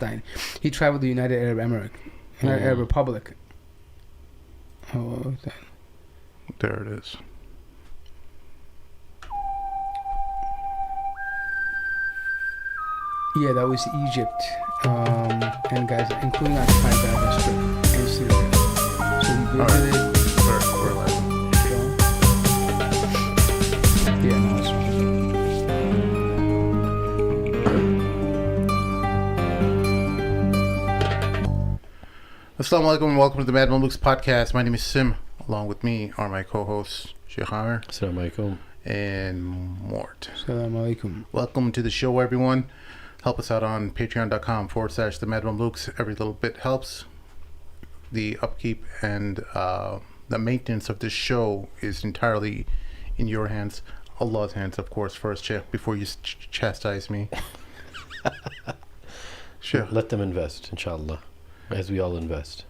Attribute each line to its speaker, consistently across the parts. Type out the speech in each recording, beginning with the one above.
Speaker 1: Palestine. He traveled to the United Arab Republic. Oh, what was that?
Speaker 2: There it is.
Speaker 1: Yeah, that was Egypt. And guys, including occupied Gaza Strip and Syria. So he visited.
Speaker 2: We're live.
Speaker 1: Yeah, no, it's
Speaker 2: Assalamu alaikum and welcome to the Mad Mamluks podcast. My name is Sim. Along with me are my co-hosts Shaykh Amir
Speaker 3: Assalamu alaikum
Speaker 2: and Mort.
Speaker 1: Assalamu alaikum.
Speaker 2: Welcome to the show, everyone. Help us out on patreon.com/the Mad Mamluks. Every little bit helps. The upkeep and the maintenance of this show is entirely in your hands. Allah's hands, of course, first, Shaykh, before you chastise me. Shaykh.
Speaker 3: Let them invest, inshallah, as we all invest.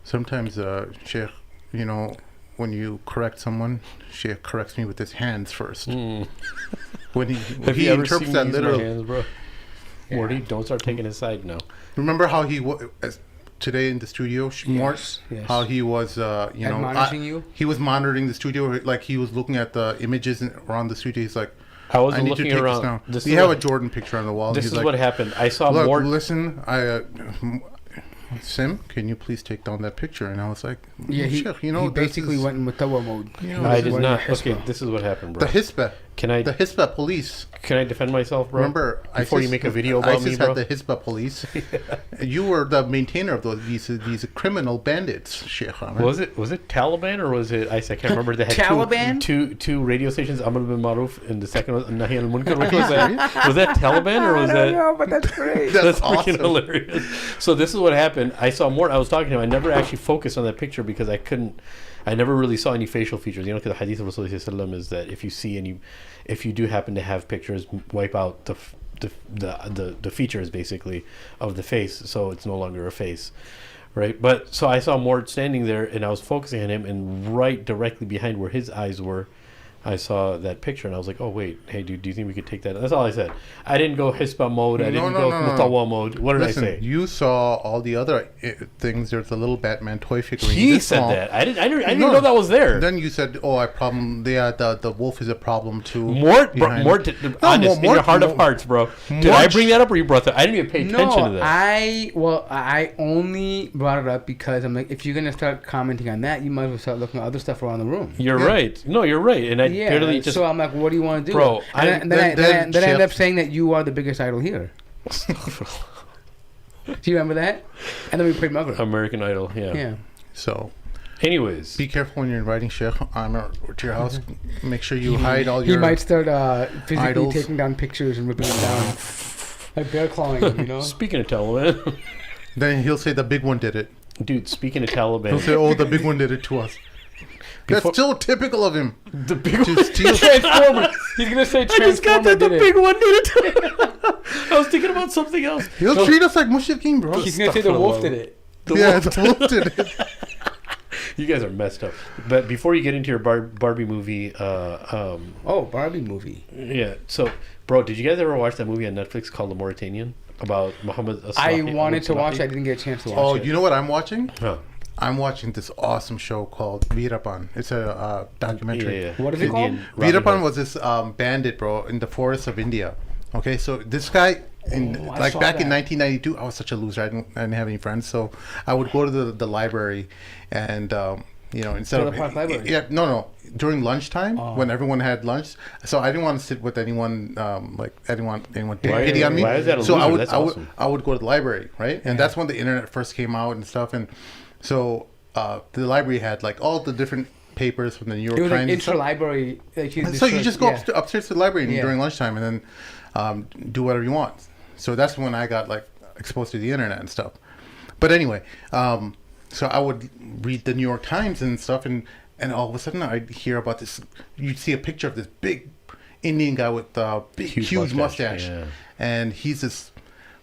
Speaker 2: Sometimes, Shaykh, you know, when you correct someone, Shaykh corrects me with his hands first. When he interprets that literally.
Speaker 3: Hands, bro? Yeah. Morty, don't start taking his side now.
Speaker 2: Remember how he was today in the studio,
Speaker 1: Yes.
Speaker 2: how he was,
Speaker 1: admonishing you?
Speaker 2: He was monitoring the studio, like he was looking at the images around the studio. He's like,
Speaker 3: I wasn't
Speaker 2: need
Speaker 3: looking
Speaker 2: to take
Speaker 3: around.
Speaker 2: this now. You have a Jordan picture on the wall.
Speaker 3: This
Speaker 2: and he's
Speaker 3: is
Speaker 2: like,
Speaker 3: what happened. I saw
Speaker 2: look,
Speaker 3: more.
Speaker 2: Listen, Sim, can you please take down that picture? And I was like,
Speaker 1: Yeah, he basically went in mutawa mode.
Speaker 3: I did not. Okay, this is what happened, bro.
Speaker 2: The Hisbah.
Speaker 3: The
Speaker 2: Hisbah police.
Speaker 3: Can I defend myself, bro?
Speaker 2: Remember,
Speaker 3: before you make a video about me, bro?
Speaker 2: had the Hisbah police. You were the maintainer of these criminal bandits, Shaykh Amir.
Speaker 3: Was it Taliban or was it ICE? I can't remember. They had
Speaker 1: Taliban?
Speaker 3: two radio stations, Amr bin Maruf, and the second was Nahi al Munkar. Which was that? Was that Taliban or was that?
Speaker 1: No, but that's great.
Speaker 2: That's
Speaker 3: freaking
Speaker 2: awesome.
Speaker 3: hilarious. So this is what happened. I saw more. I was talking to him. I never actually focused on that picture because I never really saw any facial features. You know, because the hadith of Rasulullah is that if you do happen to have pictures, wipe out the features basically of the face, so it's no longer a face, right? But so I saw Mort standing there, and I was focusing on him, and right directly behind where his eyes were, I saw that picture, and I was like, "Oh wait, hey dude, do you think we could take that?" That's all I said. I didn't go Hisbah mode. I didn't go Mutawa mode. What did I say?
Speaker 2: You saw all the other things. There's a little Batman toy figurine.
Speaker 3: He said that. I didn't know that was there.
Speaker 2: Then you said, "Oh, the wolf is a problem too."
Speaker 3: Mort, honest, in your heart of hearts, bro. Did I bring that up, or you brought that? I didn't even pay attention to that.
Speaker 1: I only brought it up because I'm like, if you're gonna start commenting on that, you might as well start looking at other stuff around the room.
Speaker 3: You're right. No, you're right. And I barely just.
Speaker 1: So I'm like, what do you want to do,
Speaker 3: bro?
Speaker 1: And then I end up saying that you are the biggest idol here. Do you remember that? And then we played Mugger.
Speaker 3: American Idol. Yeah.
Speaker 2: So.
Speaker 3: Anyways,
Speaker 2: be careful when you're inviting Shaykh Amir to your house. Make sure you hide all your.
Speaker 1: He might start physically
Speaker 2: idols.
Speaker 1: taking down pictures and ripping them down, like bear clawing them. You know.
Speaker 3: Speaking of Taliban,
Speaker 2: then he'll say the big one did it.
Speaker 3: Dude, speaking of Taliban,
Speaker 2: he'll say, "Oh, the big one did it to us." That's so typical of him.
Speaker 3: The big one.
Speaker 1: Transformer. He's gonna say Transformer.
Speaker 3: I just got that the big one did it. I was thinking about something else.
Speaker 2: He'll treat us like mushrikeen, bro.
Speaker 1: He's gonna say the wolf did it.
Speaker 2: The wolf did it.
Speaker 3: You guys are messed up. But before you get into your Barbie movie,
Speaker 1: Barbie movie.
Speaker 3: Yeah. So, bro, did you guys ever watch that movie on Netflix called The Mauritanian about Muhammad?
Speaker 1: I wanted to watch it. I didn't get a chance to watch it.
Speaker 2: Oh, you know what I'm watching?
Speaker 3: Huh.
Speaker 2: I'm watching this awesome show called Veerapan. It's a documentary.
Speaker 3: Yeah.
Speaker 1: What is it called?
Speaker 2: Veerapan was this bandit, bro, in the forests of India. Okay, so this guy, back in 1992, I was such a loser. I didn't have any friends, so I would go to the library, and instead of
Speaker 1: park library.
Speaker 2: During lunchtime when everyone had lunch, so I didn't want to sit with anyone anyone pity on me.
Speaker 3: Why is that a
Speaker 2: so
Speaker 3: loser?
Speaker 2: I would go to the library, right? And that's when the internet first came out and stuff, and so the library had like all the different papers from the New York Times.
Speaker 1: It was like interlibrary.
Speaker 2: So you just go upstairs to the library during lunchtime, and then do whatever you want. So that's when I got like exposed to the internet and stuff. But anyway, so I would read the New York Times and stuff, and all of a sudden I'd hear about this. You'd see a picture of this big Indian guy with a big, huge mustache. Yeah. And he's this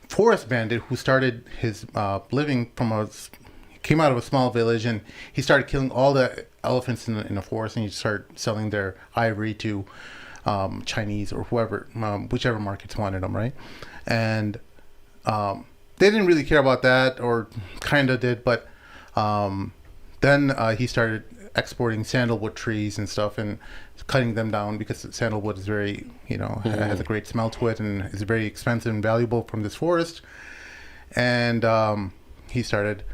Speaker 2: forest bandit who started his living from came out of a small village, and he started killing all the elephants in the forest, and he started selling their ivory to Chinese or whoever, whichever markets wanted them, right? And they didn't really care about that, or kind of did, but then he started exporting sandalwood trees and stuff and cutting them down because sandalwood is very, has a great smell to it and is very expensive and valuable from this forest. And he started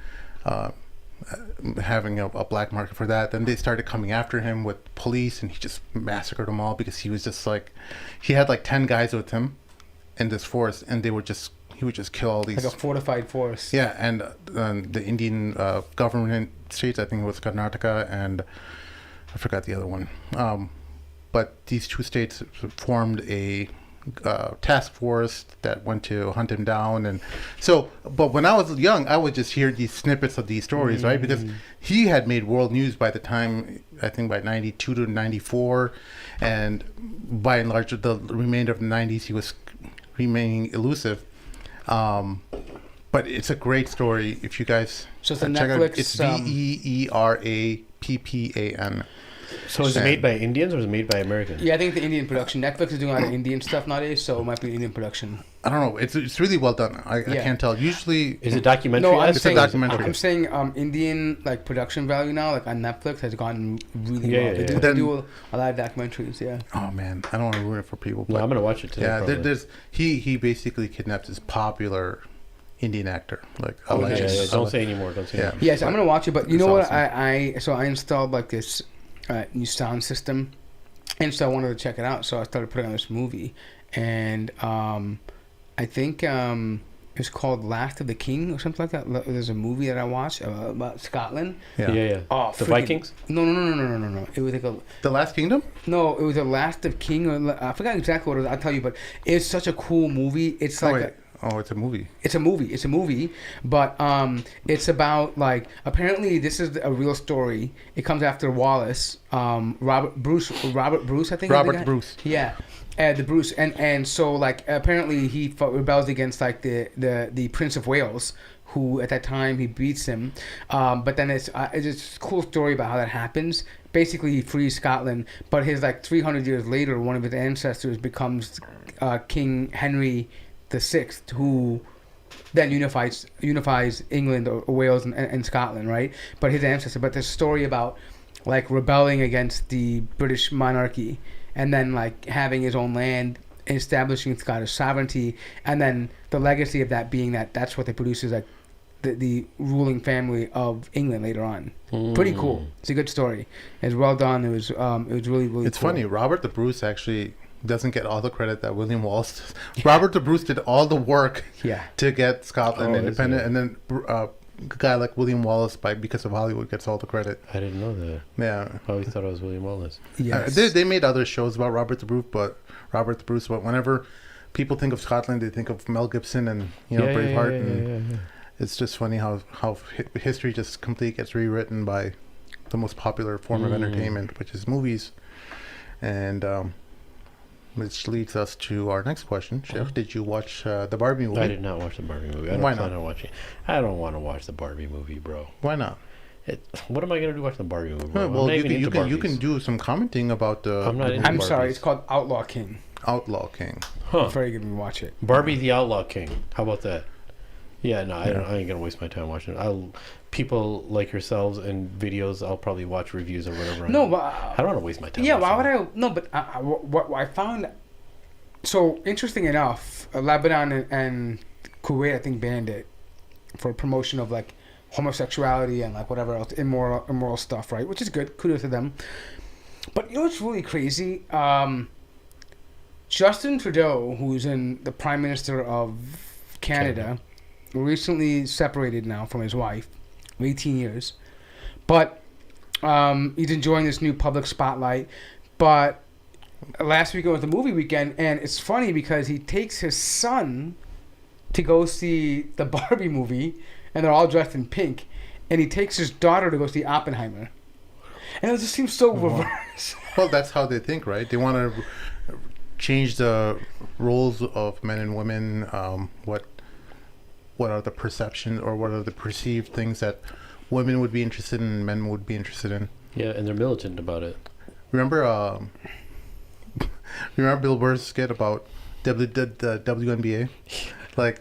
Speaker 2: having a black market for that. Then they started coming after him with police, and he just massacred them all because he was just like, he had like 10 guys with him in this forest, and he would just kill all these.
Speaker 1: Like a fortified forest.
Speaker 2: Yeah, and the Indian government states, I think it was Karnataka, and I forgot the other one. But these two states formed a task force that went to hunt him down. And so, but when I was young, I would just hear these snippets of these stories, right? Because he had made world news by the time, I think by 92 to 94. And by and large, the remainder of the 90s, he was remaining elusive. But it's a great story if you guys
Speaker 1: So it's a
Speaker 2: check
Speaker 1: Netflix.
Speaker 2: it. It's VEERAPPAN.
Speaker 3: So is it made by Indians or is it made by Americans?
Speaker 1: Yeah, I think the Indian production. Netflix is doing a lot of Indian stuff nowadays, so it might be an Indian production.
Speaker 2: I don't know. It's really well done. I can't tell. Usually,
Speaker 3: Is it documentary?
Speaker 1: No, I'm
Speaker 2: it's
Speaker 1: saying,
Speaker 2: a documentary.
Speaker 1: I'm saying Indian like production value now, like on Netflix, has gone really
Speaker 3: Yeah,
Speaker 1: well.
Speaker 3: yeah,
Speaker 1: They
Speaker 3: yeah.
Speaker 1: do a lot of documentaries. Yeah.
Speaker 2: Oh man, I don't want to ruin it for people.
Speaker 3: No,
Speaker 2: But
Speaker 3: I'm gonna watch it today.
Speaker 2: yeah,
Speaker 3: probably.
Speaker 2: there's he basically kidnapped this popular Indian actor. Like
Speaker 3: Yeah,
Speaker 2: allegedly.
Speaker 3: yeah, don't say anymore. Don't say
Speaker 2: Yeah.
Speaker 3: anymore.
Speaker 1: Yes, I'm gonna watch it. But you
Speaker 2: It's
Speaker 1: know what?
Speaker 2: awesome.
Speaker 1: So I installed like this new sound system, and so I wanted to check it out. So I started putting on this movie, and I think it's called Last of the King or something like that. There's a movie that I watched about Scotland.
Speaker 3: Yeah.
Speaker 1: Oh,
Speaker 3: The
Speaker 1: freaking-
Speaker 3: Vikings?
Speaker 1: No. It was like
Speaker 2: The Last Kingdom.
Speaker 1: no. It was the Last of King. Or, I forgot exactly what it was. I'll tell you, but it's such a cool movie. It's like
Speaker 2: It's a movie.
Speaker 1: it's a movie, but it's about like apparently this is a real story. It comes after Wallace, Robert Bruce, I think.
Speaker 2: Robert Bruce.
Speaker 1: Yeah, the Bruce, and so like apparently he rebels against like the Prince of Wales, who at that time he beats him, but then it's just a cool story about how that happens. Basically, he frees Scotland, but his like 300 years later, one of his ancestors becomes King Henry the Sixth, who then unifies England or Wales and Scotland, right? But his ancestor. But there's a story about like rebelling against the British monarchy, and then like having his own land, establishing Scottish sovereignty, and then the legacy of that being that's what they produce is like the ruling family of England later on. Pretty cool. It's a good story. It's well done. It was really
Speaker 2: It's
Speaker 1: cool.
Speaker 2: funny. Robert the Bruce actually doesn't get all the credit that William Wallace. Robert the Bruce did all the work to get Scotland independent, and then a guy like William Wallace, because of Hollywood, gets all the credit.
Speaker 3: I didn't know that.
Speaker 2: Yeah,
Speaker 3: I always thought it was William Wallace.
Speaker 1: Yes.
Speaker 2: they made other shows about Robert the Bruce, but whenever people think of Scotland, they think of Mel Gibson and Braveheart,
Speaker 3: Yeah.
Speaker 2: it's just funny how history just completely gets rewritten by the most popular form of entertainment, which is movies, and which leads us to our next question. Sheikh, did you watch the Barbie movie?
Speaker 3: I did not watch the Barbie movie. I don't
Speaker 2: Why
Speaker 3: plan
Speaker 2: not?
Speaker 3: on watching. I don't want to watch the Barbie movie, bro.
Speaker 2: Why not?
Speaker 3: What am I gonna do watching the Barbie movie? Bro? I'm
Speaker 2: Well,
Speaker 3: not
Speaker 2: you
Speaker 3: even into
Speaker 2: can
Speaker 3: Barbies.
Speaker 2: do some commenting about the
Speaker 3: I'm not into
Speaker 1: I'm sorry.
Speaker 3: Barbies.
Speaker 1: It's called Outlaw King.
Speaker 2: Outlaw King.
Speaker 3: Huh.
Speaker 1: Before you can watch it.
Speaker 3: Barbie the Outlaw King. How about that? Yeah, no, I ain't gonna waste my time watching it. People like yourselves and videos, I'll probably watch reviews or whatever.
Speaker 1: No, but
Speaker 3: I don't want to waste my time.
Speaker 1: yeah. Why
Speaker 3: watching
Speaker 1: would I? No, but what I found so interesting enough, Lebanon and Kuwait, I think, banned it for promotion of like homosexuality and like whatever else immoral stuff, right? Which is good. Kudos to them. But you know what's really crazy? Justin Trudeau, who's the Prime Minister of Canada, recently separated now from his wife, 18 years. But he's enjoying this new public spotlight. But last weekend was the movie weekend, and it's funny because he takes his son to go see the Barbie movie, and they're all dressed in pink, and he takes his daughter to go see Oppenheimer. And it just seems so reverse.
Speaker 2: Well, that's how they think, right? They want to change the roles of men and women. What are the perceptions or what are the perceived things that women would be interested in and men would be interested in?
Speaker 3: Yeah, and they're militant about it.
Speaker 2: Remember Bill Burr's skit about the WNBA? Like,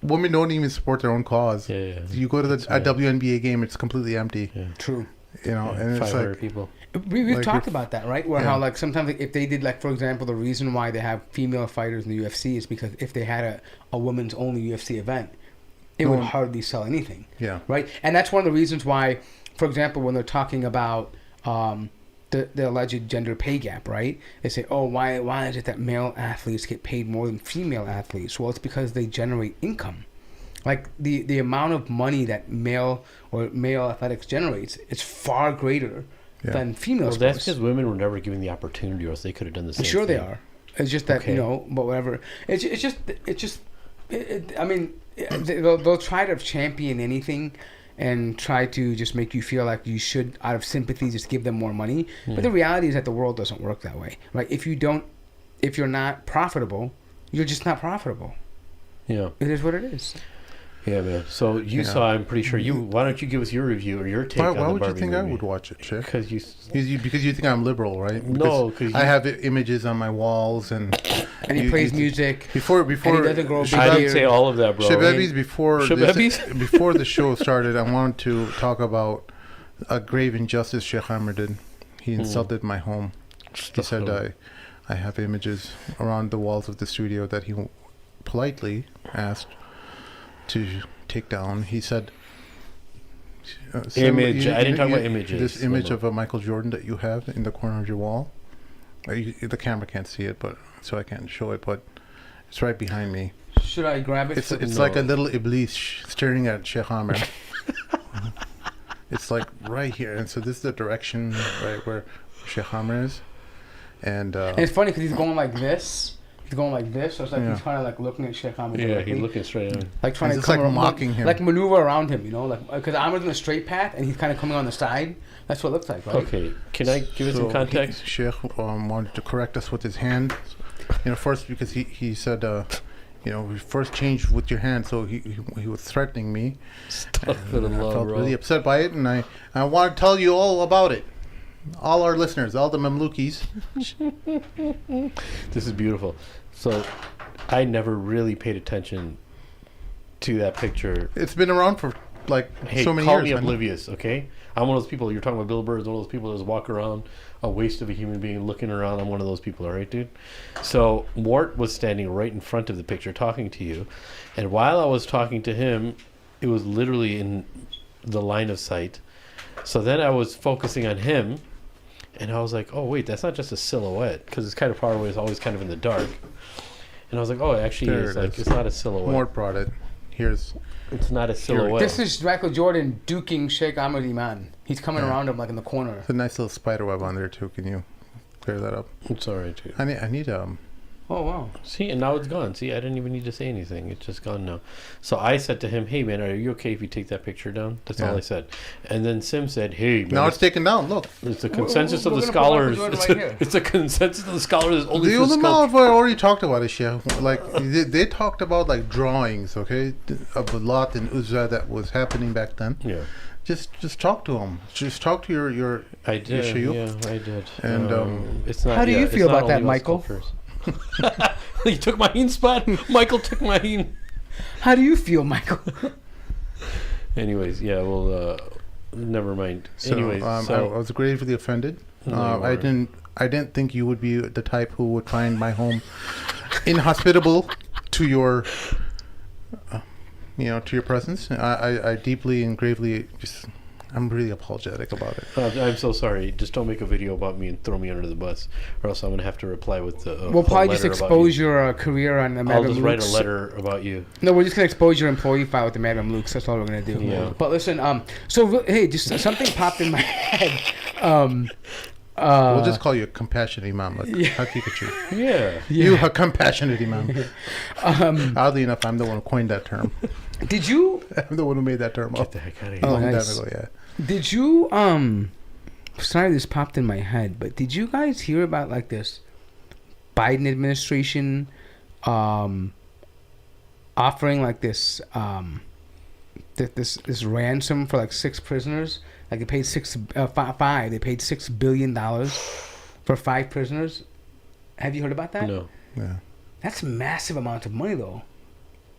Speaker 2: women don't even support their own cause.
Speaker 3: Yeah.
Speaker 2: You go to a WNBA game, it's completely empty.
Speaker 3: Yeah.
Speaker 1: True.
Speaker 2: You know, and it's
Speaker 3: 500
Speaker 2: like
Speaker 3: people.
Speaker 1: We've
Speaker 2: Like
Speaker 1: talked
Speaker 2: if-
Speaker 1: about that, right? Where
Speaker 2: yeah.
Speaker 1: how like sometimes if they did like, for example, the reason why they have female fighters in the UFC is because if they had a women's only UFC event, it would hardly sell anything.
Speaker 2: Yeah.
Speaker 1: Right. And that's one of the reasons why, for example, when they're talking about the alleged gender pay gap, right? They say, oh, why is it that male athletes get paid more than female athletes? Well, it's because they generate income. Like the amount of money that male athletics generates, it's far greater than female
Speaker 3: Well,
Speaker 1: sports.
Speaker 3: that's because women were never given the opportunity, or else they could have done the same.
Speaker 1: Sure,
Speaker 3: thing.
Speaker 1: they are. It's just that
Speaker 3: Okay.
Speaker 1: but whatever. I mean, they'll try to champion anything and try to just make you feel like you should, out of sympathy, just give them more money. But the reality is that the world doesn't work that way, right? If you're not profitable, you're just not profitable.
Speaker 3: Yeah.
Speaker 1: It is what it is.
Speaker 3: Yeah, man. So you saw, I'm pretty sure you. Why don't you give us your review or your take on the
Speaker 2: Why would you
Speaker 3: Barbie
Speaker 2: think
Speaker 3: movie?
Speaker 2: I would watch it, Chick?
Speaker 3: Because you.
Speaker 2: Because you think I'm liberal, right?
Speaker 3: No,
Speaker 2: because
Speaker 3: 'cause
Speaker 2: I
Speaker 3: you-
Speaker 2: have images on my walls and
Speaker 1: He plays music.
Speaker 2: Before
Speaker 1: and he doesn't grow a big
Speaker 3: I didn't
Speaker 1: beard.
Speaker 3: say all of that, bro.
Speaker 2: Shababis, before
Speaker 3: Shababis?
Speaker 2: before the show started, I wanted to talk about a grave injustice Shaykh Amir did. He insulted my home. He said I have images around the walls of the studio that he politely asked to take down. He said,
Speaker 3: Image. I didn't talk about images.
Speaker 2: This image of a Michael Jordan that you have in the corner of your wall. The camera can't see it, but so I can't show it, but it's right behind me.
Speaker 1: Should I grab it?
Speaker 2: It's like a little iblis staring at Shaykh Amir. It's like right here, and so this is the direction right where Shaykh Amir is, and
Speaker 1: it's funny because he's going like this. He's going like this, so it's like
Speaker 2: Yeah.
Speaker 1: he's kind of like looking at Shaykh Amir.
Speaker 3: Yeah,
Speaker 1: directly.
Speaker 3: he's looking straight at him.
Speaker 1: Like trying
Speaker 2: He's
Speaker 1: to
Speaker 2: just,
Speaker 1: come
Speaker 2: like, mocking him.
Speaker 1: like maneuver around him, like because Amir's in a straight path and he's kind of coming on the side. That's what it looks like, right?
Speaker 3: Okay, can I give it some context?
Speaker 2: Shaykh wanted to correct us with his hand, first because he said, we first changed with your hand, so he was threatening me.
Speaker 3: For the
Speaker 2: And I
Speaker 3: love,
Speaker 2: felt
Speaker 3: bro.
Speaker 2: really upset by it, and I want to tell you all about it. All our listeners, all the Mamlukis.
Speaker 3: This is beautiful. So, I never really paid attention to that picture.
Speaker 2: It's been around for
Speaker 3: Hey,
Speaker 2: so many
Speaker 3: call
Speaker 2: years.
Speaker 3: me
Speaker 2: man.
Speaker 3: oblivious, okay? I'm one of those people. You're talking about Bill Burr is one of those people that just walk around a waste of a human being looking around. I'm one of those people, all right, dude? So Mort was standing right in front of the picture talking to you. And while I was talking to him, it was literally in the line of sight. So then I was focusing on him. And I was like, oh, wait, that's not just a silhouette. Because it's kind of far away. It's always kind of in the dark. And I was like, oh, it actually
Speaker 2: There
Speaker 3: is.
Speaker 2: it
Speaker 3: Like,
Speaker 2: is.
Speaker 3: it's not a silhouette.
Speaker 2: Mort brought it.
Speaker 3: It's not a silhouette.
Speaker 1: This is Michael Jordan duking Sheikh Ahmed Iman. He's coming around him like in the corner.
Speaker 2: It's a nice little spider web on there too. Can you clear that up?
Speaker 3: It's all right, dude.
Speaker 2: I need
Speaker 1: Oh wow!
Speaker 3: See, and now it's gone. See, I didn't even need to say anything. It's just gone now. So I said to him, hey, man, are you okay if you take that picture down? That's all I said. And then Sim said, hey, man,
Speaker 2: now it's taken down. Look,
Speaker 3: it's a consensus
Speaker 1: we're
Speaker 3: of the
Speaker 1: gonna put Michael
Speaker 3: scholars.
Speaker 1: Jordan
Speaker 3: It's,
Speaker 1: right
Speaker 3: a,
Speaker 1: here.
Speaker 3: it's a consensus of the scholars. Only
Speaker 2: the
Speaker 3: for
Speaker 2: ulama
Speaker 3: sculpture.
Speaker 2: have already talked about it, Sheikh. Like they talked about drawings, okay, of a lot in Uzza that was happening back then.
Speaker 3: Yeah,
Speaker 2: Just talk to them. Just talk to your
Speaker 3: I did.
Speaker 2: Shayukh.
Speaker 3: Yeah, I did.
Speaker 2: And,
Speaker 3: it's not.
Speaker 1: How do you
Speaker 3: it's
Speaker 1: feel
Speaker 3: not
Speaker 1: about that,
Speaker 3: only
Speaker 1: Michael?
Speaker 3: sculptures. You took my spot. Michael took my.
Speaker 2: How do you feel, Michael?
Speaker 3: Anyways, yeah, well, never mind.
Speaker 2: So,
Speaker 3: Anyways,
Speaker 2: I was gravely offended.
Speaker 3: No, you
Speaker 2: I didn't think you would be the type who would find my home inhospitable to your, to your presence. I deeply and gravely I'm really apologetic about it.
Speaker 3: I'm so sorry. Just don't make a video about me and throw me under the bus, or else I'm gonna have to reply with the.
Speaker 1: We'll probably just expose your career on the
Speaker 3: I'll
Speaker 1: Madam
Speaker 3: just write a
Speaker 1: Luke's.
Speaker 3: letter about you.
Speaker 1: No, we're just gonna expose your employee file with the Madam Luke's. That's all we're gonna do.
Speaker 3: Yeah.
Speaker 1: But listen, hey, just something popped in my head.
Speaker 2: We'll just call you a compassionate imam, like Hakikachi.
Speaker 3: Yeah.
Speaker 2: You a compassionate imam. Oddly enough, I'm the one who coined that term.
Speaker 1: Did you?
Speaker 2: I'm the one who made that term
Speaker 3: Get
Speaker 2: up.
Speaker 3: the heck out of
Speaker 2: A
Speaker 3: here.
Speaker 2: long time
Speaker 1: nice.
Speaker 2: ago, yeah.
Speaker 1: Did you? Sorry, this popped in my head. But did you guys hear about this Biden administration offering this this ransom for 6 prisoners? They paid five. They paid $6 billion for 5 prisoners. Have you heard about that?
Speaker 3: No.
Speaker 2: Yeah.
Speaker 1: That's a massive amount of money, though.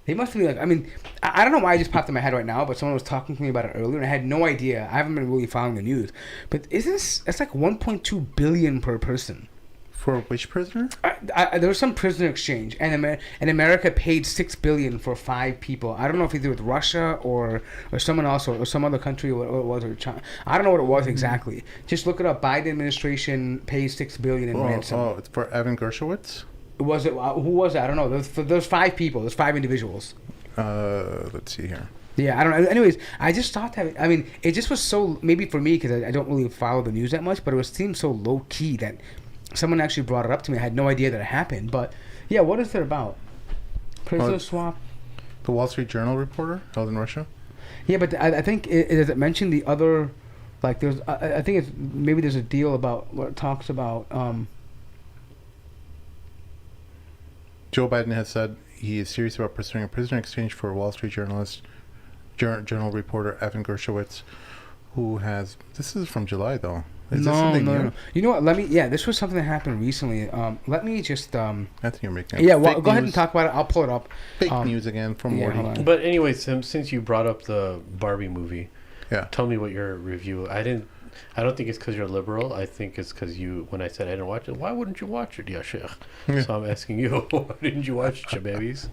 Speaker 1: They must be like, I mean, I don't know why it just popped in my head right now, but someone was talking to me about it earlier, and I had no idea. I haven't been really following the news, but it's like 1.2 billion per person.
Speaker 2: For which prisoner?
Speaker 1: There was some prisoner exchange, and America paid $6 billion for 5 people. I don't know if either with Russia or someone else or some other country or what it was, or China. I don't know what it was exactly. Just look it up. Biden administration pays $6 billion in ransom.
Speaker 2: Oh, it's for Evan Gershowitz.
Speaker 1: Was it? Who was it? I don't know. There's 5 people. There's 5 individuals.
Speaker 2: Let's see here.
Speaker 1: Yeah, I don't know. Anyways, I just thought that. I mean, it just was so, maybe for me because I don't really follow the news that much, but it seemed so low key that someone actually brought it up to me. I had no idea that it happened. But yeah, what is it about? Prisoner swap.
Speaker 2: The Wall Street Journal reporter held in Russia.
Speaker 1: Yeah, but I think does it mention the other? Like there's, I think it's maybe there's a deal about what it talks about.
Speaker 2: Joe Biden has said he is serious about pursuing a prisoner exchange for Wall Street Journal reporter Evan Gershowitz, who has. This is from July though. Is this something new?
Speaker 1: You know what? This was something that happened recently. Let me just.
Speaker 2: I think you're making.
Speaker 1: Yeah, well, go ahead and talk about it. I'll pull it up.
Speaker 2: Fake news again from Morty.
Speaker 3: But anyway, since you brought up the Barbie movie,
Speaker 2: yeah,
Speaker 3: tell me what your review. I don't think it's because you're liberal. I think it's because when I said I didn't watch it, why wouldn't you watch it, Shaykh?
Speaker 2: Yeah.
Speaker 3: So I'm asking you, why didn't you watch it, Shababis?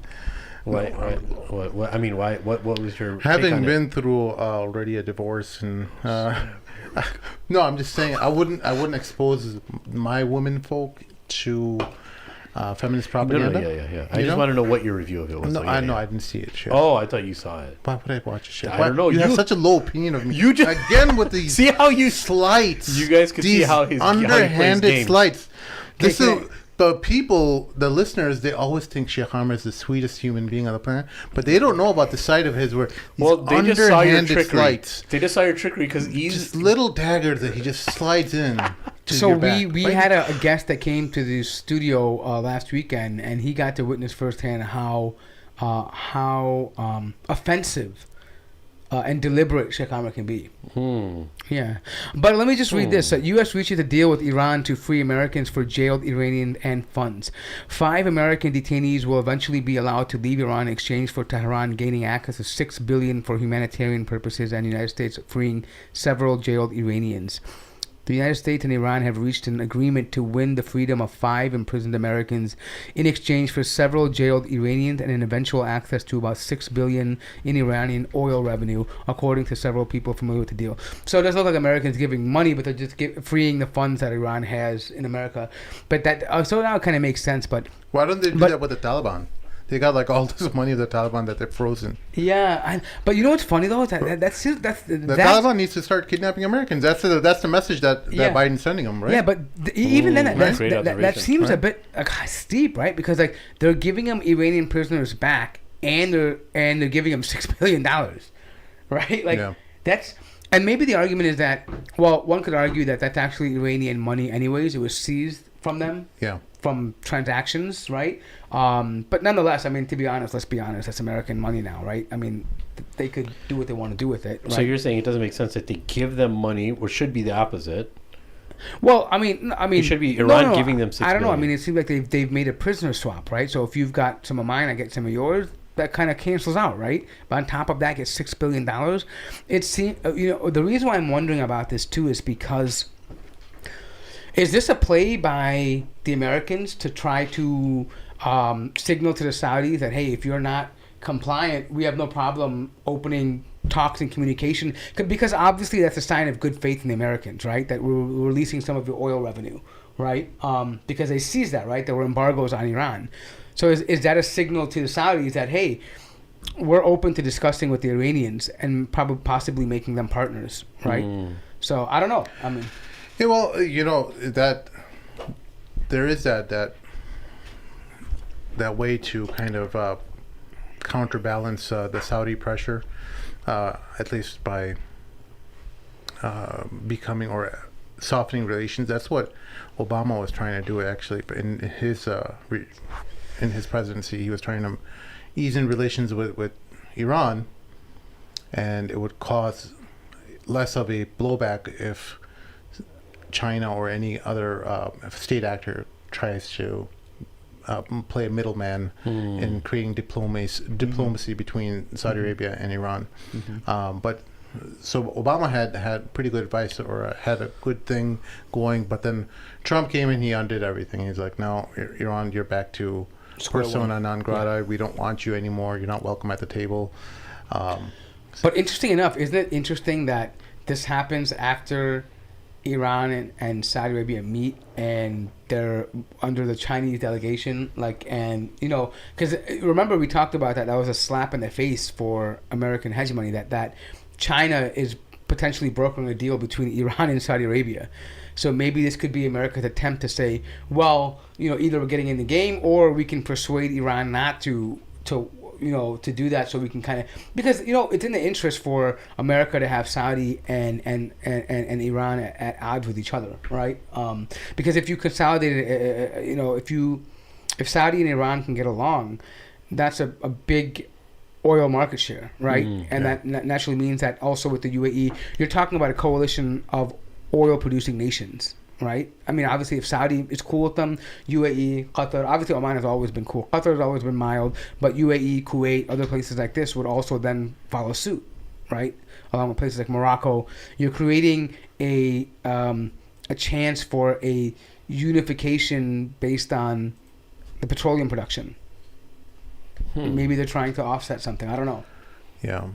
Speaker 3: Why? What? I mean, why? What was your?
Speaker 2: Having been through already a divorce and. No, I'm just saying I wouldn't expose my women folk to feminist propaganda.
Speaker 3: No, yeah. I just want to know what your review of it was.
Speaker 2: No, I didn't see it. Shit.
Speaker 3: Oh, I thought you saw it.
Speaker 2: Why would I watch it? Shit?
Speaker 3: I don't know.
Speaker 2: You have such a low opinion of me.
Speaker 3: You just
Speaker 2: again with these
Speaker 3: see how you
Speaker 2: slights.
Speaker 3: You guys can see how he's
Speaker 2: underhanded slights. This
Speaker 1: Okay,
Speaker 2: is. The people, the listeners, they always think Shaykh Amir is the sweetest human being on the planet, but they don't know about the side of his where
Speaker 3: they just saw your trickery.
Speaker 2: Slides.
Speaker 3: They just saw your trickery because he's
Speaker 2: just little daggers that he just slides in.
Speaker 1: So we had a guest that came to the studio last weekend, and he got to witness firsthand how offensive and deliberate Shaykh Amir can be. Yeah. But let me just read this. U.S. reaches a deal with Iran to free Americans for jailed Iranians and funds. 5 American detainees will eventually be allowed to leave Iran in exchange for Tehran gaining access to $6 billion for humanitarian purposes and the United States freeing several jailed Iranians. The United States and Iran have reached an agreement to win the freedom of 5 imprisoned Americans in exchange for several jailed Iranians and an eventual access to about $6 billion in Iranian oil revenue, according to several people familiar with the deal. So it doesn't look like Americans giving money, but they're just freeing the funds that Iran has in America. But that so now it kind of makes sense. But
Speaker 2: why don't they do that with the Taliban? They got like all this money of the Taliban that they're frozen.
Speaker 1: Yeah, but you know what's funny though? That's
Speaker 2: the Taliban needs to start kidnapping Americans. That's the message that Biden's sending them, right?
Speaker 1: Yeah, but even then, that seems a bit steep, right? Because like they're giving them Iranian prisoners back, and they're giving them $6 billion, right? Like that's. And maybe the argument is that, well, one could argue that that's actually Iranian money anyways. It was seized from them.
Speaker 2: Yeah.
Speaker 1: From transactions, right? But nonetheless, I mean, to be honest, let's be honest, that's American money now, right? I mean, they could do what they want to do with it. Right?
Speaker 3: So you're saying it doesn't make sense that they give them money, or should be the opposite?
Speaker 1: Well, I mean,
Speaker 3: it should be Iran giving them $6 billion.
Speaker 1: I don't know. I mean, it seems like they've made a prisoner swap, right? So if you've got some of mine, I get some of yours. That kind of cancels out, right? But on top of that, get $6 billion. It seems, the reason why I'm wondering about this too is because. Is this a play by the Americans to try to signal to the Saudis that, hey, if you're not compliant, we have no problem opening talks and communication? Because obviously that's a sign of good faith in the Americans, right? That we're releasing some of your oil revenue, right? Because they seized that, right? There were embargoes on Iran. So is that a signal to the Saudis that, hey, we're open to discussing with the Iranians and possibly making them partners, right? So I don't know. I mean...
Speaker 2: Yeah, well, that there is that way to kind of counterbalance the Saudi pressure, at least by becoming or softening relations. That's what Obama was trying to do, actually. But in his presidency, he was trying to ease in relations with Iran, and it would cause less of a blowback if China or any other state actor tries to play a middleman in creating diplomacy between Saudi Arabia and Iran. But so Obama had pretty good advice, or had a good thing going, but then Trump came and he undid everything. He's like, no, Iran, you're back to persona non grata. We don't want you anymore. You're not welcome at the table.
Speaker 1: But interesting enough, isn't it interesting that this happens after Iran and Saudi Arabia meet, and they're under the Chinese delegation, and because remember we talked about that was a slap in the face for American hegemony, that China is potentially brokering a deal between Iran and Saudi Arabia. So maybe this could be America's attempt to say, well, either we're getting in the game, or we can persuade Iran not to do that, so we can kind of, because it's in the interest for America to have Saudi and Iran at odds with each other, right? Because if you consolidate it, if Saudi and Iran can get along, that's a big oil market share, right? That naturally means that also with the UAE, you're talking about a coalition of oil producing nations, right? I mean, obviously, if Saudi is cool with them, UAE, Qatar, obviously Oman has always been cool. Qatar has always been mild, but UAE, Kuwait, other places like this would also then follow suit, right? Along with places like Morocco, you're creating a chance for a unification based on the petroleum production. Maybe they're trying to offset something. I don't know.
Speaker 2: Yeah.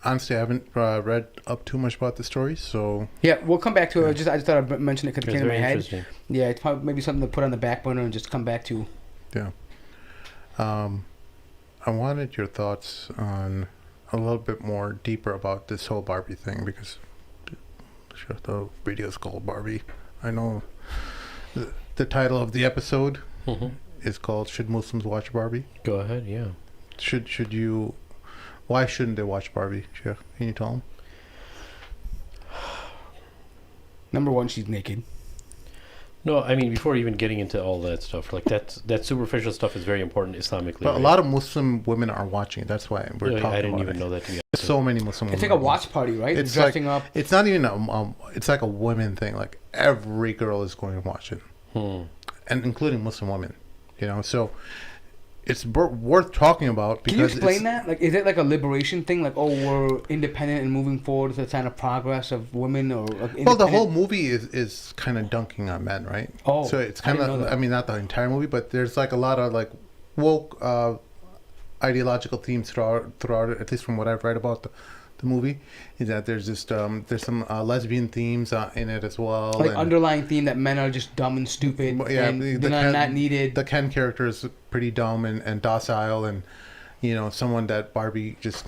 Speaker 2: Honestly, I haven't read up too much about the story, so... Yeah,
Speaker 1: we'll come back to it. I just thought I'd mention it because it came to my head. Yeah, it's probably maybe something to put on the back burner and just come back to.
Speaker 2: Yeah. I wanted your thoughts on a little bit more deeper about this whole Barbie thing, because the video is called Barbie. I know the title of the episode is called "Should Muslims Watch Barbie?"
Speaker 3: Go ahead, yeah.
Speaker 2: Should you... Why shouldn't they watch Barbie, Sheikh? Can you tell them?
Speaker 1: Number one, she's naked.
Speaker 3: No, I mean, before even getting into all that stuff, that superficial stuff is very important Islamically.
Speaker 2: But a lot of Muslim women are watching it. That's why we're talking about it.
Speaker 3: I didn't even know that.
Speaker 2: So many Muslim women.
Speaker 1: It's like a watch party, right?
Speaker 2: It's
Speaker 1: dressing up.
Speaker 2: It's not even it's like a women thing. Like every girl is going to watch it, and including Muslim women. So it's worth talking about. Because
Speaker 1: can you explain that? Like, is it like a liberation thing? Like, oh, we're independent and moving forward to the kind of progress of women, or
Speaker 2: well, the whole movie is kind of dunking on men, right?
Speaker 1: Oh,
Speaker 2: so it's kind of. I mean, not the entire movie, but there's like a lot of like woke ideological themes throughout it. At least from what I've read about the movie, is that there's just there's some lesbian themes in it as well.
Speaker 1: Like underlying theme that men are just dumb and stupid.
Speaker 2: Yeah,
Speaker 1: and they're not needed.
Speaker 2: The Ken character is pretty dumb and docile, and someone that Barbie just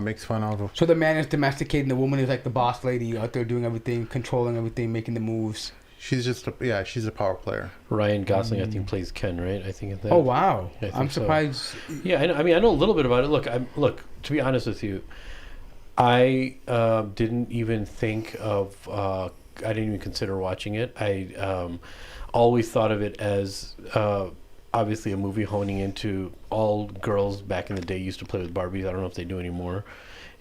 Speaker 2: makes fun of.
Speaker 1: So the man is domesticated, and the woman is like the boss lady out there doing everything, controlling everything, making the moves.
Speaker 2: She's just she's a power player.
Speaker 3: Ryan Gosling, I think, plays Ken, right? I think.
Speaker 1: Oh wow! I'm surprised.
Speaker 3: So. Yeah, I mean, I know a little bit about it. Look. To be honest with you, I didn't even think of. I didn't even consider watching it. I always thought of it as obviously a movie honing into all girls back in the day used to play with Barbies. I don't know if they do anymore.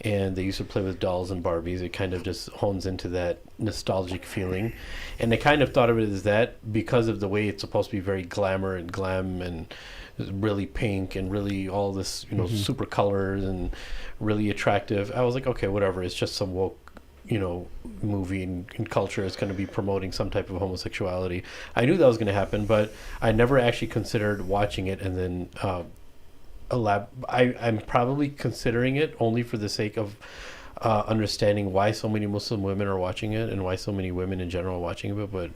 Speaker 3: And they used to play with dolls and Barbies. It kind of just hones into that nostalgic feeling. And they kind of thought of it as that because of the way it's supposed to be very glamour and glam and really pink and really all this, super colors and really attractive. I was like, okay, whatever. It's just some woke, movie and culture is going to be promoting some type of homosexuality. I knew that was going to happen, but I never actually considered watching it and then I'm probably considering it only for the sake of understanding why so many Muslim women are watching it and why so many women in general are watching it. But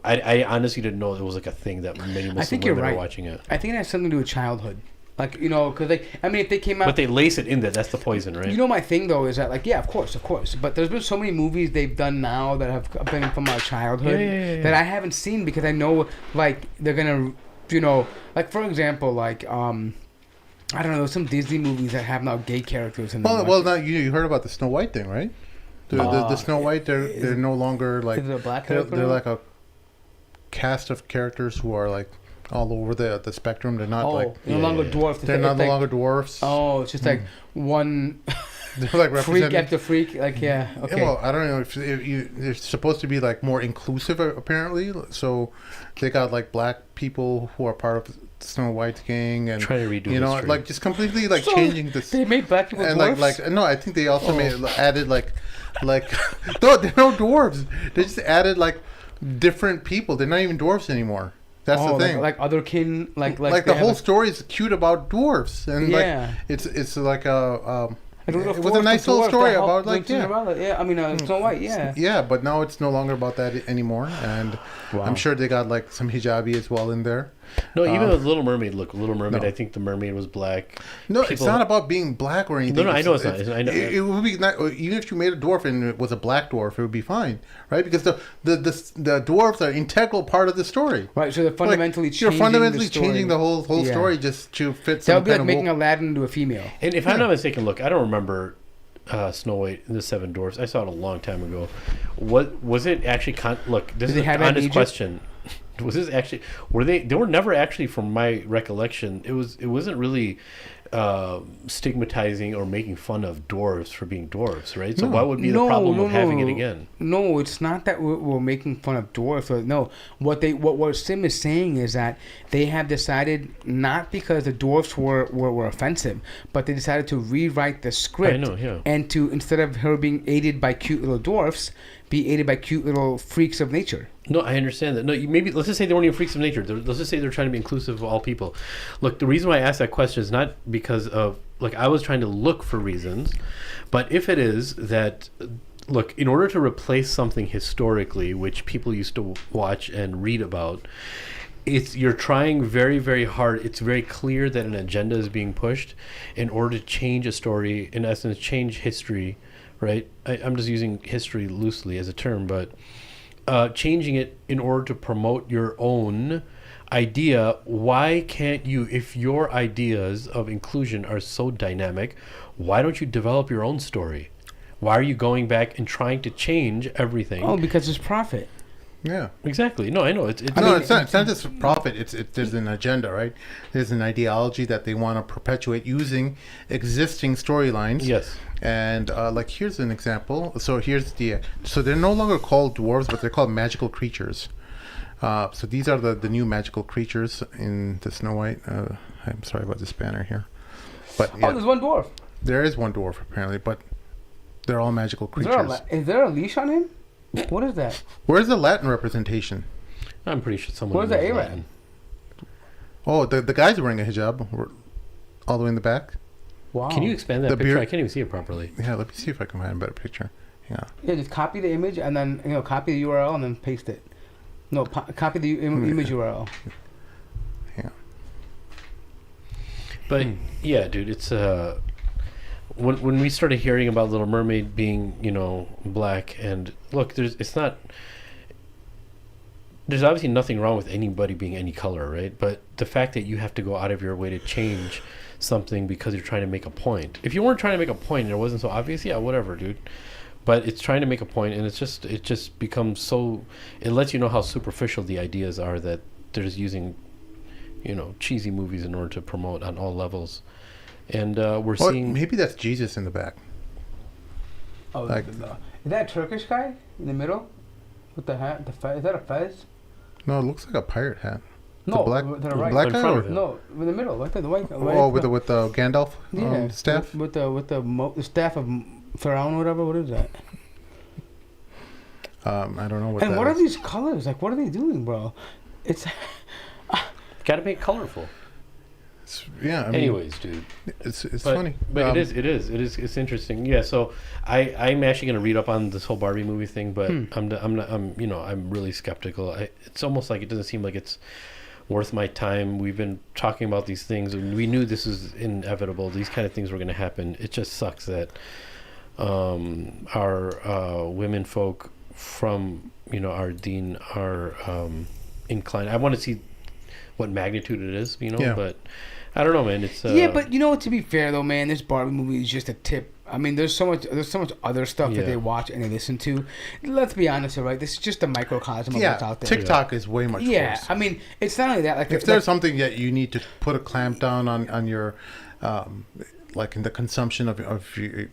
Speaker 3: I honestly didn't know it was like a thing that many Muslim women are watching it.
Speaker 1: I think it has something to do with childhood. Like, because if they came out...
Speaker 3: But they lace it in there. That's the poison, right?
Speaker 1: My thing, though, is that, of course. But there's been so many movies they've done now that have been from our childhood that I haven't seen because I know, they're going to, for example, I don't know, some Disney movies that have now gay characters in them.
Speaker 2: Well, now you heard about the Snow White thing, right? The Snow White, they're no longer like...
Speaker 1: Is it a black character?
Speaker 2: They're like a cast of characters who are like all over the spectrum. They're not
Speaker 1: no longer dwarfs.
Speaker 2: They're not no longer dwarfs.
Speaker 1: Oh, it's just like one...
Speaker 2: They're like
Speaker 1: freak after freak. Like, yeah, okay.
Speaker 2: Yeah, well, I don't know if they're supposed to be like more inclusive apparently. So they got like black people who are part of Snow White's gang and
Speaker 3: trying to redo
Speaker 2: history. Like just completely like changing this.
Speaker 1: They made black people
Speaker 2: and
Speaker 1: dwarfs?
Speaker 2: like no, I think they also added like no, they're no dwarves. They just added like different people. They're not even dwarves anymore. That's the thing.
Speaker 1: Like other kin, like
Speaker 2: the whole story is cute about dwarves, and
Speaker 1: yeah.
Speaker 2: like it's like a
Speaker 1: it
Speaker 2: was a nice little story about like
Speaker 1: yeah. I mean, Snow White, yeah.
Speaker 2: Yeah, but now it's no longer about that anymore, and I'm sure they got like some hijabi as well in there.
Speaker 3: No, even with Little Mermaid. Look, Little Mermaid. No. I think the mermaid was black.
Speaker 2: No, it's not about being black or anything.
Speaker 3: No, I know it's not. I know.
Speaker 2: It would be not, even if you made a dwarf and it was a black dwarf, it would be fine, right? Because the dwarves are an integral part of the story.
Speaker 1: Right. So they're fundamentally changing.
Speaker 2: You're fundamentally changing the whole story just to fit.
Speaker 1: That would be like making Aladdin into a female.
Speaker 3: And if I'm not mistaken, look, I don't remember Snow White and the Seven Dwarfs. I saw it a long time ago. What was it actually? Look, this is an honest question. Was this actually? They were never actually, from my recollection. It wasn't really stigmatizing or making fun of dwarves for being dwarves, right? So why would be the problem of having it again?
Speaker 1: No, it's not that we're making fun of dwarves. No, what Sim is saying is that they have decided, not because the dwarves were offensive, but they decided to rewrite the script.
Speaker 3: I know, yeah.
Speaker 1: And to, instead of her being aided by cute little dwarfs, be aided by cute little freaks of nature.
Speaker 3: No, I understand that. No, maybe let's just say they weren't even freaks of nature. Let's just say they're trying to be inclusive of all people. Look, the reason why I asked that question is not because of, like, I was trying to look for reasons, but if it is that, look, in order to replace something historically, which people used to watch and read about, you're trying very, very hard. It's very clear that an agenda is being pushed in order to change a story, in essence, change history, right? I'm just using history loosely as a term, but changing it in order to promote your own idea. Why can't you, if your ideas of inclusion are so dynamic, why don't you develop your own story? Why are you going back and trying to change everything?
Speaker 1: Oh, because it's profit.
Speaker 2: Yeah,
Speaker 3: exactly. No, I know. It's
Speaker 2: not just profit. There's an agenda, right? There's an ideology that they want to perpetuate using existing storylines.
Speaker 3: Yes.
Speaker 2: And like, here's an example. So they're no longer called dwarves, but they're called magical creatures. So these are the new magical creatures in the Snow White. I'm sorry about this banner here, but yeah,
Speaker 1: there's one dwarf.
Speaker 2: There is one dwarf apparently, but they're all magical creatures.
Speaker 1: Is there a leash on him? What is that?
Speaker 2: Where's the Latin representation?
Speaker 3: I'm pretty sure someone.
Speaker 1: Where's the Arab?
Speaker 2: Oh, the guy's wearing a hijab, all the way in the back.
Speaker 3: Wow. Can you expand that picture? I can't even see it properly.
Speaker 2: Yeah, let me see if I can find a better picture. Yeah.
Speaker 1: Yeah, just copy the image and then copy the URL and then paste it. No, copy the image URL.
Speaker 2: Yeah.
Speaker 3: But yeah, dude, it's when we started hearing about Little Mermaid being, black, and look, there's obviously nothing wrong with anybody being any color, right? But the fact that you have to go out of your way to change something because you're trying to make a point. If you weren't trying to make a point and it wasn't so obvious, yeah, whatever, dude. But it's trying to make a point, and it just becomes so. It lets you know how superficial the ideas are that they're just using, cheesy movies in order to promote on all levels. And we're seeing...
Speaker 2: Maybe that's Jesus in the back.
Speaker 1: Oh, like, is that a Turkish guy in the middle? With the hat? Is that a fez?
Speaker 2: No, it looks like a pirate hat.
Speaker 1: No,
Speaker 2: the
Speaker 1: right.
Speaker 2: Black guy?
Speaker 1: No, in the middle. Like the white guy.
Speaker 2: Oh, with the Gandalf staff?
Speaker 1: With the staff of Pharaoh or whatever. What is that?
Speaker 2: I don't know what
Speaker 1: that is. And what are these colors? Like, what are they doing, bro? It's...
Speaker 3: Gotta make it colorful. Anyways, dude,
Speaker 2: it's funny,
Speaker 3: but it is it's interesting. Yeah, so I'm actually gonna read up on this whole Barbie movie thing, but I'm really skeptical. It's almost like it doesn't seem like it's worth my time. We've been talking about these things, and we knew this was inevitable. These kind of things were gonna happen. It just sucks that our women folk from our deen are inclined. I want to see what magnitude it is, but I don't know, man. It's
Speaker 1: yeah, but to be fair though, man, this Barbie movie is just a tip. I mean, there's so much other stuff that they watch and they listen to. Let's be honest, right? This is just a microcosm of what's out there.
Speaker 2: TikTok is way much worse.
Speaker 1: I mean, it's not only that. Like,
Speaker 2: if there's something that you need to put a clamp down on your like in the consumption of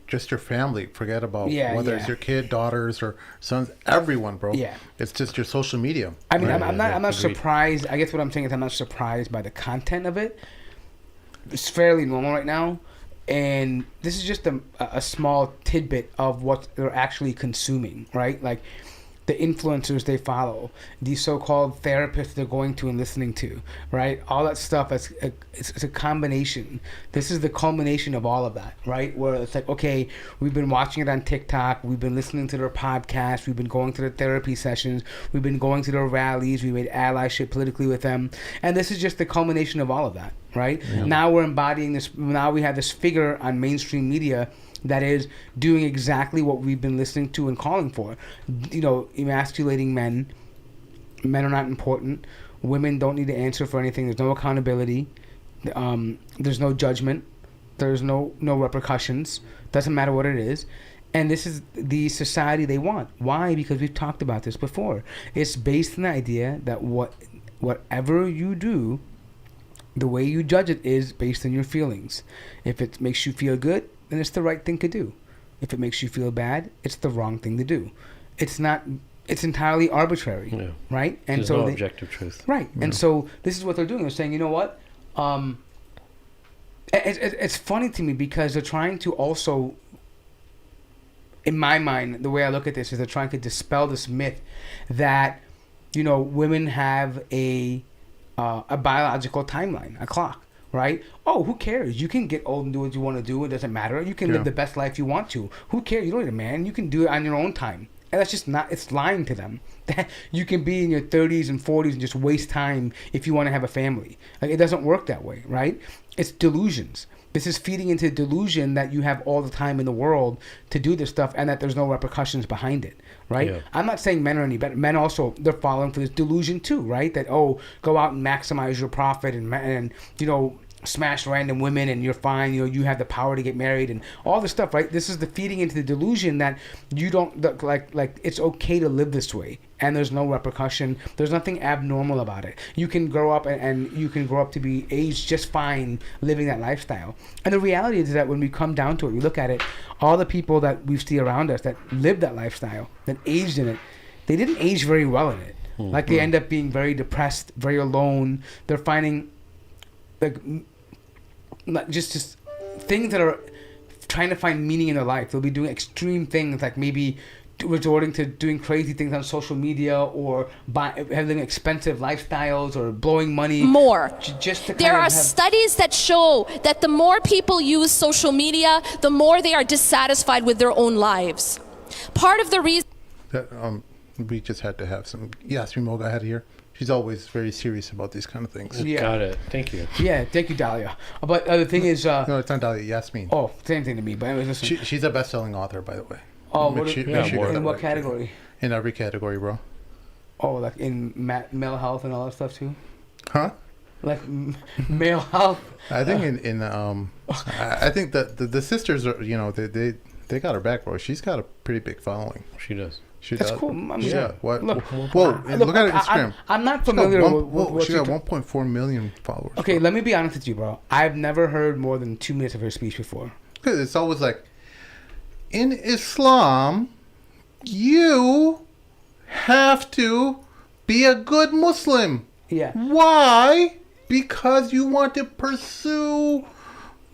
Speaker 2: just your family. Forget about whether it's your kid, daughters, or sons. Everyone, bro.
Speaker 1: Yeah.
Speaker 2: It's just your social media.
Speaker 1: I mean, I'm not surprised. I guess what I'm saying is I'm not surprised by the content of it. It's fairly normal right now. And this is just a small tidbit of what they're actually consuming, right? Like the influencers they follow, these so-called therapists they're going to and listening to, right? All that stuff, it's a combination. This is the culmination of all of that, right? Where it's like, okay, we've been watching it on TikTok, we've been listening to their podcasts, we've been going to their therapy sessions, we've been going to their rallies, we made allyship politically with them, and this is just the culmination of all of that, right? Yeah. Now we're embodying this, now we have this figure on mainstream media that is doing exactly what we've been listening to and calling for. You know, emasculating men. Men are not important. Women don't need to answer for anything. There's no accountability. There's no judgment. There's no repercussions. Doesn't matter what it is. And this is the society they want. Why? Because we've talked about this before. It's based on the idea that whatever you do, the way you judge it is based on your feelings. If it makes you feel good, then it's the right thing to do. If it makes you feel bad, it's the wrong thing to do. It's not. It's entirely arbitrary, right? And
Speaker 3: there's no objective truth,
Speaker 1: right? Yeah. And so this is what they're doing. They're saying, you know what? It's funny to me because they're trying to also, in my mind, the way I look at this is they're trying to dispel this myth that, you know, women have a biological timeline, a clock. Right? Oh, who cares? You can get old and do what you want to do. It doesn't matter. You can live the best life you want to. Who cares? You don't need a man. You can do it on your own time. And that's just not, it's lying to them. You can be in your 30s and 40s and just waste time if you want to have a family. Like, it doesn't work that way, right? It's delusions. This is feeding into delusion that you have all the time in the world to do this stuff and that there's no repercussions behind it, right? Yeah. I'm not saying men are any better. Men also, they're falling for this delusion too, right? That, oh, go out and maximize your profit and you know, smash random women and you're fine, you know, you have the power to get married and all this stuff, right? This is the feeding into the delusion that you don't, like it's okay to live this way and there's no repercussion. There's nothing abnormal about it. You can grow up and you can grow up to be aged just fine living that lifestyle. And the reality is that when we come down to it, we look at it, all the people that we see around us that live that lifestyle, that aged in it, they didn't age very well in it. Like they end up being very depressed, very alone. They're finding like just things that are trying to find meaning in their life. They'll be doing extreme things like maybe resorting to doing crazy things on social media or having expensive lifestyles or blowing money
Speaker 4: more.
Speaker 1: Just to
Speaker 4: there are studies that show that the more people use social media, the more they are dissatisfied with their own lives. Part of the reason
Speaker 2: that we just had to have some Yasmin Mogahed here. She's always very serious about these kind of things.
Speaker 3: Yeah. Got it. Thank you.
Speaker 1: Yeah, thank you, Dahlia. But the thing is...
Speaker 2: no, it's not Dahlia, Yasmin.
Speaker 1: Oh, same thing to me. But anyways,
Speaker 2: she's a best-selling author, by the way.
Speaker 1: Oh, in what category?
Speaker 2: In every category, bro.
Speaker 1: Oh, like in male health and all that stuff, too?
Speaker 2: Huh?
Speaker 1: Like male health?
Speaker 2: I think I think that the sisters are, you know, they got her back, bro. She's got a pretty big following.
Speaker 3: She does.
Speaker 1: That's cool. I mean,
Speaker 2: yeah. What?
Speaker 1: Look,
Speaker 2: whoa! Look at her Instagram.
Speaker 1: I'm not familiar with what
Speaker 2: she got 1.4 million followers.
Speaker 1: Okay, let me be honest with you, bro. I've never heard more than 2 minutes of her speech before.
Speaker 2: Because it's always like, in Islam, you have to be a good Muslim.
Speaker 1: Yeah.
Speaker 2: Why? Because you want to pursue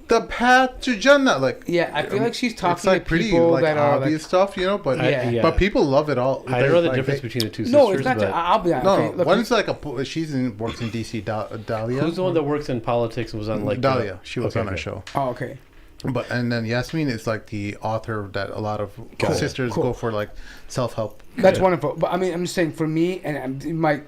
Speaker 2: the path to Jannah, like
Speaker 1: I feel like she's talking
Speaker 2: to
Speaker 1: people
Speaker 2: like
Speaker 1: that are
Speaker 2: obvious stuff, you know. But but people love it all.
Speaker 3: I don't know the difference between the two sisters.
Speaker 1: No, it's not. I'll be honest.
Speaker 2: No,
Speaker 1: okay, look,
Speaker 2: one's like works in DC. Dahlia.
Speaker 3: Who's the one that works in politics and was on like
Speaker 2: Dahlia? She was on our show.
Speaker 1: Oh, okay.
Speaker 2: But and then Yasmin is like the author that a lot of sisters go for, like self-help.
Speaker 1: That's wonderful. But I mean, I'm just saying for me, and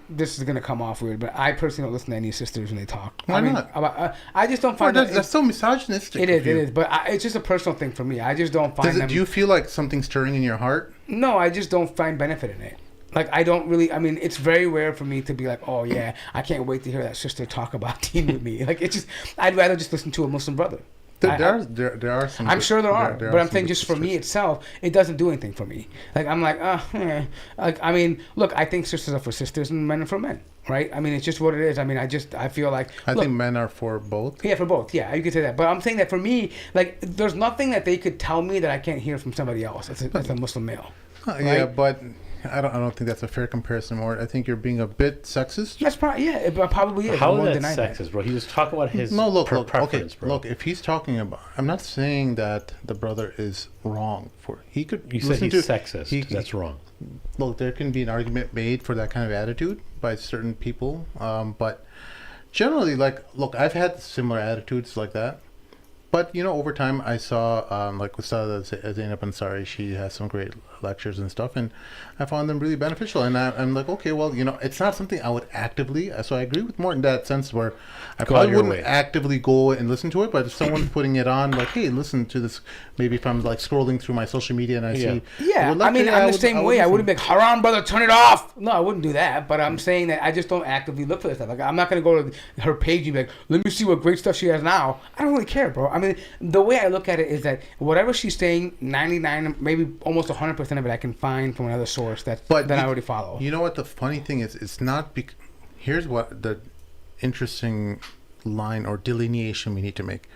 Speaker 1: this is gonna come off weird, but I personally don't listen to any sisters when they talk.
Speaker 2: Why not?
Speaker 1: I just don't find
Speaker 2: that's so misogynistic.
Speaker 1: It is. But it's just a personal thing for me. I just don't find them.
Speaker 2: Do you feel like something stirring in your heart?
Speaker 1: No, I just don't find benefit in it. Like, I don't really, I mean, it's very rare for me to be like, oh yeah, I can't wait to hear that sister talk about deen with me. Like, it's just, I'd rather just listen to a Muslim brother.
Speaker 2: There are some.
Speaker 1: I'm sure there are, but I'm saying just for me itself, it doesn't do anything for me. Like, I'm like, like, I mean, look, I think sisters are for sisters and men are for men, right? I mean, it's just what it is. I mean, I feel like
Speaker 2: I think men are for both.
Speaker 1: Yeah, for both. Yeah, you could say that. But I'm saying that for me, like, there's nothing that they could tell me that I can't hear from somebody else. As a Muslim male.
Speaker 2: Yeah,
Speaker 1: Right?
Speaker 2: but I don't think that's a fair comparison, Mort. I think you're being a bit sexist.
Speaker 1: That's probably it probably is. I
Speaker 3: How
Speaker 1: won't
Speaker 3: is
Speaker 1: deny
Speaker 3: that sexist, bro? He was talking about his preference, bro.
Speaker 2: Look, if he's talking about, I'm not saying that the brother is wrong for. He could.
Speaker 3: You said he's sexist. That's wrong.
Speaker 2: Look, there can be an argument made for that kind of attitude by certain people, but generally, like, look, I've had similar attitudes like that. But, you know, over time, I saw, like, Ustad Zainab Ansari, she has some great lectures and stuff, and I found them really beneficial. And I'm like, okay, well, you know, it's not something I would actively, so I agree with Morton in that sense where I probably wouldn't actively go and listen to it, but if someone's putting it on, like, hey, listen to this, maybe if I'm, like, scrolling through my social media and I see...
Speaker 1: Yeah, I mean, I'm the same way. I wouldn't be like, haram, brother, turn it off. No, I wouldn't do that, but I'm saying that I just don't actively look for this stuff. Like, I'm not going to go to her page and be like, let me see what great stuff she has now. I don't really care, bro. I mean, the way I look at it is that whatever she's saying, 99, maybe almost 100% of it I can find from another source that I already follow.
Speaker 2: You know what the funny thing is? It's not... Here's what the interesting line or delineation we need to make.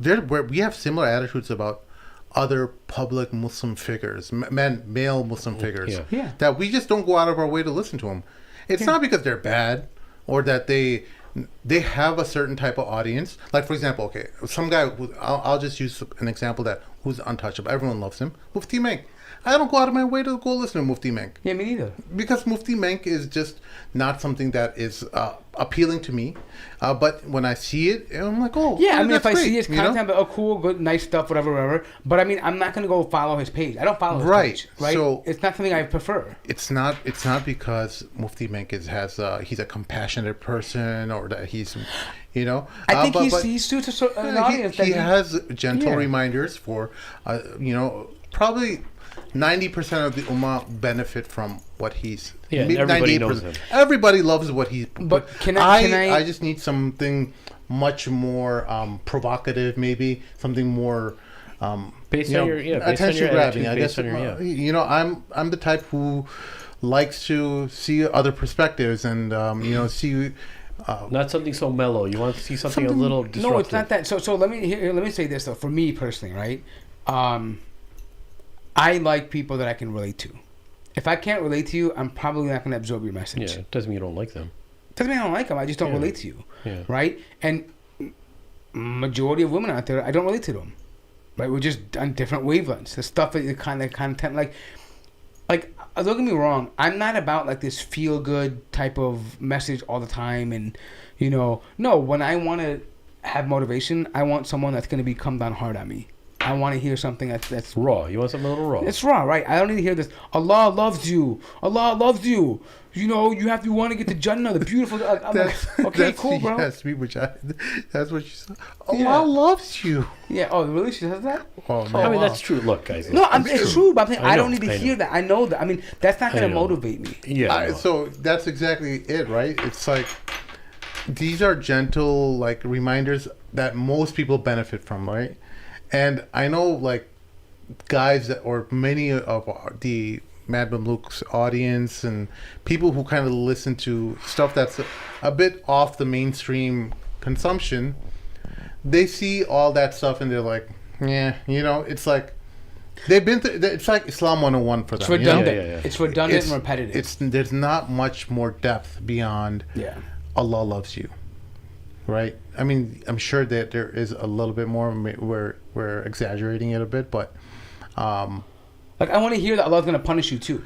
Speaker 2: Where we have similar attitudes about other public Muslim figures, male Muslim figures, that we just don't go out of our way to listen to them. It's not because they're bad or that they have a certain type of audience. Like, for example, okay, some guy, I'll just use an example who's untouchable. Everyone loves him. Mufti Menk. I don't go out of my way to go listen to Mufti Menk.
Speaker 1: Yeah, me neither.
Speaker 2: Because Mufti Menk is just not something that is appealing to me. But when I see it, I'm like, oh,
Speaker 1: yeah. I mean, if I
Speaker 2: great,
Speaker 1: see his content, I'm like, oh, cool, good, nice stuff, whatever. But I mean, I'm not gonna go follow his page. I don't follow his page, right? So it's not something I prefer.
Speaker 2: It's not because Mufti Menk he's a compassionate person or that he's, you know.
Speaker 1: I think he suits an audience.
Speaker 2: He has gentle reminders for, you know, probably 90% of the ummah benefit from what he's.
Speaker 3: Yeah, everybody knows him.
Speaker 2: Everybody loves what he's.
Speaker 1: But I
Speaker 2: just need something much more provocative, maybe something more.
Speaker 3: Based on your
Speaker 2: attention grabbing. I guess
Speaker 3: you
Speaker 2: know, I'm the type who likes to see other perspectives and you know, see.
Speaker 3: Not something so mellow. You want to see something a little disruptive.
Speaker 1: No, it's not that. So let me say this though. For me personally, right? I like people that I can relate to. If I can't relate to you, I'm probably not going to absorb your message.
Speaker 3: Yeah, it doesn't mean you don't like them.
Speaker 1: Doesn't mean I don't like them. I just don't relate to you. Yeah. Right? And majority of women out there, I don't relate to them. Right? We're just on different wavelengths. The stuff, the kind of content, like, don't get me wrong. I'm not about like this feel good type of message all the time. And, you know, no, when I want to have motivation, I want someone that's going to come down hard on me. I want to hear something that's
Speaker 3: raw. You want something a little raw.
Speaker 1: It's raw, right? I don't need to hear this. Allah loves you. Allah loves you. You know, you want to get to Jannah, the beautiful. I'm like, okay, cool, bro.
Speaker 2: That's what she said. Allah loves you.
Speaker 1: Yeah. Oh, really? She says that?
Speaker 2: Oh, no.
Speaker 3: I mean, that's true. Look, guys.
Speaker 1: No, it's true, but I'm saying I don't need to hear that. I know that. I mean, that's not going to motivate me.
Speaker 3: Yeah.
Speaker 2: So that's exactly it, right? It's like these are gentle, like, reminders that most people benefit from, right? And I know, like, guys or many of the Mad Mamluk's audience and people who kind of listen to stuff that's a bit off the mainstream consumption, they see all that stuff and they're like, yeah, you know, it's like they've been through. It's like Islam 101 for them.
Speaker 1: It's redundant.
Speaker 3: You know?
Speaker 1: It's redundant and repetitive.
Speaker 2: There's not much more depth beyond Allah loves you. Right. I mean, I'm sure that there is a little bit more. We're exaggerating it a bit, but
Speaker 1: like, I want to hear that Allah's going to punish you too.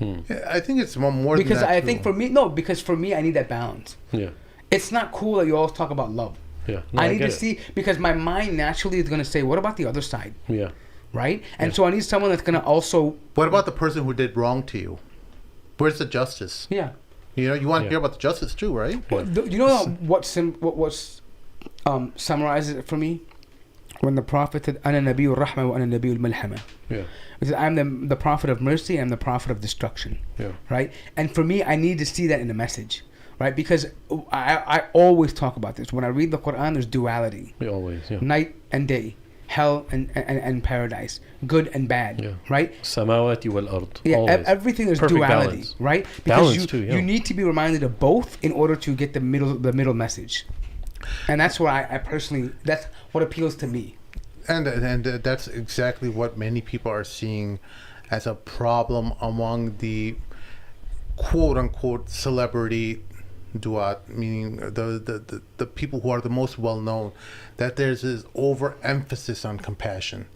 Speaker 2: I think it's more
Speaker 1: because
Speaker 2: than that
Speaker 1: I think for me, I need that balance.
Speaker 3: Yeah.
Speaker 1: It's not cool that you always talk about love.
Speaker 3: Yeah.
Speaker 1: No, I need to see, because my mind naturally is going to say, what about the other side?
Speaker 3: Yeah.
Speaker 1: Right. And so I need someone that's going to also.
Speaker 2: What about the person who did wrong to you? Where's the justice?
Speaker 1: Yeah.
Speaker 2: You know, you want to hear about the justice too, right?
Speaker 1: Well, you know what summarizes it for me? When the Prophet said, "Ana Nabiyul Rahma wa ana Nabiyul Malhama."
Speaker 3: Yeah.
Speaker 1: He said, I'm the Prophet of mercy and I'm the Prophet of destruction.
Speaker 3: Yeah.
Speaker 1: Right? And for me, I need to see that in the message. Right? Because I always talk about this. When I read the Quran, there's duality.
Speaker 3: Always, yeah.
Speaker 1: Night and day. hell and paradise, good and bad, right?
Speaker 3: Samawati wal ard.
Speaker 1: Everything is
Speaker 3: perfect
Speaker 1: duality,
Speaker 3: balance.
Speaker 1: right? Because
Speaker 3: Balance too,
Speaker 1: you need to be reminded of both in order to get the middle message, and that's where I personally, that's what appeals to me.
Speaker 2: And that's exactly what many people are seeing as a problem among the quote unquote celebrity duat, meaning the people who are the most well known, that there's this overemphasis on compassion,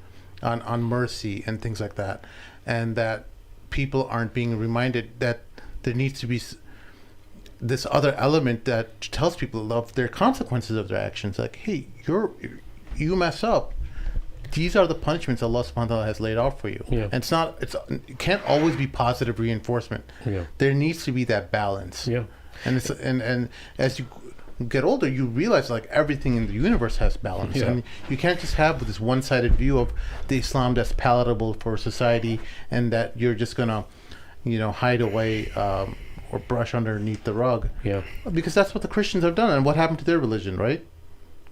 Speaker 2: on mercy and things like that, and that people aren't being reminded that there needs to be this other element that tells people of their consequences of their actions. Like, hey, you mess up, these are the punishments Allah subhanahu wa ta'ala has laid out for you.
Speaker 3: Yeah.
Speaker 2: And it can't always be positive reinforcement.
Speaker 3: Yeah.
Speaker 2: There needs to be that balance.
Speaker 3: Yeah.
Speaker 2: And as you get older, you realize like everything in the universe has balance.
Speaker 3: Yeah.
Speaker 2: And you can't just have this one-sided view of the Islam that's palatable for society and that you're just gonna, hide away or brush underneath the rug.
Speaker 3: Yeah.
Speaker 2: Because that's what the Christians have done. And what happened to their religion, right?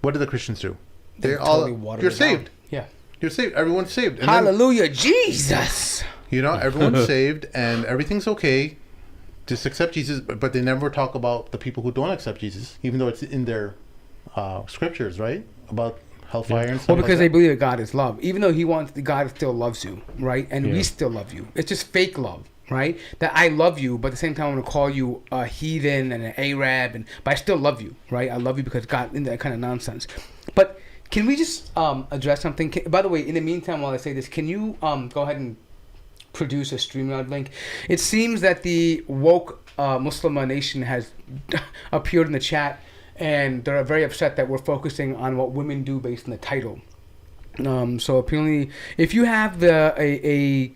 Speaker 2: What did the Christians do? You're saved.
Speaker 1: Yeah.
Speaker 2: You're saved. Everyone's saved. And
Speaker 1: Hallelujah, Jesus.
Speaker 2: Everyone's saved and everything's okay. Just accept Jesus, but they never talk about the people who don't accept Jesus, even though it's in their scriptures, right? About hellfire and stuff.
Speaker 1: Well, because
Speaker 2: like
Speaker 1: they believe that God is love. Even though God still loves you, right? And we still love you. It's just fake love, right? That I love you, but at the same time I'm going to call you a heathen and an Arab, but I still love you, right? I love you because God, in that kind of nonsense. But can we just address something? By the way, in the meantime, while I say this, can you go ahead and produce a StreamYard link? It seems that the woke Muslim nation has appeared in the chat, and they're very upset that we're focusing on what women do based on the title. So apparently, if you have a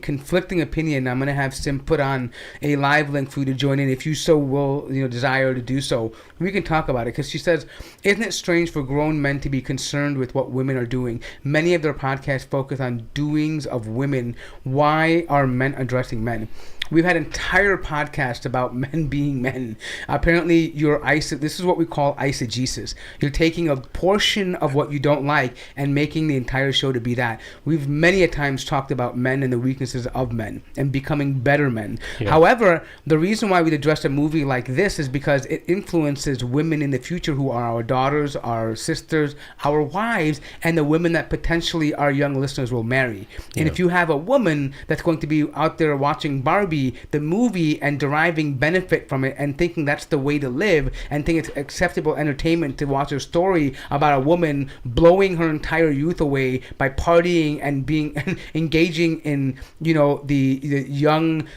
Speaker 1: conflicting opinion, I'm gonna have Sim put on a live link for you to join in if you so will, desire to do so. We can talk about it because she says, "Isn't it strange for grown men to be concerned with what women are doing? Many of their podcasts focus on doings of women. Why are men addressing men?" We've had entire podcasts about men being men. Apparently, this is what we call eisegesis. You're taking a portion of what you don't like and making the entire show to be that. We've many a times talked about men and the weaknesses of men and becoming better men. Yeah. However, the reason why we'd address a movie like this is because it influences women in the future who are our daughters, our sisters, our wives, and the women that potentially our young listeners will marry. And if you have a woman that's going to be out there watching Barbie, the movie, and deriving benefit from it and thinking that's the way to live and think it's acceptable entertainment to watch a story about a woman blowing her entire youth away by partying and being engaging in the young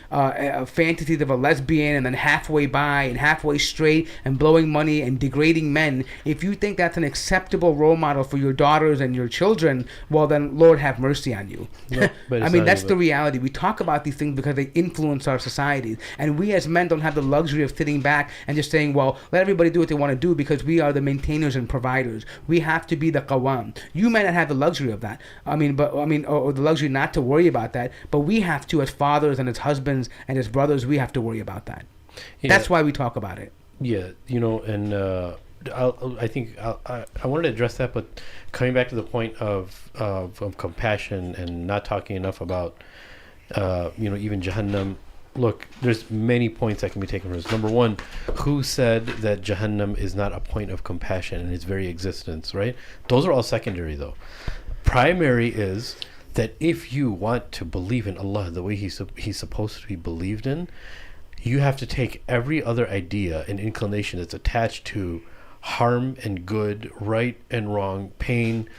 Speaker 1: fantasies of a lesbian and then halfway bi and halfway straight and blowing money and degrading men, if you think that's an acceptable role model for your daughters and your children, well then Lord have mercy on you. No, I mean, that's the reality. We talk about these things because they influence our societies, and we as men don't have the luxury of sitting back and just saying, well, let everybody do what they want to do because we are the maintainers and providers. We have to be the qawam. You may not have the luxury of that. Or the luxury not to worry about that, but we have to, as fathers and as husbands and as brothers, we have to worry about that. Yeah. That's why we talk about it.
Speaker 3: Yeah, and I think I wanted to address that, but coming back to the point of compassion and not talking enough about even Jahannam. Look, there's many points that can be taken from this. Number one, who said that Jahannam is not a point of compassion in its very existence, right? Those are all secondary, though. Primary is that if you want to believe in Allah the way he's supposed to be believed in, you have to take every other idea and inclination that's attached to harm and good, right and wrong, pain,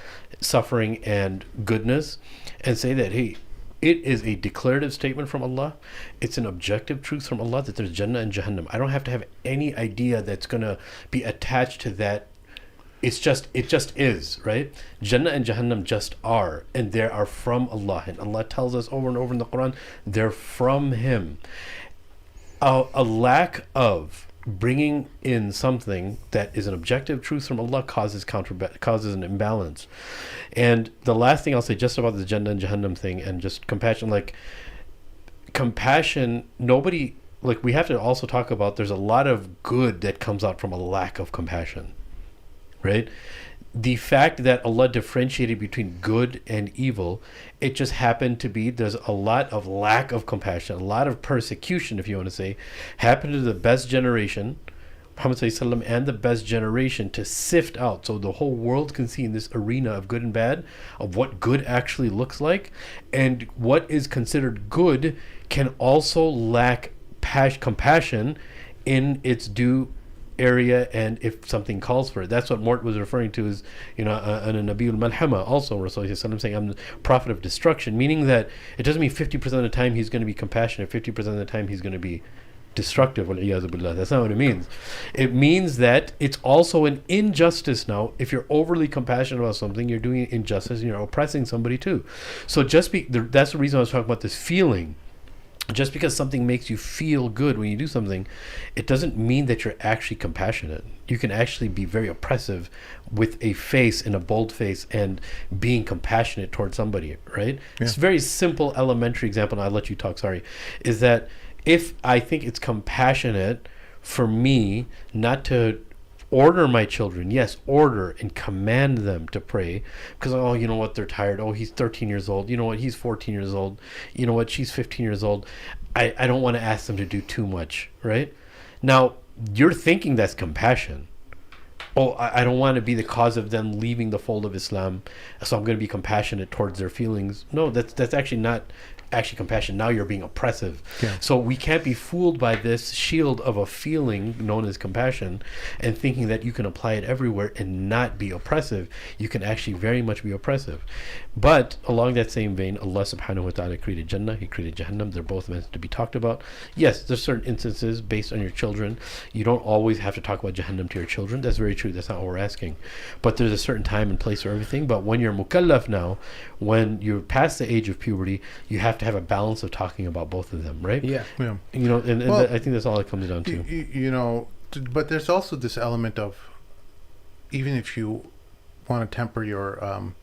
Speaker 3: suffering, and goodness, and say that, hey, it is a declarative statement from Allah. It's an objective truth from Allah that there's Jannah and Jahannam. I don't have to have any idea that's going to be attached to that. It just is, right? Jannah and Jahannam just are, and they are from Allah. And Allah tells us over and over in the Quran, they're from Him. A lack of bringing in something that is an objective truth from Allah causes an imbalance. And the last thing I'll say just about the Jannah and Jahannam thing and just compassion, we have to also talk about there's a lot of good that comes out from a lack of compassion, right? the fact that Allah differentiated between good and evil, it just happened to be there's a lot of lack of compassion, a lot of persecution, if you want to say, happened to the best generation, Muhammad sallallahu alaihi wasallam, and the best generation to sift out, so the whole world can see in this arena of good and bad, of what good actually looks like, and what is considered good can also lack compassion in its due area, and if something calls for it. That's what Mort was referring to as, an Nabiul Malhama, also Rasulullah saying, I'm the prophet of destruction, meaning that it doesn't mean 50% of the time he's going to be compassionate, 50% of the time he's going to be destructive. That's not what it means. It means that it's also an injustice now. If you're overly compassionate about something, you're doing injustice and you're oppressing somebody too. So that's the reason I was talking about this feeling. Just because something makes you feel good when you do something, it doesn't mean that you're actually compassionate. You can actually be very oppressive with a face and a bold face and being compassionate towards somebody, right? Yeah. It's a very simple, elementary example, and I'll let you talk, sorry, is that if I think it's compassionate for me not to order my children, yes, order and command them to pray, because you know what, they're tired, he's 13 years old, you know what, he's 14 years old, you know what, she's 15 years old, I don't want to ask them to do too much, right? Now you're thinking that's compassion. I don't want to be the cause of them leaving the fold of Islam, so I'm going to be compassionate towards their feelings. No, that's actually not actually compassion. Now you're being oppressive. Yeah. So we can't be fooled by this shield of a feeling known as compassion and thinking that you can apply it everywhere and not be oppressive. You can actually very much be oppressive. But along that same vein, Allah subhanahu wa ta'ala created Jannah, He created Jahannam. They're both meant to be talked about. Yes, there's certain instances based on your children. You don't always have to talk about Jahannam to your children. That's very true. That's not what we're asking. But there's a certain time and place for everything. But when you're mukallaf now, when you're past the age of puberty, you have to have a balance of talking about both of them, right?
Speaker 1: Yeah.
Speaker 3: And I think that's all it comes down to.
Speaker 2: But there's also this element of, even if you want to temper your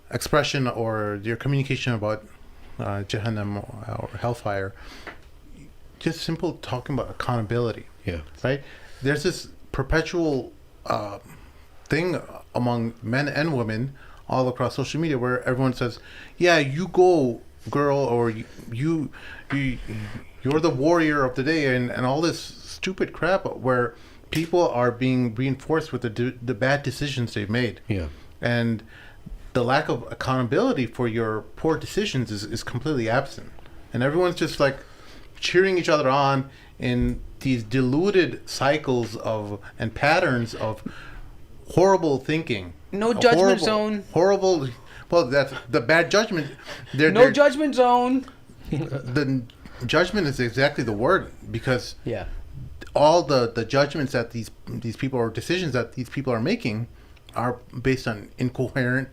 Speaker 2: expression or your communication about Jahannam or hellfire, just simple talking about accountability.
Speaker 3: Yeah.
Speaker 2: Right? There's this perpetual thing among men and women all across social media where everyone says, yeah, you go, girl, or you're the warrior of the day, and all this stupid crap where people are being reinforced with the bad decisions they've made.
Speaker 3: Yeah.
Speaker 2: And the lack of accountability for your poor decisions is completely absent. And everyone's just like cheering each other on in these diluted cycles and patterns of horrible thinking.
Speaker 1: No judgment zone.
Speaker 2: Horrible. Well, that's the bad judgment.
Speaker 1: No judgment zone.
Speaker 2: The judgment is exactly the word, because
Speaker 1: yeah,
Speaker 2: all the judgments that these people, or decisions that these people are making, are based on incoherent,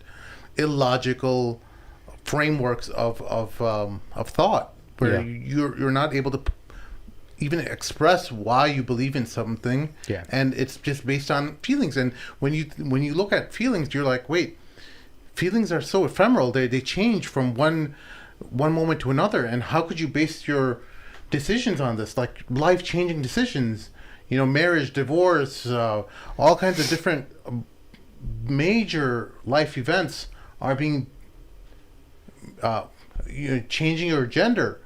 Speaker 2: illogical frameworks of thought, where you're not able to even express why you believe in something, and it's just based on feelings. And when you look at feelings, you're like, wait, feelings are so ephemeral. They change from one moment to another. And how could you base your decisions on this, like life-changing decisions? Marriage, divorce, all kinds of different major life events are being changing your gender.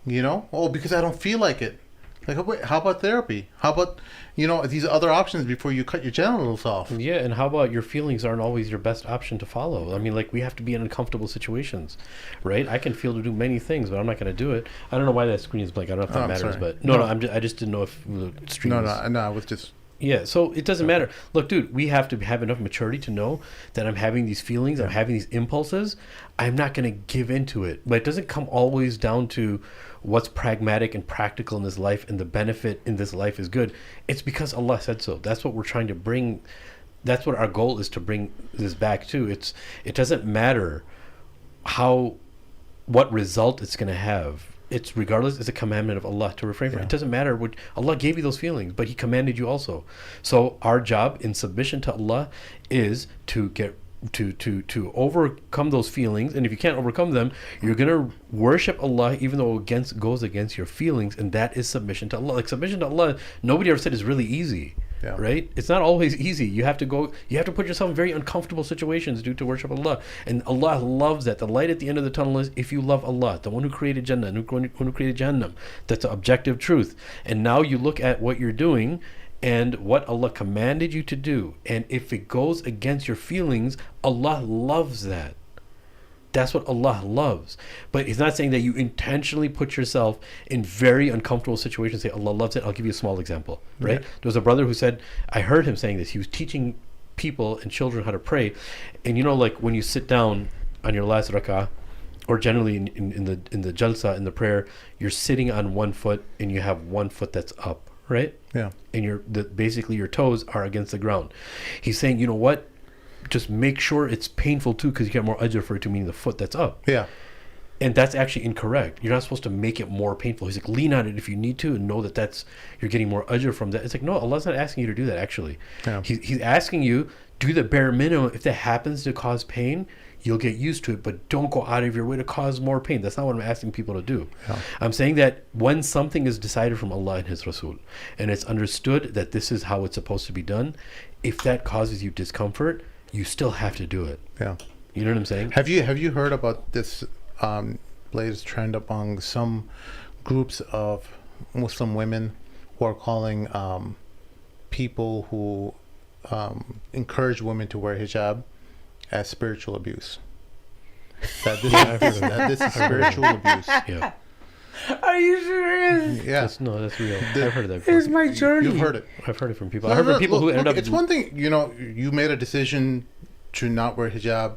Speaker 2: Because I don't feel like it. Like, wait, how about therapy? How about, these other options before you cut your genitals off?
Speaker 3: Yeah, and how about your feelings aren't always your best option to follow? I mean, like, we have to be in uncomfortable situations, right? I can feel to do many things, but I'm not going to do it. I don't know why that screen is blank. I don't know if that matters,
Speaker 2: sorry.
Speaker 3: but I just didn't know if the stream
Speaker 2: No, I was just...
Speaker 3: Yeah, so it doesn't matter. Look, dude, we have to have enough maturity to know that I'm having these feelings, I'm having these impulses. I'm not going to give into it. But it doesn't come always down to what's pragmatic and practical in this life and the benefit in this life is good. It's because Allah said so. That's what we're trying to bring. That's what our goal is, to bring this back to. It doesn't matter what result it's going to have. It's regardless, it's a commandment of Allah to refrain from it. It doesn't matter what Allah gave you those feelings, but He commanded you also. So our job in submission to Allah is to get to overcome those feelings, and if you can't overcome them, you're gonna worship Allah even though it goes against your feelings, and that is submission to Allah. Like, submission to Allah, nobody ever said is really easy.
Speaker 2: Yeah.
Speaker 3: Right? It's not always easy. You have to put yourself in very uncomfortable situations due to worship Allah. And Allah loves that. The light at the end of the tunnel is if you love Allah, the one who created Jannah, and who created Jahannam. That's the objective truth. And now you look at what you're doing and what Allah commanded you to do. And if it goes against your feelings, Allah loves that. That's what Allah loves. But He's not saying that you intentionally put yourself in very uncomfortable situations. Say, Allah loves it. I'll give you a small example, right?
Speaker 2: Yeah.
Speaker 3: There was a brother who said, I heard him saying this. He was teaching people and children how to pray. And you know, like when you sit down on your last rak'ah, or generally in the jalsa, in the prayer, you're sitting on one foot and you have one foot that's up, right?
Speaker 2: Yeah.
Speaker 3: And basically your toes are against the ground. He's saying, you know what? Just make sure it's painful too, because you get more ajr for it to mean the foot that's up.
Speaker 2: Yeah.
Speaker 3: And that's actually incorrect. You're not supposed to make it more painful. He's like, lean on it if you need to, and know that you're getting more ajr from that. It's like, no, Allah's not asking you to do that, actually.
Speaker 2: Yeah.
Speaker 3: He's asking you, do the bare minimum. If that happens to cause pain, you'll get used to it, but don't go out of your way to cause more pain. That's not what I'm asking people to do.
Speaker 2: Yeah.
Speaker 3: I'm saying that when something is decided from Allah and His Rasul, and it's understood that this is how it's supposed to be done, if that causes you discomfort, you still have to do it.
Speaker 2: Yeah.
Speaker 3: You know what I'm saying?
Speaker 2: Have you heard about this latest trend among some groups of Muslim women who are calling people who encourage women to wear hijab as spiritual abuse? That this is spiritual abuse.
Speaker 3: Yeah.
Speaker 1: Are you serious?
Speaker 2: Yeah.
Speaker 3: That's real. I've heard that
Speaker 1: Here's
Speaker 3: before.
Speaker 1: my journey.
Speaker 2: You've heard it.
Speaker 3: I've heard it from people. I heard from people who ended up...
Speaker 2: It's one thing, you made a decision to not wear hijab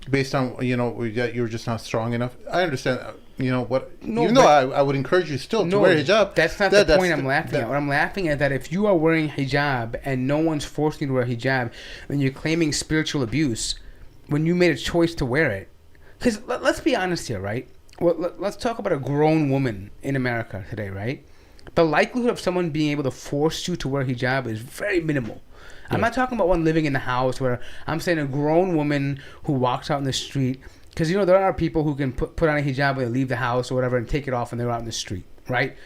Speaker 2: based on, you're just not strong enough. I understand, even though I would encourage you still to wear hijab.
Speaker 1: That's not the point I'm laughing at. What I'm laughing at that if you are wearing hijab and no one's forcing you to wear hijab, and you're claiming spiritual abuse when you made a choice to wear it. Because let's be honest here, right? Well, let's talk about a grown woman in America today, right? The likelihood of someone being able to force you to wear hijab is very minimal. I'm not talking about one living in the house. Where I'm saying a grown woman who walks out in the street. Because, there are people who can put on a hijab when they leave the house or whatever and take it off when they're out in the street, right?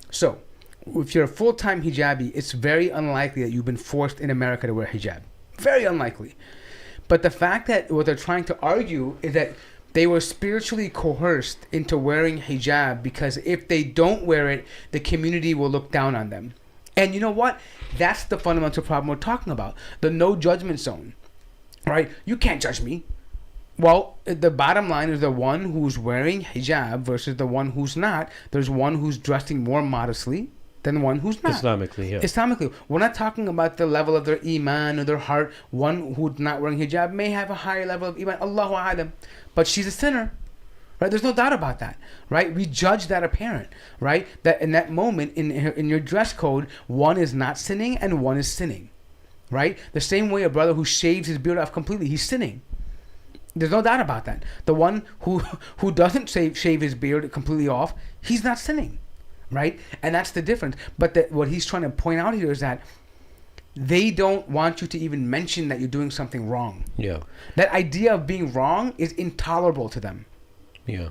Speaker 1: So, if you're a full-time hijabi, it's very unlikely that you've been forced in America to wear hijab. Very unlikely. But the fact that what they're trying to argue is that they were spiritually coerced into wearing hijab because if they don't wear it, the community will look down on them. And you know what? That's the fundamental problem we're talking about. The no judgment zone, right? You can't judge me. Well, the bottom line is the one who's wearing hijab versus the one who's not. There's one who's dressing more modestly than one who's not.
Speaker 3: Islamically, yeah.
Speaker 1: Islamically. We're not talking about the level of their iman or their heart. One who's not wearing hijab may have a higher level of iman. Allahu a'lam. But she's a sinner. Right? There's no doubt about that. Right? We judge that apparent. Right? That in that moment, in your dress code, one is not sinning and one is sinning. Right? The same way a brother who shaves his beard off completely, he's sinning. There's no doubt about that. The one who doesn't shave his beard completely off, he's not sinning. Right? And that's the difference. But what he's trying to point out here is that they don't want you to even mention that you're doing something wrong.
Speaker 3: Yeah.
Speaker 1: That idea of being wrong is intolerable to them.
Speaker 3: Yeah.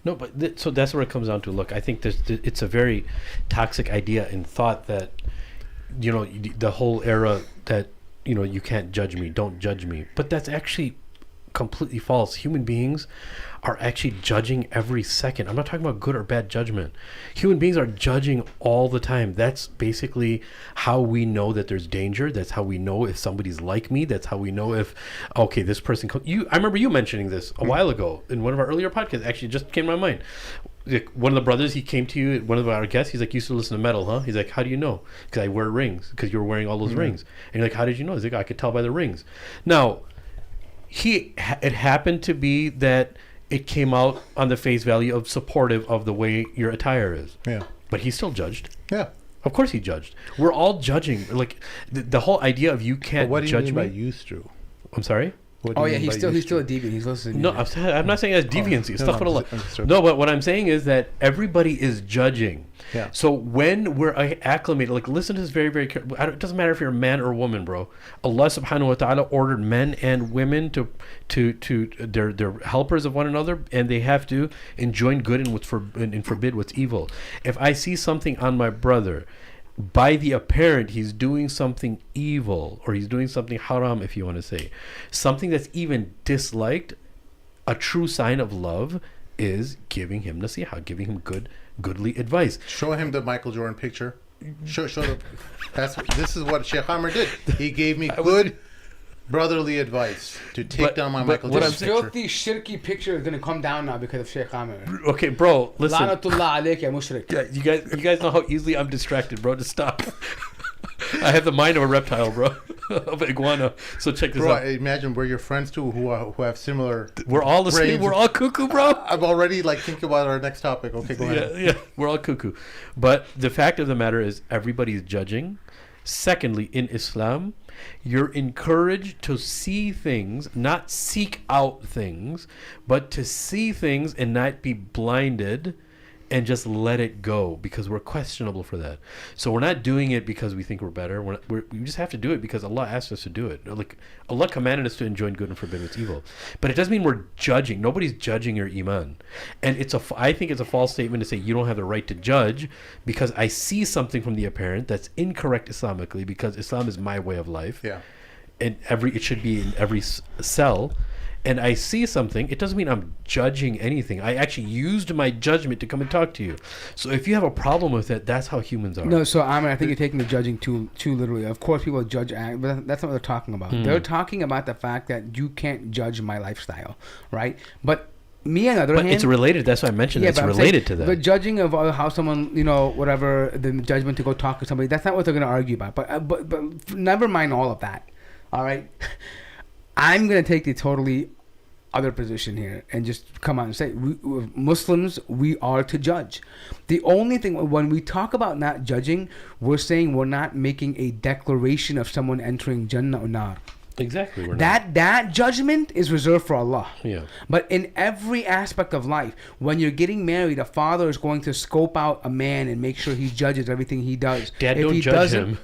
Speaker 3: No, but so that's where it comes down to. Look, I think it's a very toxic idea and thought that, the whole era that, you can't judge me, don't judge me. But that's actually completely false. Human beings are actually judging every second. I'm not talking about good or bad judgment. Human beings are judging all the time. That's basically how we know that there's danger. That's how we know if somebody's like me. That's how we know if, okay, this person... I remember you mentioning this a while ago in one of our earlier podcasts. Actually, it just came to my mind. Like one of the brothers, he came to you, one of our guests, he's like, you used to listen to metal, huh? He's like, how do you know? Because I wear rings. Because you were wearing all those rings. And you're like, how did you know? He's like, I could tell by the rings. Now, it happened to be that it came out on the face value of supportive of the way your attire is.
Speaker 2: Yeah.
Speaker 3: But he still judged.
Speaker 2: Yeah.
Speaker 3: Of course he judged. We're all judging. Like the whole idea of you can't judge me.
Speaker 2: What do you mean by used to?
Speaker 3: I'm sorry?
Speaker 1: He's still a deviant. He's listening.
Speaker 3: No, I'm not saying that's deviancy. No, but what I'm saying is that everybody is judging.
Speaker 2: Yeah.
Speaker 3: So when we're acclimated, like listen to this very, very carefully. It doesn't matter if you're a man or a woman, bro. Allah subhanahu wa ta'ala ordered men and women to they're helpers of one another, and they have to enjoin good and forbid what's evil. If I see something on my brother, by the apparent, he's doing something evil, or he's doing something haram, if you want to say. Something that's even disliked, a true sign of love is giving him nasiha, giving him goodly advice.
Speaker 2: Show him the Michael Jordan picture. Show the, this is what Shaykh Amir did. He gave me good brotherly advice to take down my Michael Jordan
Speaker 1: this
Speaker 2: picture.
Speaker 1: filthy, shirky picture is going to come down now because of Shaykh Amir.
Speaker 3: Okay, bro, listen.
Speaker 1: Lanatullah alayk ya mushrik.
Speaker 3: Yeah, you guys know how easily I'm distracted, bro. Just stop. I have the mind of a reptile, bro, of an iguana. So check this out.
Speaker 2: Imagine we're your friends too, who have similar.
Speaker 3: We're all the same.
Speaker 2: brains.
Speaker 3: We're all cuckoo, bro.
Speaker 2: I'm already like thinking about our next topic. Okay, go ahead.
Speaker 3: Yeah, we're all cuckoo. But the fact of the matter is, everybody's judging. Secondly, in Islam, you're encouraged to see things, not seek out things, but to see things and not be blinded and just let it go, because we're questionable for that. So we're not doing it because we think we're better. We just have to do it because Allah asked us to do it. Like, Allah commanded us to enjoin good and forbid what's evil. But it doesn't mean we're judging. Nobody's judging your iman. And I think it's a false statement to say you don't have the right to judge because I see something from the apparent that's incorrect Islamically, because Islam is my way of life.
Speaker 2: Yeah.
Speaker 3: And it should be in every cell. And I see something, it doesn't mean I'm judging anything. I actually used my judgment to come and talk to you. So if you have a problem with it, that's how humans are.
Speaker 1: No, so I think you're taking the judging too literally. Of course, people judge, but that's not what they're talking about. They're talking about the fact that you can't judge my lifestyle, right? But me, on the other hand,
Speaker 3: it's related. That's why I mentioned it's related to that.
Speaker 1: The judging of how someone, whatever, the judgment to go talk to somebody, that's not what they're going to argue about. But never mind all of that. All right, I'm going to take the totally other position here and just come out and say, Muslims, we are to judge. The only thing, when we talk about not judging, we're saying we're not making a declaration of someone entering Jannah or Nar.
Speaker 3: Exactly.
Speaker 1: That judgment is reserved for Allah.
Speaker 3: Yeah.
Speaker 1: But in every aspect of life, when you're getting married, a father is going to scope out a man and make sure he judges everything he does.
Speaker 3: Dad, don't judge him.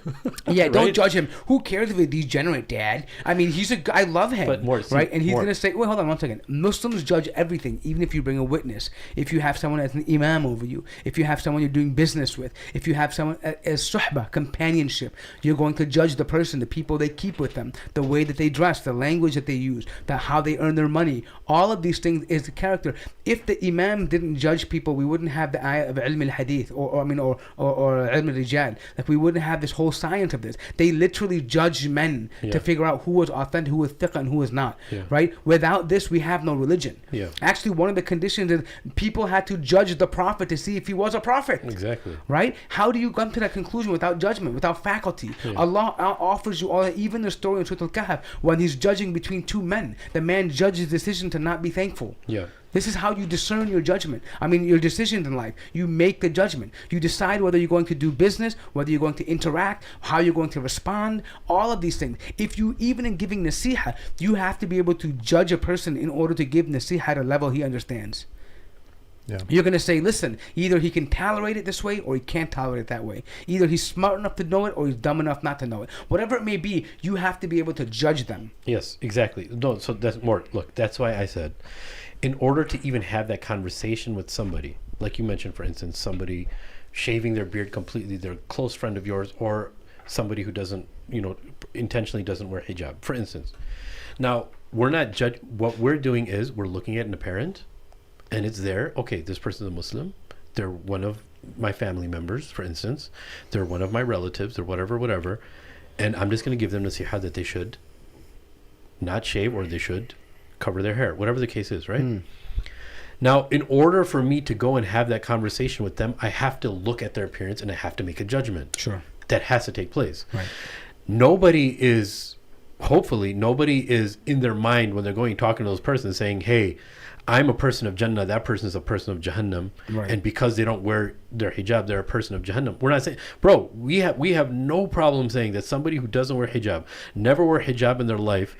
Speaker 1: Yeah,
Speaker 3: right?
Speaker 1: Don't judge him. Who cares if he's degenerate, Dad? I mean, I love him.
Speaker 3: But more,
Speaker 1: right? And he's going to say, wait, hold on one second. Muslims judge everything, even if you bring a witness. If you have someone as an imam over you, if you have someone you're doing business with, if you have someone as suhbah, companionship, you're going to judge the person, the people they keep with them, the way that they dress, the language that they use, how they earn their money. All of these things is the character. If the imam didn't judge people, we wouldn't have the ayah of ilm al-hadith or ilm al-rijal. Like, we wouldn't have this whole science of this. They literally judge men to figure out who was authentic, who was thiqah, and who was not. Right? Without this, we have no religion. Actually, one of the conditions is people had to judge the prophet to see if he was a prophet.
Speaker 3: Exactly.
Speaker 1: Right? How do you come to that conclusion without judgment, without faculty? Allah offers you all that. Even the story in Surah Al-Kahf, when he's judging between two men, the man judges the decision to not be thankful. This is how you discern your judgment. I mean, your decisions in life. You make the judgment. You decide whether you're going to do business, whether you're going to interact, how you're going to respond, all of these things. If you, even in giving nasiha, you have to be able to judge a person in order to give nasiha at a level he understands. You're going to say, listen, either he can tolerate it this way or he can't tolerate it that way. Either he's smart enough to know it or he's dumb enough not to know it. Whatever it may be, you have to be able to judge them.
Speaker 3: Yes, exactly. No, so that's more. Look, that's why I said, in order to even have that conversation with somebody, like you mentioned, for instance, somebody shaving their beard completely, they're a close friend of yours, or somebody who doesn't, intentionally doesn't wear hijab, for instance. Now, we're not what we're doing is we're looking at an apparent, and it's there. Okay, this person's a Muslim. They're one of my family members, for instance. They're one of my relatives, or whatever. And I'm just going to give them nasiha that they should not shave, or they should cover their hair, whatever the case is, right? Now, in order for me to go and have that conversation with them, I have to look at their appearance and I have to make a judgment.
Speaker 1: Sure.
Speaker 3: That has to take place.
Speaker 1: Right.
Speaker 3: Hopefully, nobody is in their mind when they're going talking to those persons saying, hey, I'm a person of Jannah, that person is a person of Jahannam, and because they don't wear their hijab, they're a person of Jahannam. We're not saying, bro, we have no problem saying that somebody who doesn't wear hijab, never wear hijab in their life,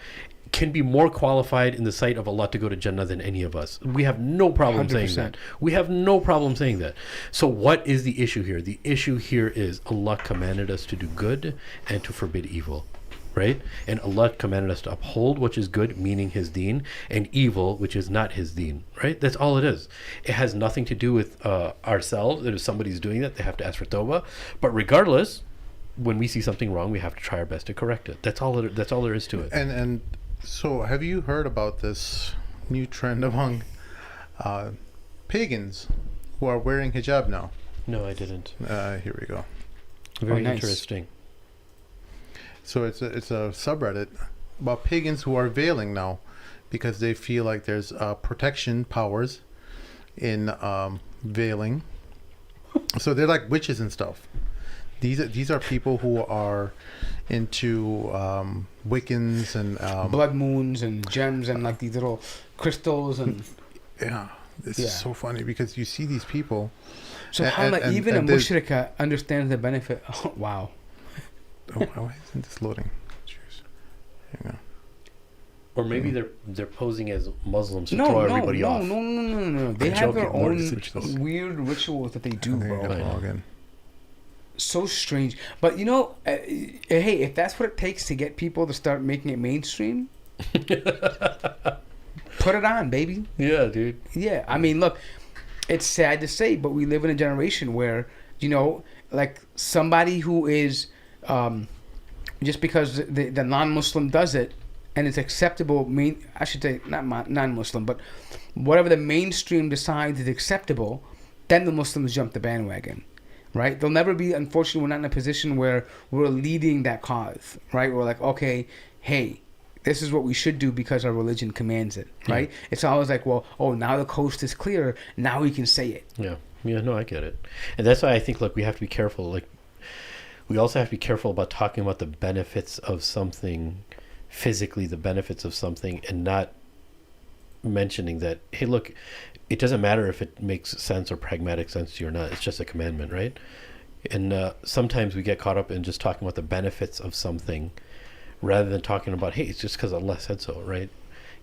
Speaker 3: can be more qualified in the sight of Allah to go to Jannah than any of us. We have no problem
Speaker 1: 100%.
Speaker 3: saying that. We have no problem saying that. So what is the issue here? The issue here is Allah commanded us to do good and to forbid evil. right? And Allah commanded us to uphold which is good, meaning His deen, and evil, which is not His deen, right? That's all it is. It has nothing to do with ourselves. If somebody's doing that, they have to ask for tawbah. But regardless, when we see something wrong, we have to try our best to correct it. That's all there is to it.
Speaker 2: And so, have you heard about this new trend among pagans who are wearing hijab now?
Speaker 3: No, I didn't.
Speaker 2: Here we go.
Speaker 3: Very
Speaker 1: nice.
Speaker 3: interesting.
Speaker 2: So it's a subreddit about pagans who are veiling now because they feel like there's protection powers in veiling. So they're like witches and stuff. These are people who are into Wiccans and
Speaker 1: blood moons and gems and like these little crystals and
Speaker 2: yeah. This is so funny because you see these people.
Speaker 1: So even a mushrika understands the benefit. Oh, wow.
Speaker 2: Oh, why isn't this loading? Cheers. Hang on.
Speaker 3: Or maybe they're posing as Muslims to throw everybody off.
Speaker 1: No. They have their own weird rituals that they do, bro. So strange. But you know, hey, if that's what it takes to get people to start making it mainstream, put it on, baby.
Speaker 3: Yeah, dude.
Speaker 1: Yeah, I mean, look, it's sad to say, but we live in a generation where, you know, like somebody who is, just because the non-Muslim does it and it's acceptable, I should say not non-Muslim, but whatever the mainstream decides is acceptable, then the Muslims jump the bandwagon, right? They'll never be, unfortunately, we're not in a position where we're leading that cause, right? We're like, okay, hey, this is what we should do because our religion commands it, right? Yeah. It's always like, well, now the coast is clear, now we can say it.
Speaker 3: Yeah, no, I get it. And that's why I think, look, we have to be careful. Like, we also have to be careful about talking about the benefits of something, physically the benefits of something, and not mentioning that, hey, look, it doesn't matter if it makes sense or pragmatic sense to you or not. It's just a commandment, right? And sometimes we get caught up in just talking about the benefits of something rather than talking about, hey, it's just because Allah said so, right?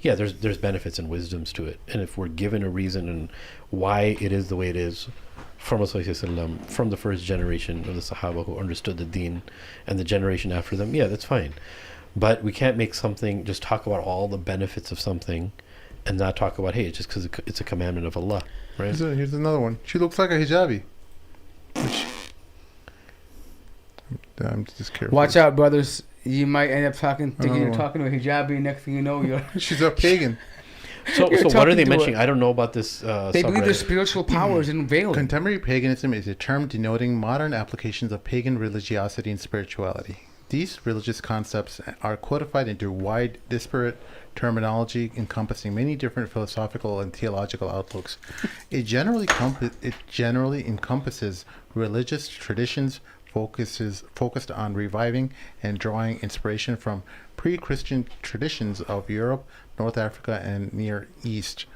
Speaker 3: Yeah, there's benefits and wisdoms to it. And if we're given a reason and why it is the way it is from Rasulullah, from the first generation of the Sahaba who understood the deen and the generation after them, yeah, that's fine. But we can't make something, just talk about all the benefits of something and not talk about, hey, it's just because it's a commandment of Allah, right?
Speaker 2: Here's another one. She looks like a hijabi. I'm just careful.
Speaker 1: Watch out, brothers. You might end up thinking you're talking to a hijabi. Next thing you know, you're
Speaker 2: she's a pagan.
Speaker 3: So what are they mentioning? I don't know about this.
Speaker 1: They believe there's spiritual powers in veiling.
Speaker 2: Contemporary paganism is a term denoting modern applications of pagan religiosity and spirituality. These religious concepts are codified into wide, disparate terminology encompassing many different philosophical and theological outlooks. It generally encompasses religious traditions focused on reviving and drawing inspiration from pre-Christian traditions of Europe, North Africa, and Near East.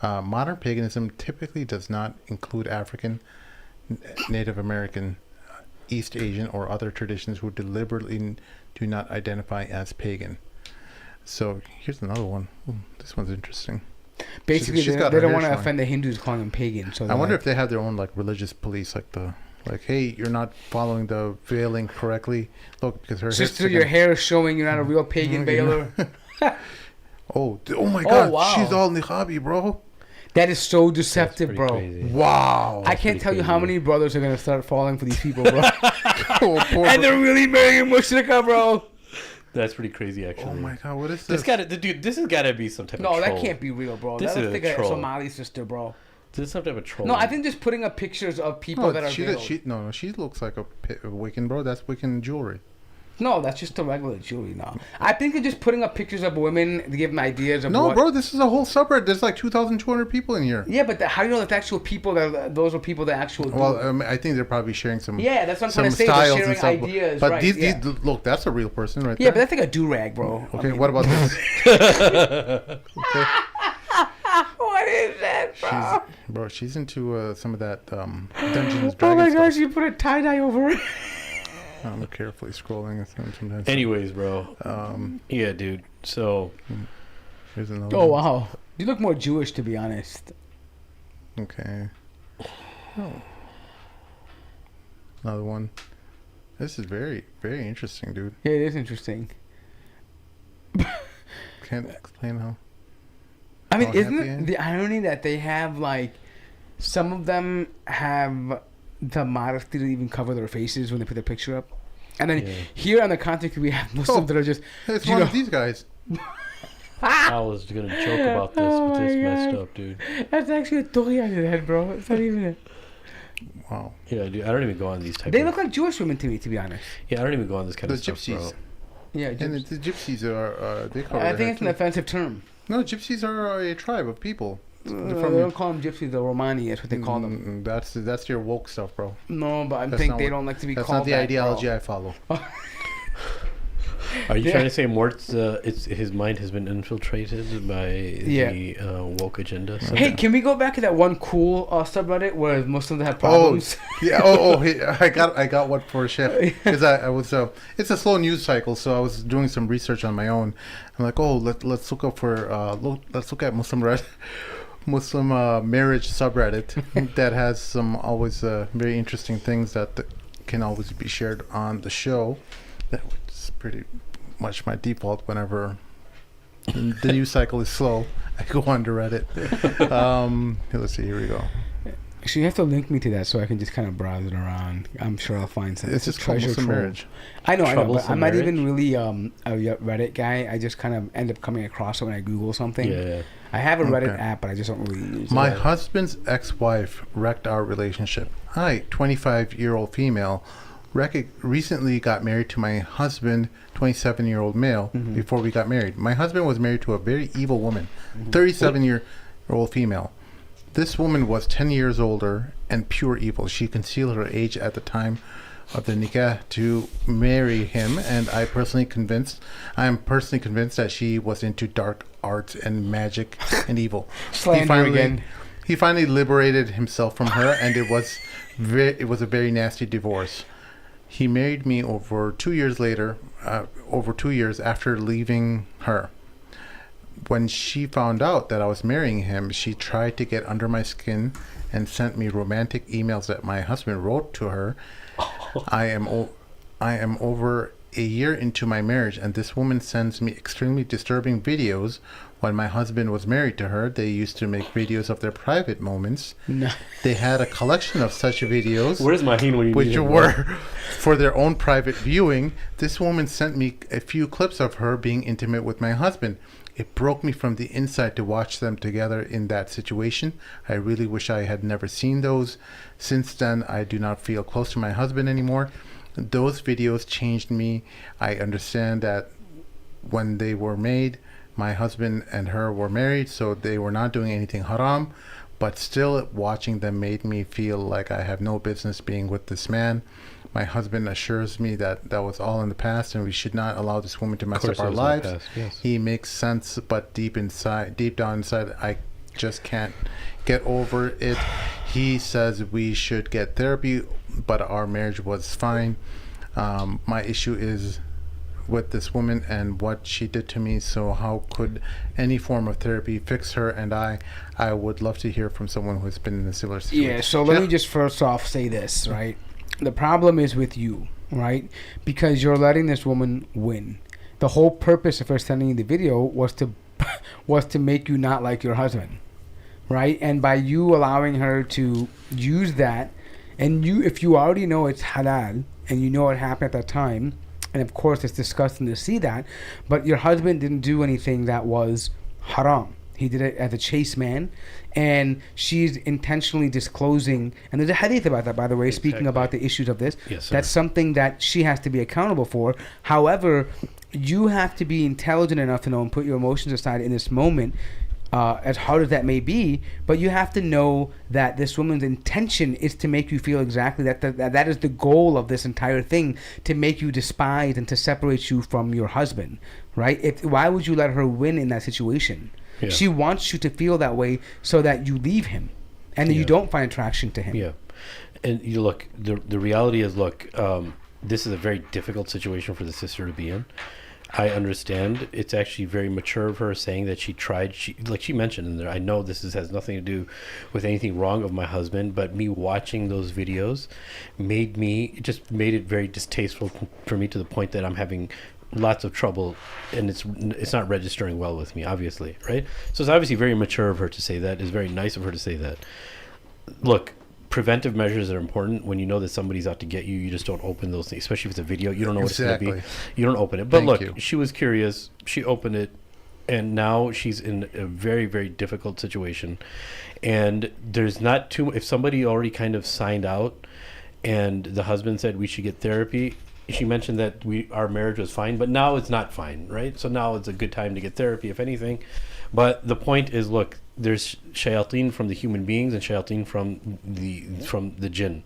Speaker 2: Modern paganism typically does not include African, Native American, East Asian, or other traditions who deliberately do not identify as pagan. So here's another one. Ooh, this one's interesting.
Speaker 1: Basically, they don't want to offend the Hindus calling them pagan. So
Speaker 2: I wonder if they have their own like religious police, like, hey, you're not following the veiling correctly. Look, because her
Speaker 1: sister, your hair is showing. You're not a real pagan veiler.
Speaker 2: Oh my God, wow. She's all niqabi, bro.
Speaker 1: That is so deceptive, bro.
Speaker 3: Crazy.
Speaker 2: Wow.
Speaker 1: I can't tell you how many brothers are gonna start falling for these people, bro. And they're really marrying a mushrika, bro.
Speaker 3: That's pretty crazy, actually.
Speaker 2: Oh my God, what is this?
Speaker 3: This has got to be some type of troll.
Speaker 1: No, that can't be real, bro. This is a Somali sister, bro.
Speaker 3: This is some type of troll.
Speaker 1: No, I think just putting up pictures of people that are veiled.
Speaker 2: She looks like a Wiccan, bro. That's Wiccan jewelry.
Speaker 1: No, that's just a regular jewelry now. I think they're just putting up pictures of women to give them ideas of
Speaker 2: No, bro, this is a whole subreddit. There's like 2,200 people in here.
Speaker 1: Yeah, but how do you know that the actual people, those are people that actually do
Speaker 2: Well, I think they're probably sharing some
Speaker 1: Yeah, that's what I'm trying to say. They're sharing ideas,
Speaker 2: but
Speaker 1: right.
Speaker 2: these, look, that's a real person right there.
Speaker 1: Yeah, but that's like a do-rag, bro.
Speaker 2: Okay, what about this?
Speaker 1: Okay. What is that, bro?
Speaker 2: She's into some of that Dungeons Dragons
Speaker 1: Oh my gosh,
Speaker 2: stuff.
Speaker 1: you put a tie-dye over it.
Speaker 2: I'm carefully scrolling sometimes.
Speaker 3: Anyways, bro. Yeah, dude. So.
Speaker 2: Here's another
Speaker 1: one.
Speaker 2: Wow.
Speaker 1: You look more Jewish, to be honest.
Speaker 2: Okay. Oh. Another one. This is very, very interesting, dude.
Speaker 1: Yeah, it is interesting.
Speaker 2: Can't explain how.
Speaker 1: I mean,
Speaker 2: How
Speaker 1: isn't
Speaker 2: happy I
Speaker 1: it
Speaker 2: am?
Speaker 1: the irony that they have like some of them have the modesty to even cover their faces when they put their picture up, and then here on the content we have Muslims that are just
Speaker 2: It's
Speaker 1: you
Speaker 2: one
Speaker 1: know,
Speaker 2: of these guys.
Speaker 3: I was gonna joke about this,
Speaker 1: Oh
Speaker 3: but this
Speaker 1: my
Speaker 3: messed
Speaker 1: God.
Speaker 3: up, dude.
Speaker 1: That's actually a tori on your head, bro. It's not even.
Speaker 2: Wow.
Speaker 3: Yeah, dude. I don't even go on these type.
Speaker 1: They
Speaker 3: of,
Speaker 1: look like Jewish women to me, to be honest.
Speaker 3: Yeah, I don't even go on this kind
Speaker 2: The
Speaker 3: of stuff,
Speaker 2: gypsies.
Speaker 3: bro.
Speaker 1: Yeah,
Speaker 2: And
Speaker 1: gyps-
Speaker 2: the gypsies are they cover
Speaker 1: I
Speaker 2: their
Speaker 1: think
Speaker 2: head
Speaker 1: it's an
Speaker 2: too.
Speaker 1: offensive term.
Speaker 2: No, gypsies are a tribe of people.
Speaker 1: They don't call them gypsies, the Romani. That's what they call them.
Speaker 2: That's your woke stuff, bro.
Speaker 1: No, but I
Speaker 2: That's
Speaker 1: think
Speaker 2: not
Speaker 1: they
Speaker 2: what-
Speaker 1: don't like to be
Speaker 2: That's
Speaker 1: called
Speaker 2: not the
Speaker 1: that,
Speaker 2: ideology
Speaker 1: bro.
Speaker 2: I follow.
Speaker 3: Are you
Speaker 1: Yeah.
Speaker 3: trying to say Mort's his mind has been infiltrated by the woke agenda? So
Speaker 1: Hey, can we go back to that one cool subreddit where Muslims have problems?
Speaker 2: Yeah. Hey, I got one for Chef because I was. It's a slow news cycle, so I was doing some research on my own. I'm like, let's look up for let's look at Muslim marriage subreddit that has some always very interesting things that can always be shared on the show. That's pretty much my default whenever the news cycle is slow. I go on to Reddit. Let's see. Here we go.
Speaker 1: Actually, you have to link me to that so I can just kind of browse it around. I'm sure I'll find something.
Speaker 2: It's just called Muslim
Speaker 1: trove.
Speaker 2: marriage.
Speaker 1: I know, but
Speaker 3: Troublesome
Speaker 1: I'm not
Speaker 3: marriage?
Speaker 1: even really a Reddit guy. I just kind of end up coming across it when I Google something.
Speaker 3: yeah.
Speaker 1: I have a Reddit
Speaker 2: Okay.
Speaker 1: app, but I just don't really use
Speaker 2: My
Speaker 1: it.
Speaker 2: husband's ex-wife wrecked our relationship. I, 25-year-old female, recently got married to my husband, 27-year-old male, before we got married. My husband was married to a very evil woman, 37-year-old female. This woman was 10 years older and pure evil. She concealed her age at the time of the nikah to marry him, and I am personally convinced that she was into dark arts and magic and evil.
Speaker 1: Slander again.
Speaker 2: He finally liberated himself from her, and it was a very nasty divorce. He married me over 2 years after leaving her. When she found out that I was marrying him, she tried to get under my skin and sent me romantic emails that my husband wrote to her. I am over a year into my marriage, and this woman sends me extremely disturbing videos. When my husband was married to her, they used to make videos of their private moments.
Speaker 1: No.
Speaker 2: They had a collection of such videos,
Speaker 3: Where's Maheen when you
Speaker 2: which
Speaker 3: need him?
Speaker 2: were for their own private viewing. This woman sent me a few clips of her being intimate with my husband. It broke me from the inside to watch them together in that situation. I really wish I had never seen those. Since then, I do not feel close to my husband anymore. Those videos changed me. I understand that when they were made, my husband and her were married, so they were not doing anything haram. But still, watching them made me feel like I have no business being with this man. My husband assures me that that was all in the past, and we should not allow this woman to mess up our lives.
Speaker 3: Yes.
Speaker 2: He makes sense, but deep down inside, I just can't get over it. He says we should get therapy, but our marriage was fine. My issue is with this woman and what she did to me. So how could any form of therapy fix her? And I would love to hear from someone who's been in a similar situation.
Speaker 1: Yeah, so let me just first off say this, right? The problem is with you, right? Because you're letting this woman win. The whole purpose of her sending you the video was to make you not like your husband, right? And by you allowing her to use that, and if you already know it's halal and you know what happened at that time, and of course it's disgusting to see that, but your husband didn't do anything that was haram. He did it as a chaste man, and she's intentionally disclosing, and there's a hadith about that, by the way, speaking about the issues of this.
Speaker 3: Yes, sir.
Speaker 1: That's something that she has to be accountable for. However, you have to be intelligent enough to know and put your emotions aside in this moment, as hard as that may be, but you have to know that this woman's intention is to make you feel exactly that is the goal of this entire thing, to make you despise and to separate you from your husband, right? Why would you let her win in that situation?
Speaker 3: Yeah.
Speaker 1: She wants you to feel that way so that you leave him and that you don't find attraction to him.
Speaker 3: Yeah. And you look, the reality is, this is a very difficult situation for the sister to be in. I understand. It's actually very mature of her saying that she tried. She mentioned in there, I know this has nothing to do with anything wrong of my husband, but me watching those videos made it very distasteful for me, to the point that I'm having lots of trouble, and it's not registering well with me, obviously, right? So it's obviously very mature of her to say that. It's very nice of her to say that. Look, preventive measures are important. When you know that somebody's out to get you, you just don't open those things, especially if it's a video. You don't know what it's going to be. You don't open it. But look, she was curious. She opened it, and now she's in a very, very difficult situation. And there's not too... If somebody already kind of signed out and the husband said we should get therapy, she mentioned that our marriage was fine, but now it's not fine, right? So now it's a good time to get therapy, if anything. But the point is, look, there's shayateen from the human beings and shayateen from the jinn.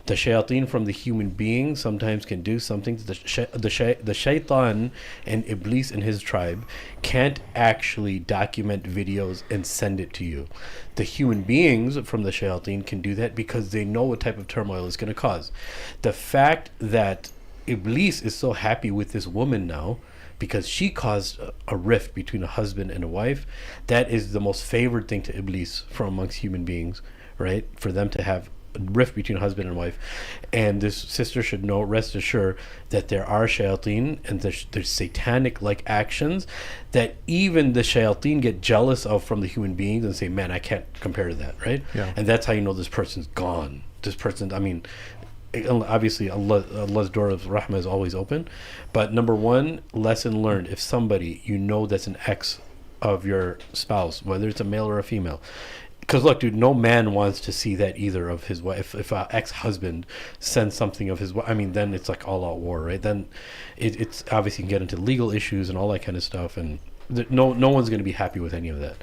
Speaker 3: The shayateen from the human being sometimes can do something. The shaitan and Iblis and his tribe can't actually document videos and send it to you. The human beings from the shayateen can do that because they know what type of turmoil it's going to cause. The fact that Iblis is so happy with this woman now because she caused a rift between a husband and a wife, that is the most favored thing to Iblis from amongst human beings, right? For them to have a rift between a husband and wife. And this sister should know, rest assured, that there are shayateen and there's satanic-like actions that even the shayateen get jealous of from the human beings and say, man, I can't compare to that, right?
Speaker 2: Yeah.
Speaker 3: And that's how you know this person's gone. This person, I mean... Obviously Allah's door of rahmah is always open, but number one, lesson learned: if somebody you know that's an ex of your spouse, whether it's a male or a female, because look, dude, no man wants to see that either of his wife. If an ex-husband sends something of his wife, I mean, then it's like all out war, right? Then it's obviously can get into legal issues and all that kind of stuff, and no one's going to be happy with any of that.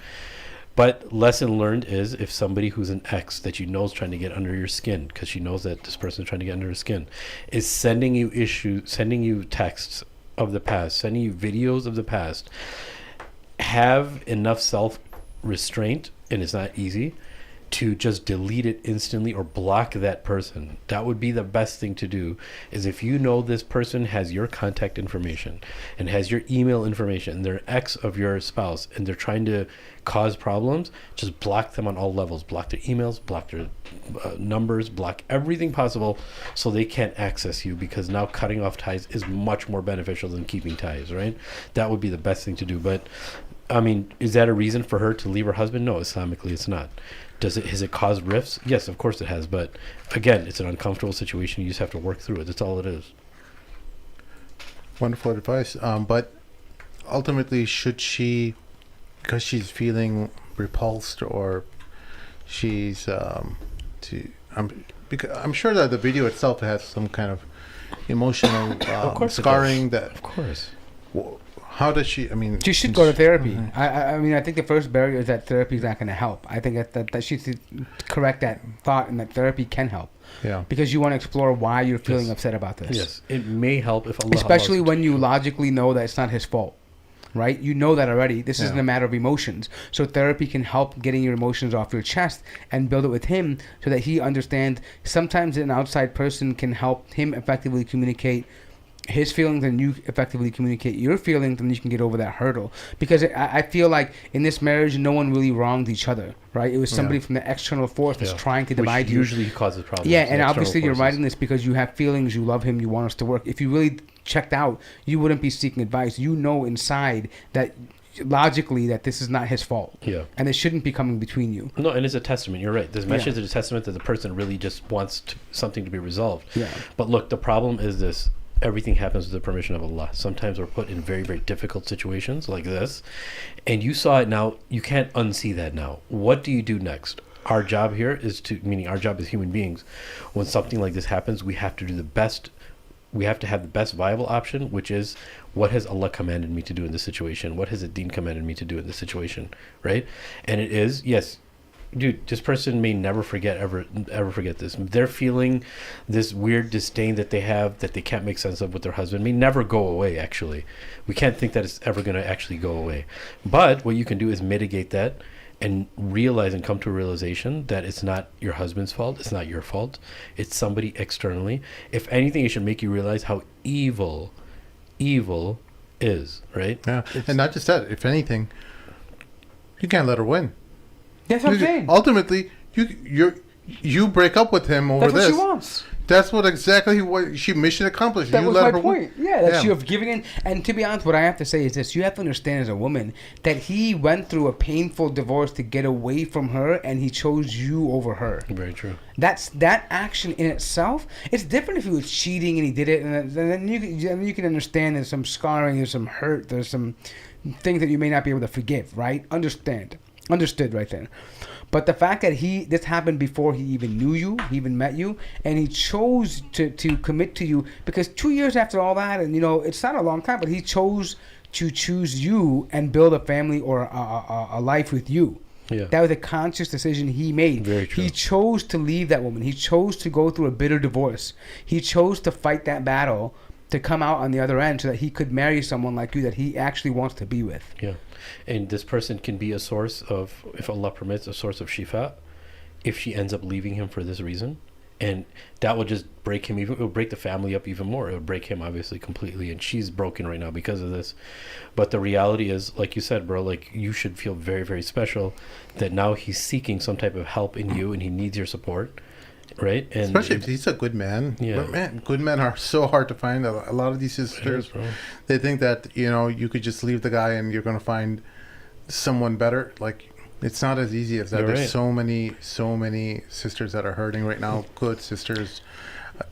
Speaker 3: But lesson learned is, if somebody who's an ex that you know is trying to get under your skin, because she knows that this person is trying to get under her skin, is sending you texts of the past, sending you videos of the past, have enough self-restraint, and it's not easy, to just delete it instantly or block that person. That would be the best thing to do. Is if you know this person has your contact information and has your email information and they're ex of your spouse and they're trying to cause problems, just block them on all levels. Block their emails, block their numbers, block everything possible so they can't access you, because now cutting off ties is much more beneficial than keeping ties, right? That would be the best thing to do. But I mean, is that a reason for her to leave her husband? No, Islamically it's not. Has it caused rifts? Yes, of course it has. But again, it's an uncomfortable situation. You just have to work through it. That's all it is.
Speaker 2: Wonderful advice. But ultimately, should she, because she's feeling repulsed, or she's because I'm sure that the video itself has some kind of emotional scarring.
Speaker 3: Of course.
Speaker 2: How does she? I mean,
Speaker 1: she should go to therapy.
Speaker 2: Mm-hmm.
Speaker 1: I mean, I think the first barrier is that therapy is not going to help. I think that she should correct that thought, and that therapy can help.
Speaker 2: Yeah.
Speaker 1: Because you want to explore why you're feeling upset about this.
Speaker 3: Yes, it may help if Allah.
Speaker 1: Especially when you logically know that it's not his fault, right? You know that already. This isn't a matter of emotions. So therapy can help getting your emotions off your chest and build it with him, so that he understands. Sometimes an outside person can help him effectively communicate his feelings, and you effectively communicate your feelings, and you can get over that hurdle. Because I feel like in this marriage, no one really wronged each other, right? It was somebody from the external force that's trying to divide you.
Speaker 3: Which usually causes problems.
Speaker 1: Yeah, and obviously you're writing this because you have feelings, you love him, you want us to work. If you really checked out, you wouldn't be seeking advice. You know inside that logically that this is not his fault.
Speaker 3: Yeah.
Speaker 1: And it shouldn't be coming between you.
Speaker 3: No, and it's a testament. You're right. This message is a testament that the person really just wants something to be resolved.
Speaker 1: Yeah.
Speaker 3: But look, the problem is this. Everything happens with the permission of Allah. Sometimes we're put in very, very difficult situations like this, and you saw it now. You can't unsee that now. What do you do next? Our job here is meaning our job as human beings, when something like this happens, we have to do the best. We have to have the best viable option, which is, what has Allah commanded me to do in this situation? What has the Deen commanded me to do in this situation? Right? And it is, yes, dude, this person may never ever forget this. They're feeling this weird disdain that they have, that they can't make sense of with their husband, may never go away. Actually, we can't think that it's ever going to actually go away. But what you can do is mitigate that and realize and come to a realization that it's not your husband's fault. It's not your fault. It's somebody externally. If anything, it should make you realize how evil is, right?
Speaker 2: Yeah. And not just that, if anything, you can't let her win.
Speaker 1: That's what I'm saying.
Speaker 2: Ultimately, you break up with him over
Speaker 1: That's
Speaker 2: this.
Speaker 1: what she wants.
Speaker 2: That's what she mission accomplished.
Speaker 1: That
Speaker 2: you
Speaker 1: was
Speaker 2: let
Speaker 1: my
Speaker 2: her
Speaker 1: point. Yeah, that you have given in. And to be honest, what I have to say is this: you have to understand as a woman that he went through a painful divorce to get away from her, and he chose you over her.
Speaker 3: Very true.
Speaker 1: That action in itself. It's different if he was cheating and he did it, and then you can understand there's some scarring, there's some hurt, there's some things that you may not be able to forgive. Right? Understood right there. But the fact that this happened before he even knew you, he even met you, and he chose to commit to you, because 2 years after all that, and it's not a long time, but he chose to choose you and build a family or a life with you.
Speaker 3: Yeah.
Speaker 1: That was a conscious decision he made.
Speaker 3: Very true.
Speaker 1: He chose to leave that woman. He chose to go through a bitter divorce. He chose to fight that battle to come out on the other end so that he could marry someone like you that he actually wants to be with.
Speaker 3: Yeah. And this person can be a source of, if Allah permits, a source of shifa if she ends up leaving him for this reason. And that will just break him, it will break the family up even more. It will break him obviously completely, and she's broken right now because of this. But the reality is, like you said, bro, like, you should feel very, very special that now he's seeking some type of help in you and he needs your support. Right? And
Speaker 2: especially if he's a good man.
Speaker 3: Yeah.
Speaker 2: But man, good men are so hard to find. A lot of these sisters, they think that, you could just leave the guy and you're going to find someone better. Like, it's not as easy as that.
Speaker 3: You're
Speaker 2: There's
Speaker 3: right.
Speaker 2: so many sisters that are hurting right now. Good sisters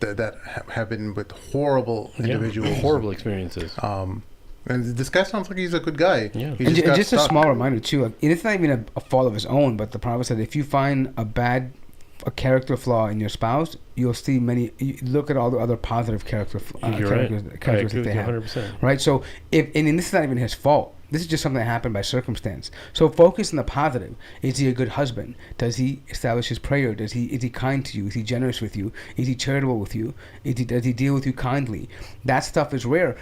Speaker 2: that have been with horrible individuals.
Speaker 3: Horrible experiences.
Speaker 2: And this guy sounds like he's a good guy.
Speaker 3: Yeah.
Speaker 2: He
Speaker 1: And just
Speaker 2: got
Speaker 1: a
Speaker 2: stuck.
Speaker 1: small reminder too, like, it's not even a fault of his own, but the Prophet said if you find a character flaw in your spouse, you'll see you look at all the other positive characters that they have.
Speaker 3: 100%.
Speaker 1: Right? So and this is not even his fault. This is just something that happened by circumstance. So focus on the positive. Is he a good husband? Does he establish his prayer? Is he kind to you? Is he generous with you? Is he charitable with you? Does he deal with you kindly? That stuff is rare.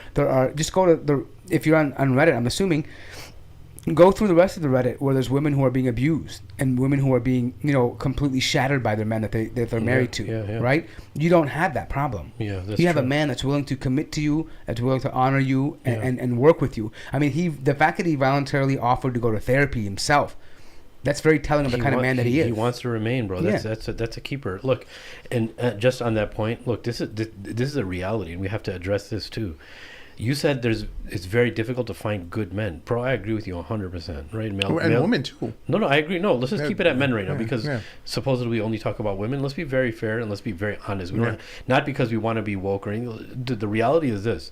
Speaker 1: Just go to if you're on Reddit, I'm assuming, go through the rest of the Reddit where there's women who are being abused and women who are being, completely shattered by their men that they're married to, right? You don't have that problem.
Speaker 3: Yeah, that's
Speaker 1: you have
Speaker 3: true.
Speaker 1: a man that's willing to commit to you, that's willing to honor you and work with you. I mean, the fact that he voluntarily offered to go to therapy himself, that's very telling of the kind of man that he is.
Speaker 3: He wants to remain, bro. That's a keeper. Look, and just on that point, look, this is a reality, and we have to address this too. You said it's very difficult to find good men. Bro, I agree with you 100%. Right?
Speaker 2: And women too.
Speaker 3: No, I agree. No, let's just keep it at men right now, because supposedly we only talk about women. Let's be very fair and let's be very honest. We don't, not because we want to be woke or anything. The reality is this,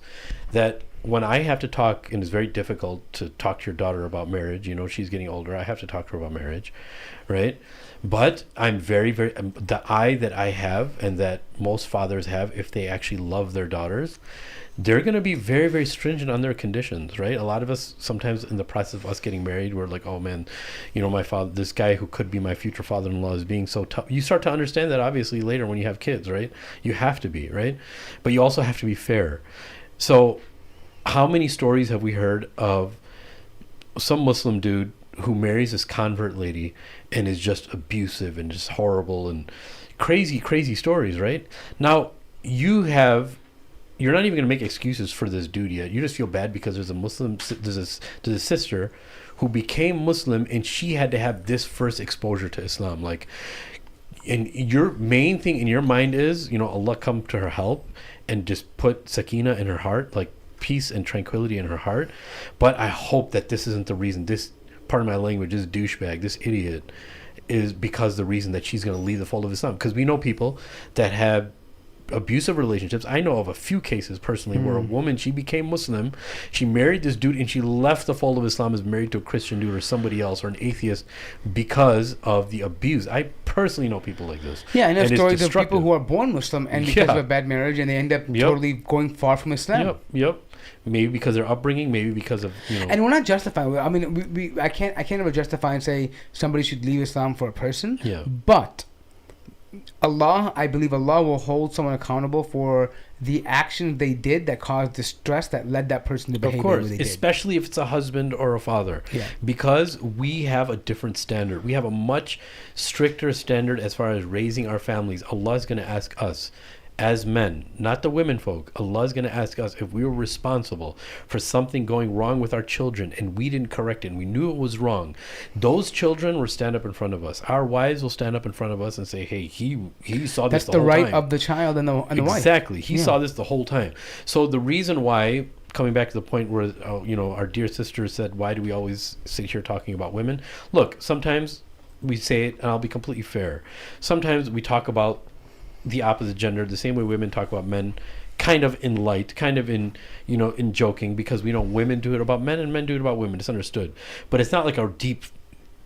Speaker 3: that when I have to talk, and it's very difficult to talk to your daughter about marriage, she's getting older. I have to talk to her about marriage, right? But I'm very, very, the eye that I have and that most fathers have, if they actually love their daughters, they're going to be very, very stringent on their conditions, right? A lot of us, sometimes in the process of us getting married, we're like, oh man, my father, this guy who could be my future father-in-law is being so tough. You start to understand that obviously later when you have kids, right? You have to be, right? But you also have to be fair. So how many stories have we heard of some Muslim dude who marries this convert lady and is just abusive and just horrible and crazy stories, right? Now, you're not even going to make excuses for this dude yet. You just feel bad because there's a sister who became Muslim and she had to have this first exposure to Islam. Like, and your main thing in your mind is, Allah come to her help and just put sakina in her heart, like peace and tranquility in her heart. But I hope that this isn't the reason. This, part of my language, this douchebag, this idiot, is because the reason that she's going to leave the fold of Islam. Because we know people that have abusive relationships. I know of a few cases personally where a woman, she became Muslim, she married this dude, and she left the fold of Islam, is married to a Christian dude or somebody else or an atheist because of the abuse. I personally know people like this.
Speaker 1: Yeah, and there's stories of people who are born Muslim and because of a bad marriage, and they end up totally going far from Islam.
Speaker 3: Yep. Maybe because of their upbringing, maybe because of
Speaker 1: And we're not justifying. I mean, I can't ever justify and say somebody should leave Islam for a person.
Speaker 3: Yeah.
Speaker 1: But I believe Allah will hold someone accountable for the action they did that caused the stress that led that person to behave the way they did.
Speaker 3: Especially if it's a husband or a father.
Speaker 1: Yeah.
Speaker 3: Because we have a different standard. We have a much stricter standard as far as raising our families. Allah is going to ask us as men, not the women folk, Allah is going to ask us if we were responsible for something going wrong with our children and we didn't correct it and we knew it was wrong. Those children will stand up in front of us. Our wives will stand up in front of us and say, hey, he saw this the whole time. That's the right
Speaker 1: of the child and the wife.
Speaker 3: Exactly. He saw this the whole time. So the reason why, coming back to the point where, our dear sister said, why do we always sit here talking about women? Look, sometimes we say it, and I'll be completely fair. Sometimes we talk about the opposite gender the same way women talk about men, kind of in light, kind of in joking, because we know women do it about men and men do it about women. It's understood. But it's not like our deep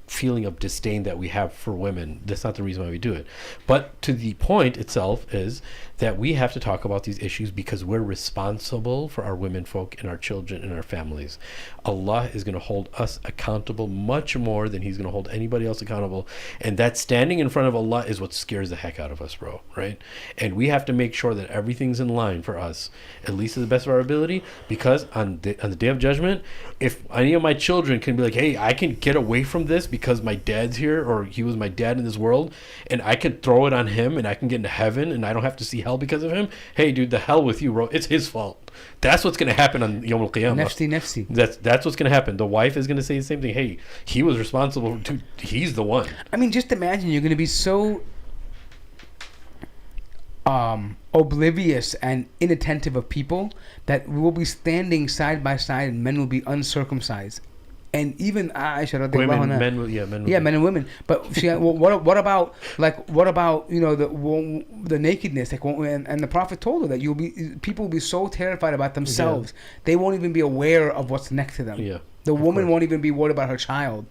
Speaker 3: feeling of disdain that we have for women. That's not the reason why we do it. But to the point itself is that we have to talk about these issues because we're responsible for our women folk and our children and our families. Allah is going to hold us accountable much more than he's going to hold anybody else accountable. And that standing in front of Allah is what scares the heck out of us, bro, right? And we have to make sure that everything's in line for us, at least to the best of our ability, because on the Day of Judgment, if any of my children can be like, hey, I can get away from this because my dad's here, or he was my dad in this world, and I can throw it on him and I can get into heaven and I don't have to see hell because of him, hey dude, the hell with you, bro. It's his fault. That's what's going to happen on Yawm al-Qiyamah.
Speaker 1: Nafsi.
Speaker 3: That's what's going to happen. The wife is going to say the same thing. Hey, he was responsible. He's the one.
Speaker 1: I mean, just imagine you're going to be so oblivious and inattentive of people that we will be standing side by side and men will be uncircumcised. And even Aisha, men and women. But what about the nakedness? Like, and the Prophet told her that people will be so terrified about themselves, they won't even be aware of what's next to them.
Speaker 3: Yeah,
Speaker 1: the woman won't even be worried about her child.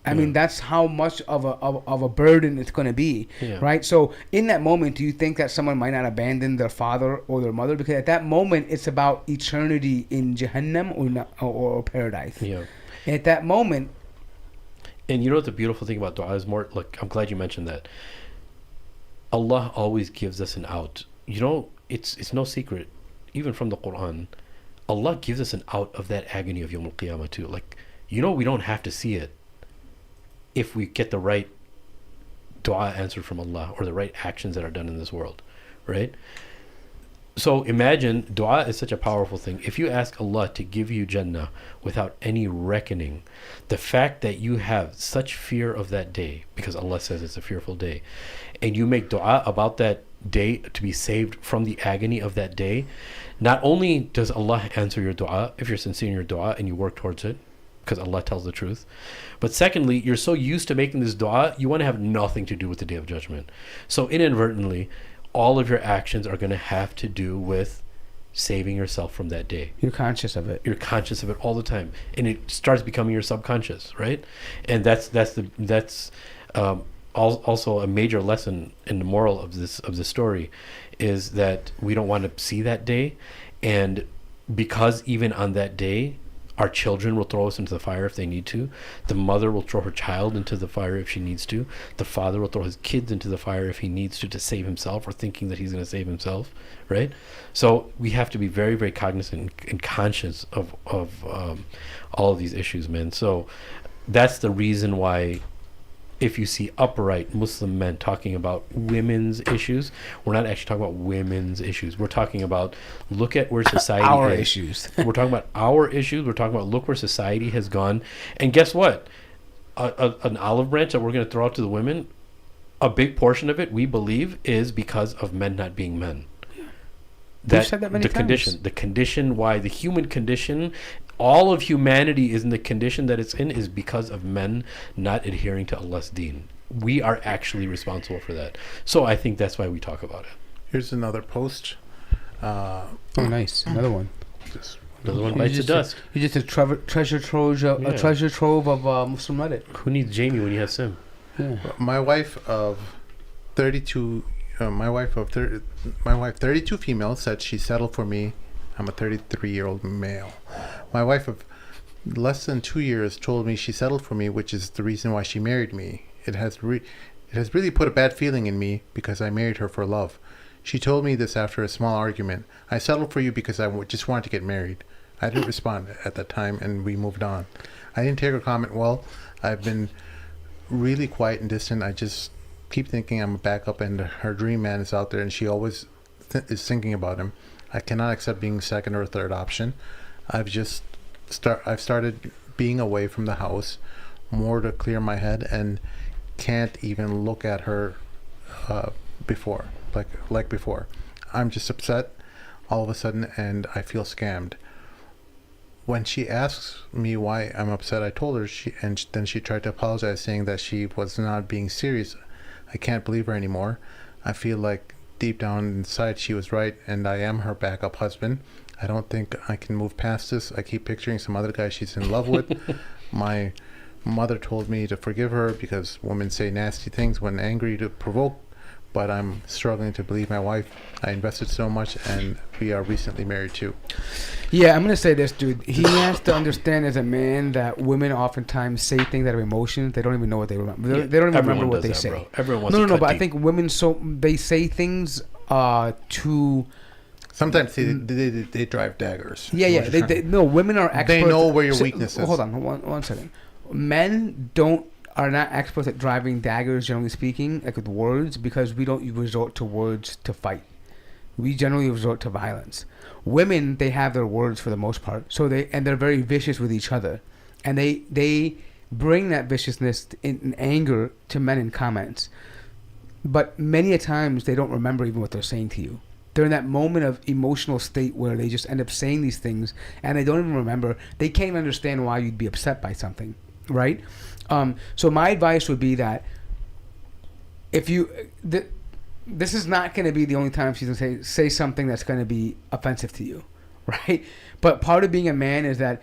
Speaker 1: I mean, that's how much of a burden it's going to be, right? So in that moment, do you think that someone might not abandon their father or their mother? Because at that moment, it's about eternity in Jahannam or paradise.
Speaker 3: Yeah.
Speaker 1: And at that moment,
Speaker 3: and you know what the beautiful thing about dua is, more like, I'm glad you mentioned that. Allah always gives us an out. It's no secret, even from the Quran. Allah gives us an out of that agony of Yawm al-Qiyamah too. Like, we don't have to see it if we get the right dua answered from Allah or the right actions that are done in this world, right? So imagine, dua is such a powerful thing. If you ask Allah to give you Jannah without any reckoning, the fact that you have such fear of that day, because Allah says it's a fearful day, and you make dua about that day to be saved from the agony of that day, not only does Allah answer your dua if you're sincere in your dua and you work towards it, because Allah tells the truth, but secondly, you're so used to making this dua, you want to have nothing to do with the Day of Judgment. So inadvertently, all of your actions are going to have to do with saving yourself from that day.
Speaker 1: You're conscious of it.
Speaker 3: You're conscious of it all the time, and it starts becoming your subconscious, right? And that's also a major lesson in the moral of this story, is that we don't want to see that day, and because even on that day, our children will throw us into the fire if they need to. The mother will throw her child into the fire if she needs to. The father will throw his kids into the fire if he needs to save himself, or thinking that he's going to save himself, right? So we have to be very, very cognizant and conscious of all of these issues, man. So that's the reason why, if you see upright Muslim men talking about women's issues, we're not actually talking about women's issues. We're talking about, look at where society
Speaker 1: our
Speaker 3: is.
Speaker 1: Issues.
Speaker 3: We're talking about our issues. We're talking about, look where society has gone. And guess what? An olive branch that we're going to throw out to the women, a big portion of it, we believe, is because of men not being men.
Speaker 1: You've said that many times.
Speaker 3: The condition why the human condition, all of humanity is in the condition that it's in, is because of men not adhering to Allah's deen. We are actually responsible for that. So I think that's why we talk about it.
Speaker 2: Here's another post.
Speaker 1: Oh, nice. Another one.
Speaker 3: Another one bites the dust.
Speaker 1: You're just a treasure trove of Muslim Reddit.
Speaker 3: Who needs Jamie when you have Sim?
Speaker 2: Yeah. My wife of 32... my wife 32 female said she settled for me. I'm a 33-year-old male. My wife of less than 2 years told me she settled for me, which is the reason why she married me. It has really put a bad feeling in me because I married her for love. She told me this after a small argument. I settled for you because I just wanted to get married. I didn't respond at that time, and we moved on. I didn't take her comment well. I've been really quiet and distant. I just keep thinking I'm a backup and her dream man is out there, and she always is thinking about him. I cannot accept being second or third option. I've started being away from the house more to clear my head, and can't even look at her before, like before. I'm just upset all of a sudden, and I feel scammed. When she asks me why I'm upset, I told her, then she tried to apologize, saying that she was not being serious. I can't believe her anymore. I feel like deep down inside she was right, and I am her backup husband. I don't think I can move past this. I keep picturing some other guy she's in love with. My mother told me to forgive her because women say nasty things when angry to provoke, but I'm struggling to believe my wife. I invested so much, and we are recently married too.
Speaker 1: Yeah, I'm gonna say this, dude. He has to understand as a man that women oftentimes say things that are emotions. They don't even know what they remember. They don't even remember what they say.
Speaker 3: Bro. Everyone wants
Speaker 1: no,
Speaker 3: to cut
Speaker 1: but
Speaker 3: deep.
Speaker 1: I think women they say things to.
Speaker 2: Sometimes they drive daggers.
Speaker 1: Yeah. No, women are experts.
Speaker 2: They know where your weakness is.
Speaker 1: Hold on, one second. Men are not experts at driving daggers, generally speaking, like with words, because we don't resort to words to fight. We generally resort to violence. Women, they have their words for the most part, so they're very vicious with each other, and they bring that viciousness in anger to men in comments. But many a times they don't remember even what they're saying to you. They're in that moment of emotional state where they just end up saying these things, and they don't even remember. They can't even understand why you'd be upset by something, right? So my advice would be that if this is not going to be the only time she's going to say something that's going to be offensive to you, right? But part of being a man is that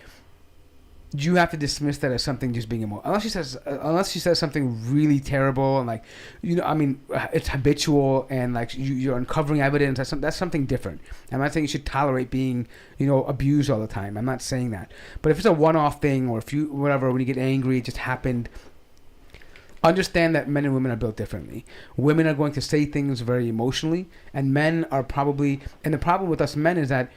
Speaker 1: you have to dismiss that as something just being emotional. Unless she says something really terrible and it's habitual and like you're uncovering evidence. That's something different. I'm not saying you should tolerate being, abused all the time. I'm not saying that. But if it's a one-off thing, or when you get angry, it just happened. Understand that men and women are built differently. Women are going to say things very emotionally, and men are probably. And the problem with us men is that,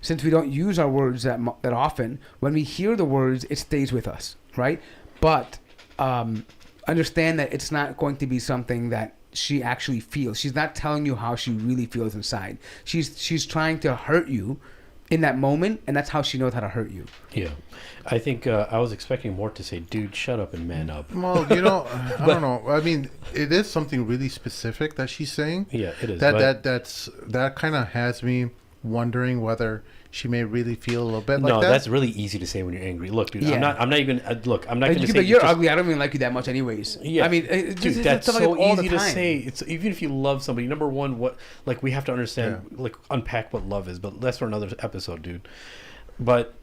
Speaker 1: since we don't use our words that often, when we hear the words, it stays with us, right? But understand that it's not going to be something that she actually feels. She's not telling you how she really feels inside. She's trying to hurt you in that moment, and that's how she knows how to hurt you.
Speaker 3: Yeah. I think I was expecting more to say, dude, shut up and man up.
Speaker 2: Well, I don't know. I mean, it is something really specific that she's saying.
Speaker 3: Yeah, it is.
Speaker 2: That kind of has me wondering whether she may really feel a little bit like that.
Speaker 3: No, that's really easy to say when you're angry. Look, dude,
Speaker 1: yeah.
Speaker 3: I'm not even going to say...
Speaker 1: But you're ugly. I don't even like you that much anyways.
Speaker 3: Yeah.
Speaker 1: I mean,
Speaker 3: dude, that's so easy to say. It's even if you love somebody, number one, we have to understand, unpack what love is, but that's for another episode, dude. But...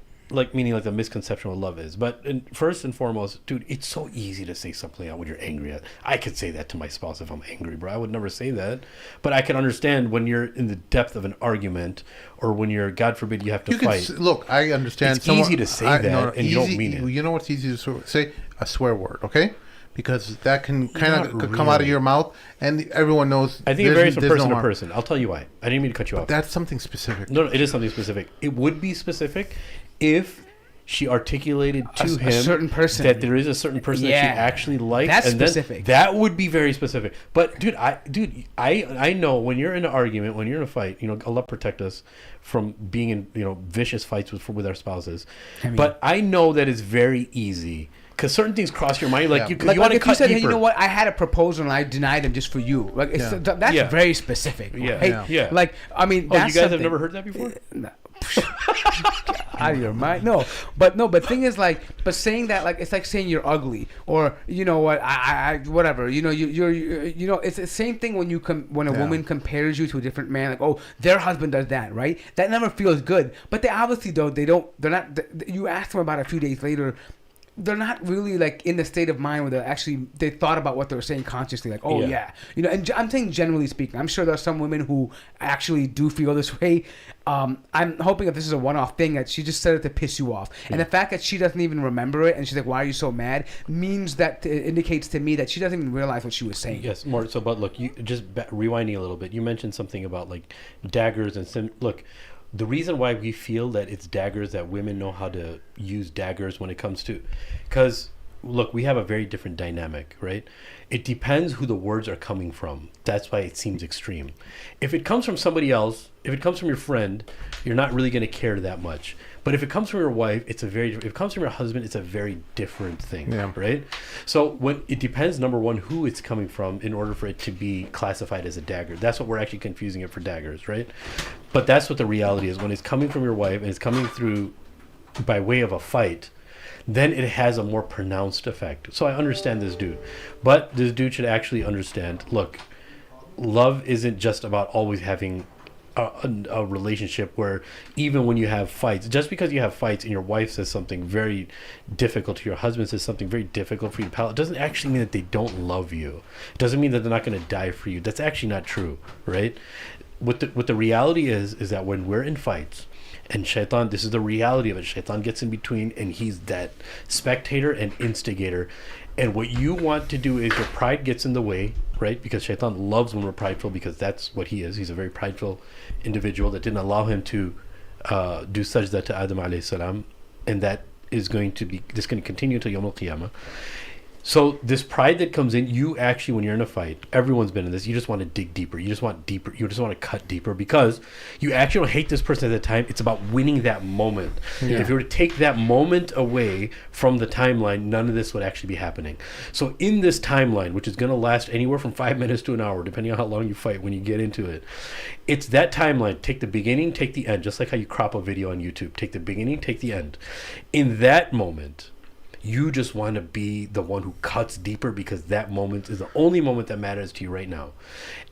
Speaker 3: meaning the misconception of what love is. But first and foremost, dude, it's so easy to say something out when you're angry. I could say that to my spouse if I'm angry, bro. I would never say that. But I can understand when you're in the depth of an argument, or when you're, God forbid, you have to fight.
Speaker 2: Look, I understand.
Speaker 3: It's easy to say that, and you don't mean it.
Speaker 2: You know what's easy to say? A swear word, okay? Because that can kind of come out of your mouth, and everyone knows.
Speaker 3: I think it varies from person to person. I'll tell you why. I didn't mean to cut you off.
Speaker 2: That's something specific.
Speaker 3: No, it is something specific. It would be specific if she articulated to him
Speaker 1: a certain person,
Speaker 3: that there is a certain person that she actually likes.
Speaker 1: That's
Speaker 3: and
Speaker 1: specific.
Speaker 3: That would be very specific. But dude, I know when you're in an argument, when you're in a fight, Allah protect us from being in vicious fights with our spouses. But I know that it's very easy. Because certain things cross your mind, you want to cut
Speaker 1: you said,
Speaker 3: deeper.
Speaker 1: Hey, you know what? I had a proposal and I denied him just for you. That's very specific.
Speaker 3: Yeah.
Speaker 1: Yeah. Like, I mean,
Speaker 3: that's you guys
Speaker 1: something.
Speaker 3: have never heard that before?
Speaker 1: No. Out of your mind. No, but thing is, but saying that, it's like saying you're ugly, or you know what, I whatever, you're it's the same thing when a woman compares you to a different man, like, oh, their husband does that, right? That never feels good. But they obviously they're not, you ask them about it a few days later, they're not really in the state of mind where they thought about what they were saying consciously, and I'm saying generally speaking. I'm sure there are some women who actually do feel this way. I'm hoping if this is a one-off thing, that she just said it to piss you off, and the fact that she doesn't even remember it and she's like, why are you so mad, means that it indicates to me that she doesn't even realize what she was saying.
Speaker 3: Yes, more so. But look, you just rewinding a little bit, you mentioned something about daggers and look, the reason why we feel that it's daggers, that women know how to use daggers when it comes to, because look, we have a very different dynamic, right? It depends who the words are coming from. That's why it seems extreme. If it comes from somebody else, if it comes from your friend, you're not really going to care that much. But if it comes from your wife, if it comes from your husband, it's a very different thing, right? So when it depends, number one, who it's coming from in order for it to be classified as a dagger. That's what we're actually confusing it for daggers, right? But that's what the reality is. When it's coming from your wife and it's coming through by way of a fight, then it has a more pronounced effect. So I understand this dude. But this dude should actually understand, look, love isn't just about always having a relationship where even when you have fights, just because you have fights and your wife says something very difficult to your husband, says something very difficult for you to palate, it doesn't actually mean that they don't love you. It doesn't mean that they're not going to die for you. That's actually not true, right? What the reality is that when we're in fights, and Shaitan, this is the reality of it, Shaitan gets in between and he's that spectator and instigator. And what you want to do is your pride gets in the way, right? Because Shaitan loves when we're prideful, because that's what he is. He's a very prideful individual that didn't allow him to do sajda to Adam alayhi salam. And that is going to continue until Yawm al-Qiyamah. So this pride that comes in, you actually, when you're in a fight, everyone's been in this, you just want to dig deeper. You just want deeper. You just want to cut deeper because you actually don't hate this person at the time. It's about winning that moment. Yeah. If you were to take that moment away from the timeline, none of this would actually be happening. So in this timeline, which is going to last anywhere from 5 minutes to an hour, depending on how long you fight when you get into it, it's that timeline. Take the beginning, take the end, just like how you crop a video on YouTube. Take the beginning, take the end. In that moment, you just want to be the one who cuts deeper because that moment is the only moment that matters to you right now.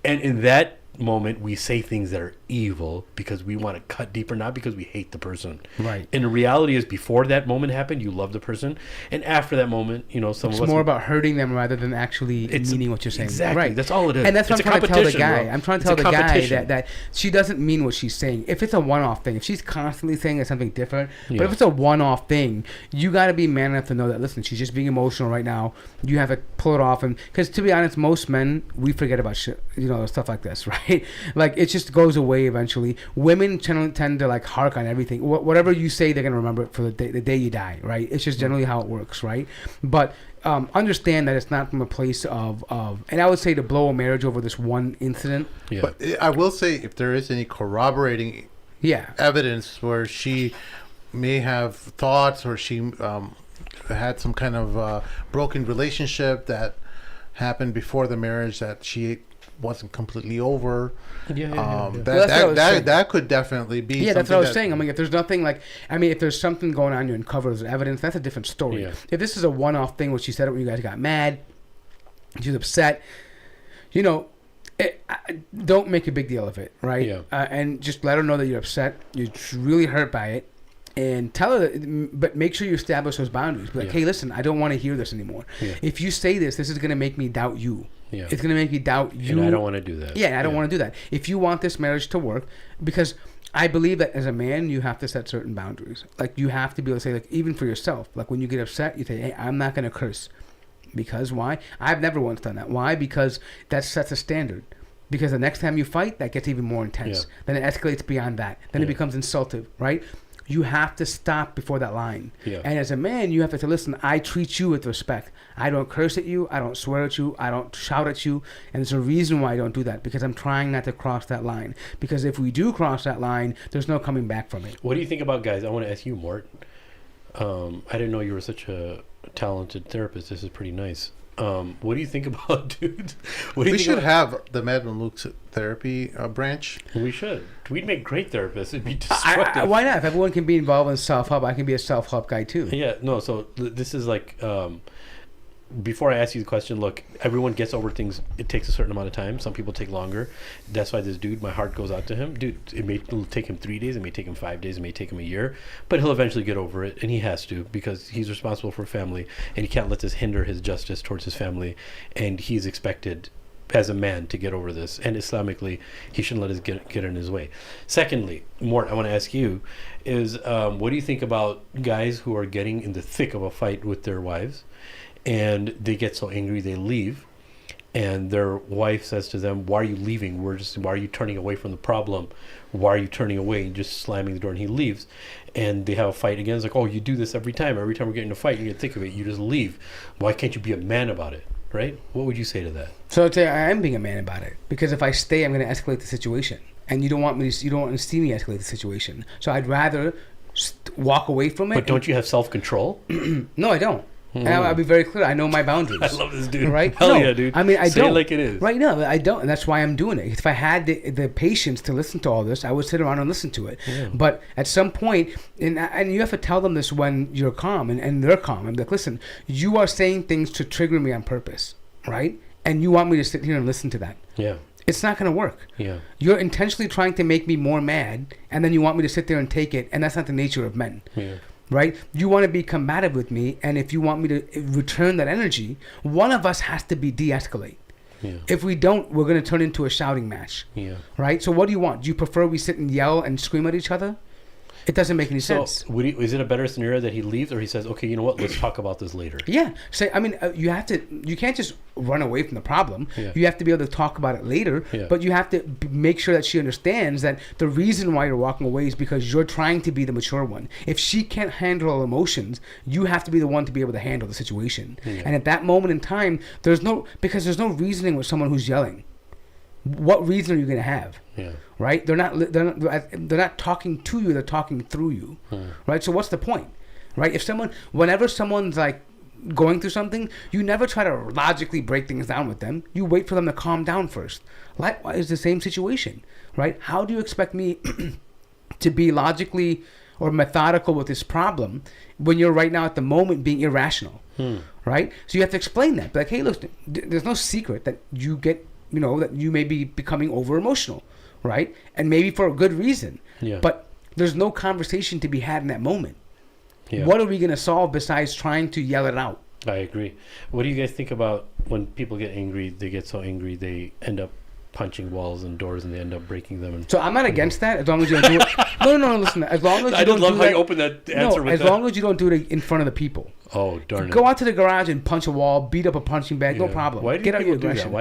Speaker 3: And in that moment, we say things that are evil because we want to cut deeper, not because we hate the person.
Speaker 1: Right.
Speaker 3: And the reality is, before that moment happened, you love the person. And after that moment, you know, some
Speaker 1: it's
Speaker 3: of us...
Speaker 1: more about hurting them rather than actually meaning what you're saying.
Speaker 3: Exactly.
Speaker 1: Right.
Speaker 3: That's all it is.
Speaker 1: And that's what I'm trying to tell the guy.
Speaker 3: Bro.
Speaker 1: I'm trying to tell the guy that she doesn't mean what she's saying. If it's a one-off thing, if she's constantly saying something different, but if it's a one-off thing, you got to be man enough to know that, listen, she's just being emotional right now. You have to pull it off. And because to be honest, most men, we forget about shit, you know, stuff like this, right? Like, it just goes away eventually. Women tend to like hark on everything. Whatever you say, they're gonna remember it for the day you die, right? It's just generally how it works, right? But understand that it's not from a place of and I would say to blow a marriage over this one incident.
Speaker 2: Yeah. But I will say, if there is any corroborating evidence where she may have thoughts or she had some kind of broken relationship that happened before the marriage that she wasn't completely over. That could definitely be.
Speaker 1: Yeah, that's what I was saying. I mean, if there's nothing like, if there's something going on, you uncover as evidence. That's a different story. Yeah. If this is a one-off thing, what she said when you guys got mad, she was upset, you know, don't make a big deal of it, right?
Speaker 3: Yeah.
Speaker 1: And just let her know that you're upset. You're really hurt by it. And tell her, but make sure you establish those boundaries. Be like, hey, listen, I don't want to hear this anymore. Yeah. If you say this is going to make me doubt you. Yeah. It's going to make me doubt you.
Speaker 3: And I don't want to do that.
Speaker 1: Yeah, I don't want to do that. If you want this marriage to work, because I believe that as a man, you have to set certain boundaries. Like, you have to be able to say, like, even for yourself, like when you get upset, you say, hey, I'm not going to curse. Because why? I've never once done that. Why? Because that sets a standard. Because the next time you fight, that gets even more intense. Yeah. Then it escalates beyond that. Then it becomes insultive, right? You have to stop before that line. Yeah. And as a man, you have to say, listen, I treat you with respect. I don't curse at you. I don't swear at you. I don't shout at you. And there's a reason why I don't do that, because I'm trying not to cross that line. Because if we do cross that line, there's no coming back from it.
Speaker 3: What do you think about, guys? I want to ask you, Mort. I didn't know you were such a talented therapist. This is pretty nice. What do you think about, dude?
Speaker 2: We should have the Mad Luke's therapy branch.
Speaker 3: We should. We'd make great therapists. It'd be destructive.
Speaker 1: Why not? If everyone can be involved in self-help, I can be a self-help guy too.
Speaker 3: Yeah, no, so this is like, before I ask you the question, look, everyone gets over things. It takes a certain amount of time. Some people take longer. That's why this dude, my heart goes out to him. Dude, it'll take him 3 days. It may take him 5 days. It may take him a year. But he'll eventually get over it, and he has to, because he's responsible for a family, and he can't let this hinder his justice towards his family. And he's expected, as a man, to get over this. And Islamically, he shouldn't let it get in his way. Secondly, Mort, I want to ask you, is what do you think about guys who are getting in the thick of a fight with their wives, and they get so angry they leave, and their wife says to them, "Why are you leaving? Why are you turning away from the problem? Why are you turning away?" And just slamming the door, and he leaves. And they have a fight again. It's like, "Oh, you do this every time. Every time we're getting in a fight, you get thick of it. You just leave. Why can't you be a man about it?" Right? What would you say to that?
Speaker 1: So I'd say I am being a man about it, because if I stay, I'm going to escalate the situation, and you don't want to see me escalate the situation. So I'd rather walk away from it.
Speaker 3: But don't you have self-control?
Speaker 1: No, I don't. And I'll be very clear. I know my boundaries.
Speaker 3: I love this dude.
Speaker 1: Right?
Speaker 3: Hell yeah, dude.
Speaker 1: I mean, I
Speaker 3: Say
Speaker 1: don't.
Speaker 3: it like it is.
Speaker 1: Right? No, I don't. And that's why I'm doing it. If I had the patience to listen to all this, I would sit around and listen to it.
Speaker 3: Yeah.
Speaker 1: But at some point, and you have to tell them this when you're calm and they're calm. I'm like, listen, you are saying things to trigger me on purpose, right? And you want me to sit here and listen to that.
Speaker 3: Yeah.
Speaker 1: It's not going to work.
Speaker 3: Yeah.
Speaker 1: You're intentionally trying to make me more mad, and then you want me to sit there and take it, and that's not the nature of men.
Speaker 3: Yeah.
Speaker 1: Right? You want to be combative with me, and if you want me to return that energy, one of us has to be de-escalate.
Speaker 3: Yeah.
Speaker 1: If we don't, we're going to turn into a shouting match.
Speaker 3: Yeah.
Speaker 1: Right? So what do you want? Do you prefer we sit and yell and scream at each other? It doesn't make any sense.
Speaker 3: Is it a better scenario that he leaves, or he says, "Okay, you know what? Let's talk about this later"?
Speaker 1: Yeah. So I mean, you can't just run away from the problem.
Speaker 3: Yeah.
Speaker 1: You have to be able to talk about it later.
Speaker 3: Yeah.
Speaker 1: But you have to make sure that she understands that the reason why you're walking away is because you're trying to be the mature one. If she can't handle emotions, you have to be the one to be able to handle the situation.
Speaker 3: Yeah.
Speaker 1: And at that moment in time, there's no reasoning with someone who's yelling. What reason are you going to have?
Speaker 3: Yeah.
Speaker 1: Right? They're not talking to you. They're talking through you. Right? So what's the point? Right? Whenever someone's like going through something, you never try to logically break things down with them. You wait for them to calm down first. Likewise, the same situation. Right? How do you expect me to be logically or methodical with this problem when you're right now at the moment being irrational? Right? So you have to explain that. Like, hey, look, there's no secret that you get, that you may be becoming over emotional, right? And maybe for a good reason.
Speaker 3: Yeah.
Speaker 1: But there's no conversation to be had in that moment.
Speaker 3: Yeah.
Speaker 1: What are we going to solve besides trying to yell it out?
Speaker 3: I agree. What do you guys think about when people get angry? They get so angry they end up punching walls and doors, and they end up breaking them.
Speaker 1: So I'm not against that, as long as you don't do it. No. Listen, as long as you
Speaker 3: I
Speaker 1: don't
Speaker 3: love
Speaker 1: do
Speaker 3: how
Speaker 1: that,
Speaker 3: you open that answer with
Speaker 1: as
Speaker 3: that.
Speaker 1: long as you don't do it in front of the people.
Speaker 3: Oh, darn it!
Speaker 1: Go out to the garage and punch a wall, beat up a punching bag, no problem.
Speaker 3: Why do
Speaker 1: Get out your
Speaker 3: people do
Speaker 1: aggression.
Speaker 3: that?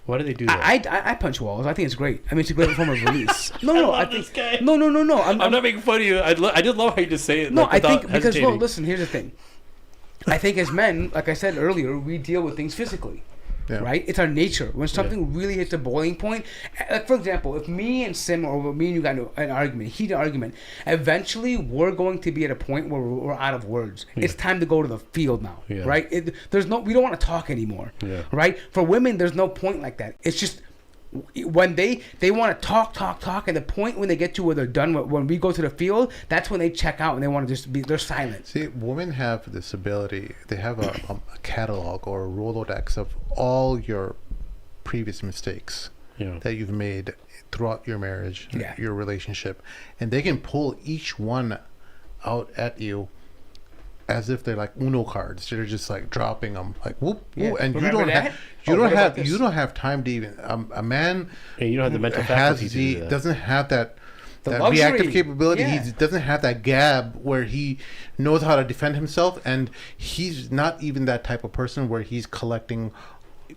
Speaker 3: Why do they do that?
Speaker 1: I punch walls. I think it's great. I mean, it's a great form of release. No,
Speaker 3: I
Speaker 1: I
Speaker 3: love
Speaker 1: think
Speaker 3: this guy.
Speaker 1: no.
Speaker 3: I'm not making fun of you. I just love how you just say it.
Speaker 1: No,
Speaker 3: like,
Speaker 1: I think
Speaker 3: without
Speaker 1: because
Speaker 3: hesitating.
Speaker 1: listen. Here's the thing. I think as men, like I said earlier, we deal with things physically.
Speaker 2: Yeah.
Speaker 1: Right? It's our nature. When something really hits a boiling point, like for example, if me and Sim or me and you got into an argument, heated argument, eventually we're going to be at a point where we're out of words.
Speaker 3: Yeah.
Speaker 1: It's time to go to the field now.
Speaker 3: Yeah.
Speaker 1: Right? We don't want to talk anymore.
Speaker 3: Yeah.
Speaker 1: Right? For women, there's no point like that. It's just when they want to talk, and the point when they get to where they're done, when we go to the field, that's when they check out and they want to just they're silent.
Speaker 2: See, women have this ability. They have a catalog or a Rolodex of all your previous mistakes that you've made throughout your marriage, your relationship, and they can pull each one out at you as if they're like Uno cards. They're just like dropping them, like whoop, whoop, and you don't have time to even a man.
Speaker 3: Yeah, you don't have the mental faculty to do that.
Speaker 2: Doesn't have that
Speaker 1: luxury.
Speaker 2: reactive capability.
Speaker 1: Yeah.
Speaker 2: He doesn't have that gab where he knows how to defend himself, and he's not even that type of person where he's collecting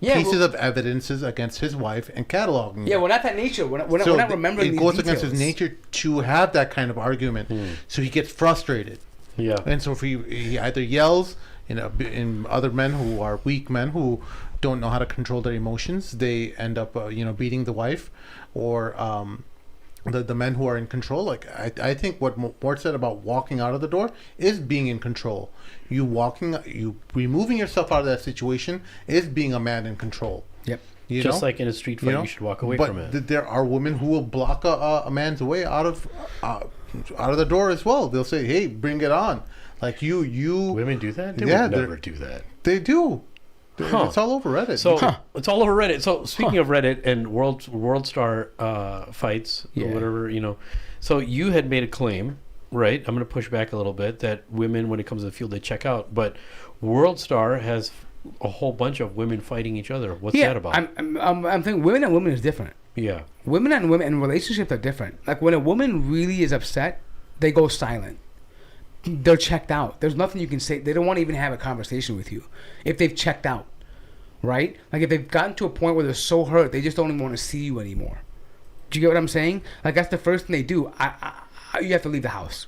Speaker 2: pieces of evidences against his wife and cataloging.
Speaker 1: Yeah, we're not that nature. We're not remembering these
Speaker 2: it goes
Speaker 1: details.
Speaker 2: against his nature to have that kind of argument, so he gets frustrated.
Speaker 3: Yeah.
Speaker 2: And so if he either yells in other men who are weak men who don't know how to control their emotions, they end up beating the wife, or the men who are in control. Like I think what Mort said about walking out of the door is being in control. You removing yourself out of that situation is being a man in control.
Speaker 1: Yep.
Speaker 3: Just like in a street fight, you should walk away from it.
Speaker 2: But there are women who will block a man's way out of the door as well. They'll say, "Hey, bring it on!" Like you.
Speaker 3: Women do that? They
Speaker 2: Yeah,
Speaker 3: would never do that.
Speaker 2: They do.
Speaker 3: Huh.
Speaker 2: It's all over Reddit.
Speaker 3: So it's all over Reddit. So speaking of Reddit and World Star fights, or whatever, so you had made a claim, right? I'm going to push back a little bit, that women, when it comes to the field, they check out. But World Star has a whole bunch of women fighting each other. What's that about?
Speaker 1: I'm thinking women and women is different.
Speaker 3: Yeah.
Speaker 1: Women and relationships are different. Like when a woman really is upset, they go silent. They're checked out. There's nothing you can say. They don't want to even have a conversation with you if they've checked out. right? Like if they've gotten to a point where they're so hurt, they just don't even want to see you anymore. Do you get what I'm saying? Like that's the first thing they do. You have to leave the house.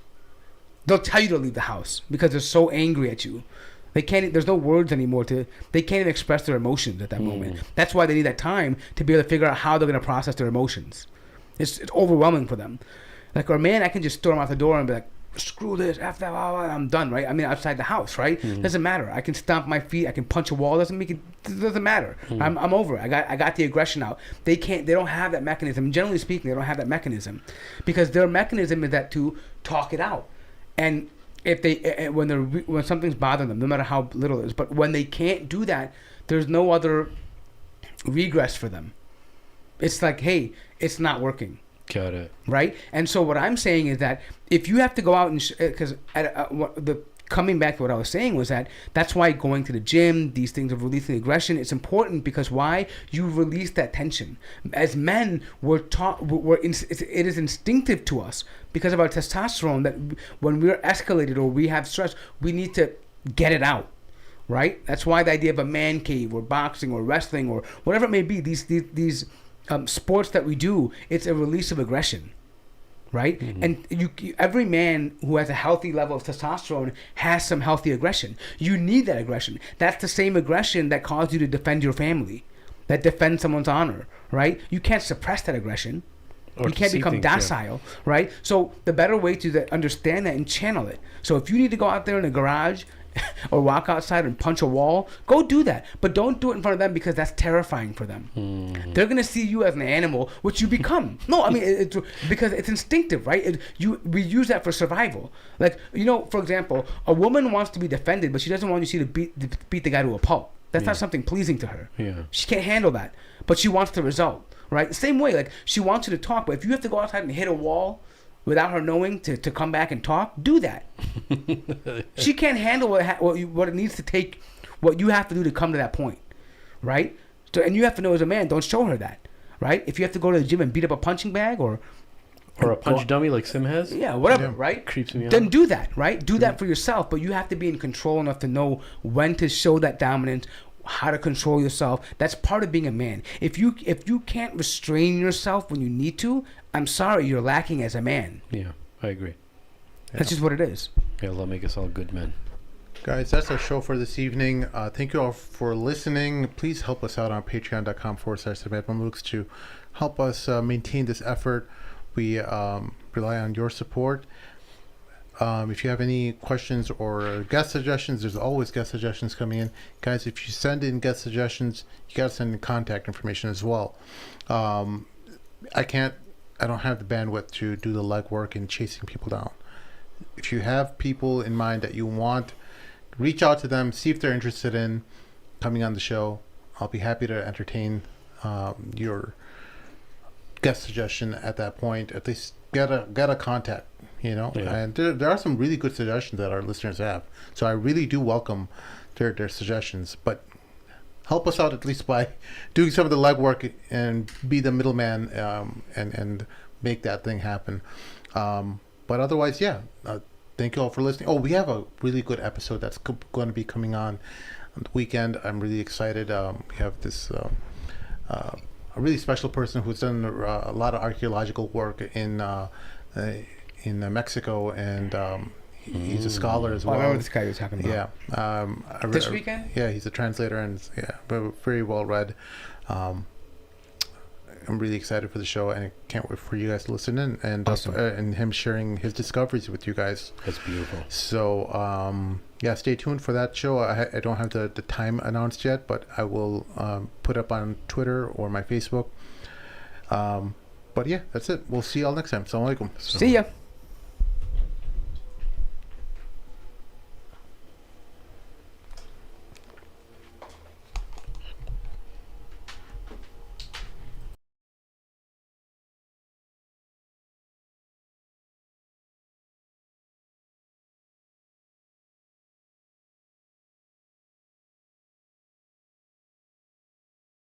Speaker 1: They'll tell you to leave the house because they're so angry at you. They can't. There's no words anymore they can't even express their emotions at that moment. That's why they need that time to be able to figure out how they're going to process their emotions. It's overwhelming for them. Like, or a man, I can just storm out the door and be like, screw this, F that, blah, blah, and I'm done, right? I mean, outside the house, right? Doesn't matter. I can stomp my feet. I can punch a wall. Doesn't matter. I'm over it. I got the aggression out. They don't have that mechanism. Generally speaking, they don't have that mechanism because their mechanism is that to talk it out. And if when something's bothering them, no matter how little it is, but when they can't do that, there's no other regress for them. It's like, hey, it's not working.
Speaker 3: Got it.
Speaker 1: Right? And so what I'm saying is that if you have to go out and because coming back to what I was saying was that's why going to the gym, these things of releasing aggression, it's important because why? You release that tension. As men, we're taught, it is instinctive to us because of our testosterone that when we're escalated or we have stress, we need to get it out. Right? That's why the idea of a man cave or boxing or wrestling or whatever it may be, these sports that we do, it's a release of aggression. Right? And every man who has a healthy level of testosterone has some healthy aggression. You need that aggression. That's the same aggression that caused you to defend your family, that defends someone's honor, right? You can't suppress that aggression. You can't become docile, right? So the better way to understand that and channel it. So if you need to go out there in the garage or walk outside and punch a wall, go do that. But don't do it in front of them because that's terrifying for them. They're going to see you as an animal, which you become. No, I mean, it's because it's instinctive, right? We use that for survival. Like, for example, a woman wants to be defended, but she doesn't want you to beat the guy to a pulp. That's not something pleasing to her. Yeah. She can't handle that. But she wants the result, right? The same way, like, she wants you to talk, but if you have to go outside and hit a wall without her knowing to come back and talk, do that. She can't handle what it needs to take, what you have to do to come to that point, right? So, and you have to know as a man, don't show her that, right? If you have to go to the gym and beat up a punching bag or
Speaker 3: a punch dummy like Sim has,
Speaker 1: whatever, right?
Speaker 3: Creeps me out.
Speaker 1: Then do that, right? Do that for yourself, but you have to be in control enough to know when to show that dominance, how to control yourself. That's part of being a man. If you can't restrain yourself when you need to, I'm sorry, you're lacking as a man.
Speaker 3: Yeah, I agree.
Speaker 1: That's just what it is.
Speaker 3: Yeah, Allah make us all good men.
Speaker 2: Guys, that's our show for this evening. Thank you all for listening. Please help us out on patreon.com/Mamluks to help us maintain this effort. We rely on your support. If you have any questions or guest suggestions, there's always guest suggestions coming in. Guys, if you send in guest suggestions, you got to send in contact information as well. I don't have the bandwidth to do the legwork and chasing people down. If you have people in mind that you want, reach out to them, see if they're interested in coming on the show. I'll be happy to entertain your guest suggestion at that point. At least get a contact, Yeah. And there are some really good suggestions that our listeners have. So I really do welcome their suggestions. But help us out at least by doing some of the legwork and be the middleman and make that thing happen. But otherwise, thank you all for listening. Oh, we have a really good episode that's going to be coming on the weekend. I'm really excited. We have this a really special person who's done a lot of archaeological work in Mexico, and he's a scholar as well.
Speaker 1: I know what this guy was talking about.
Speaker 2: Yeah.
Speaker 1: This weekend?
Speaker 2: Yeah, he's a translator and very well read. I'm really excited for the show, and I can't wait for you guys to listen in and
Speaker 1: Awesome.
Speaker 2: And him sharing his discoveries with you guys.
Speaker 3: That's beautiful.
Speaker 2: So stay tuned for that show. I don't have the time announced yet, but I will put up on Twitter or my Facebook. But that's it. We'll see y'all next time. Assalamu alaikum.
Speaker 1: See ya.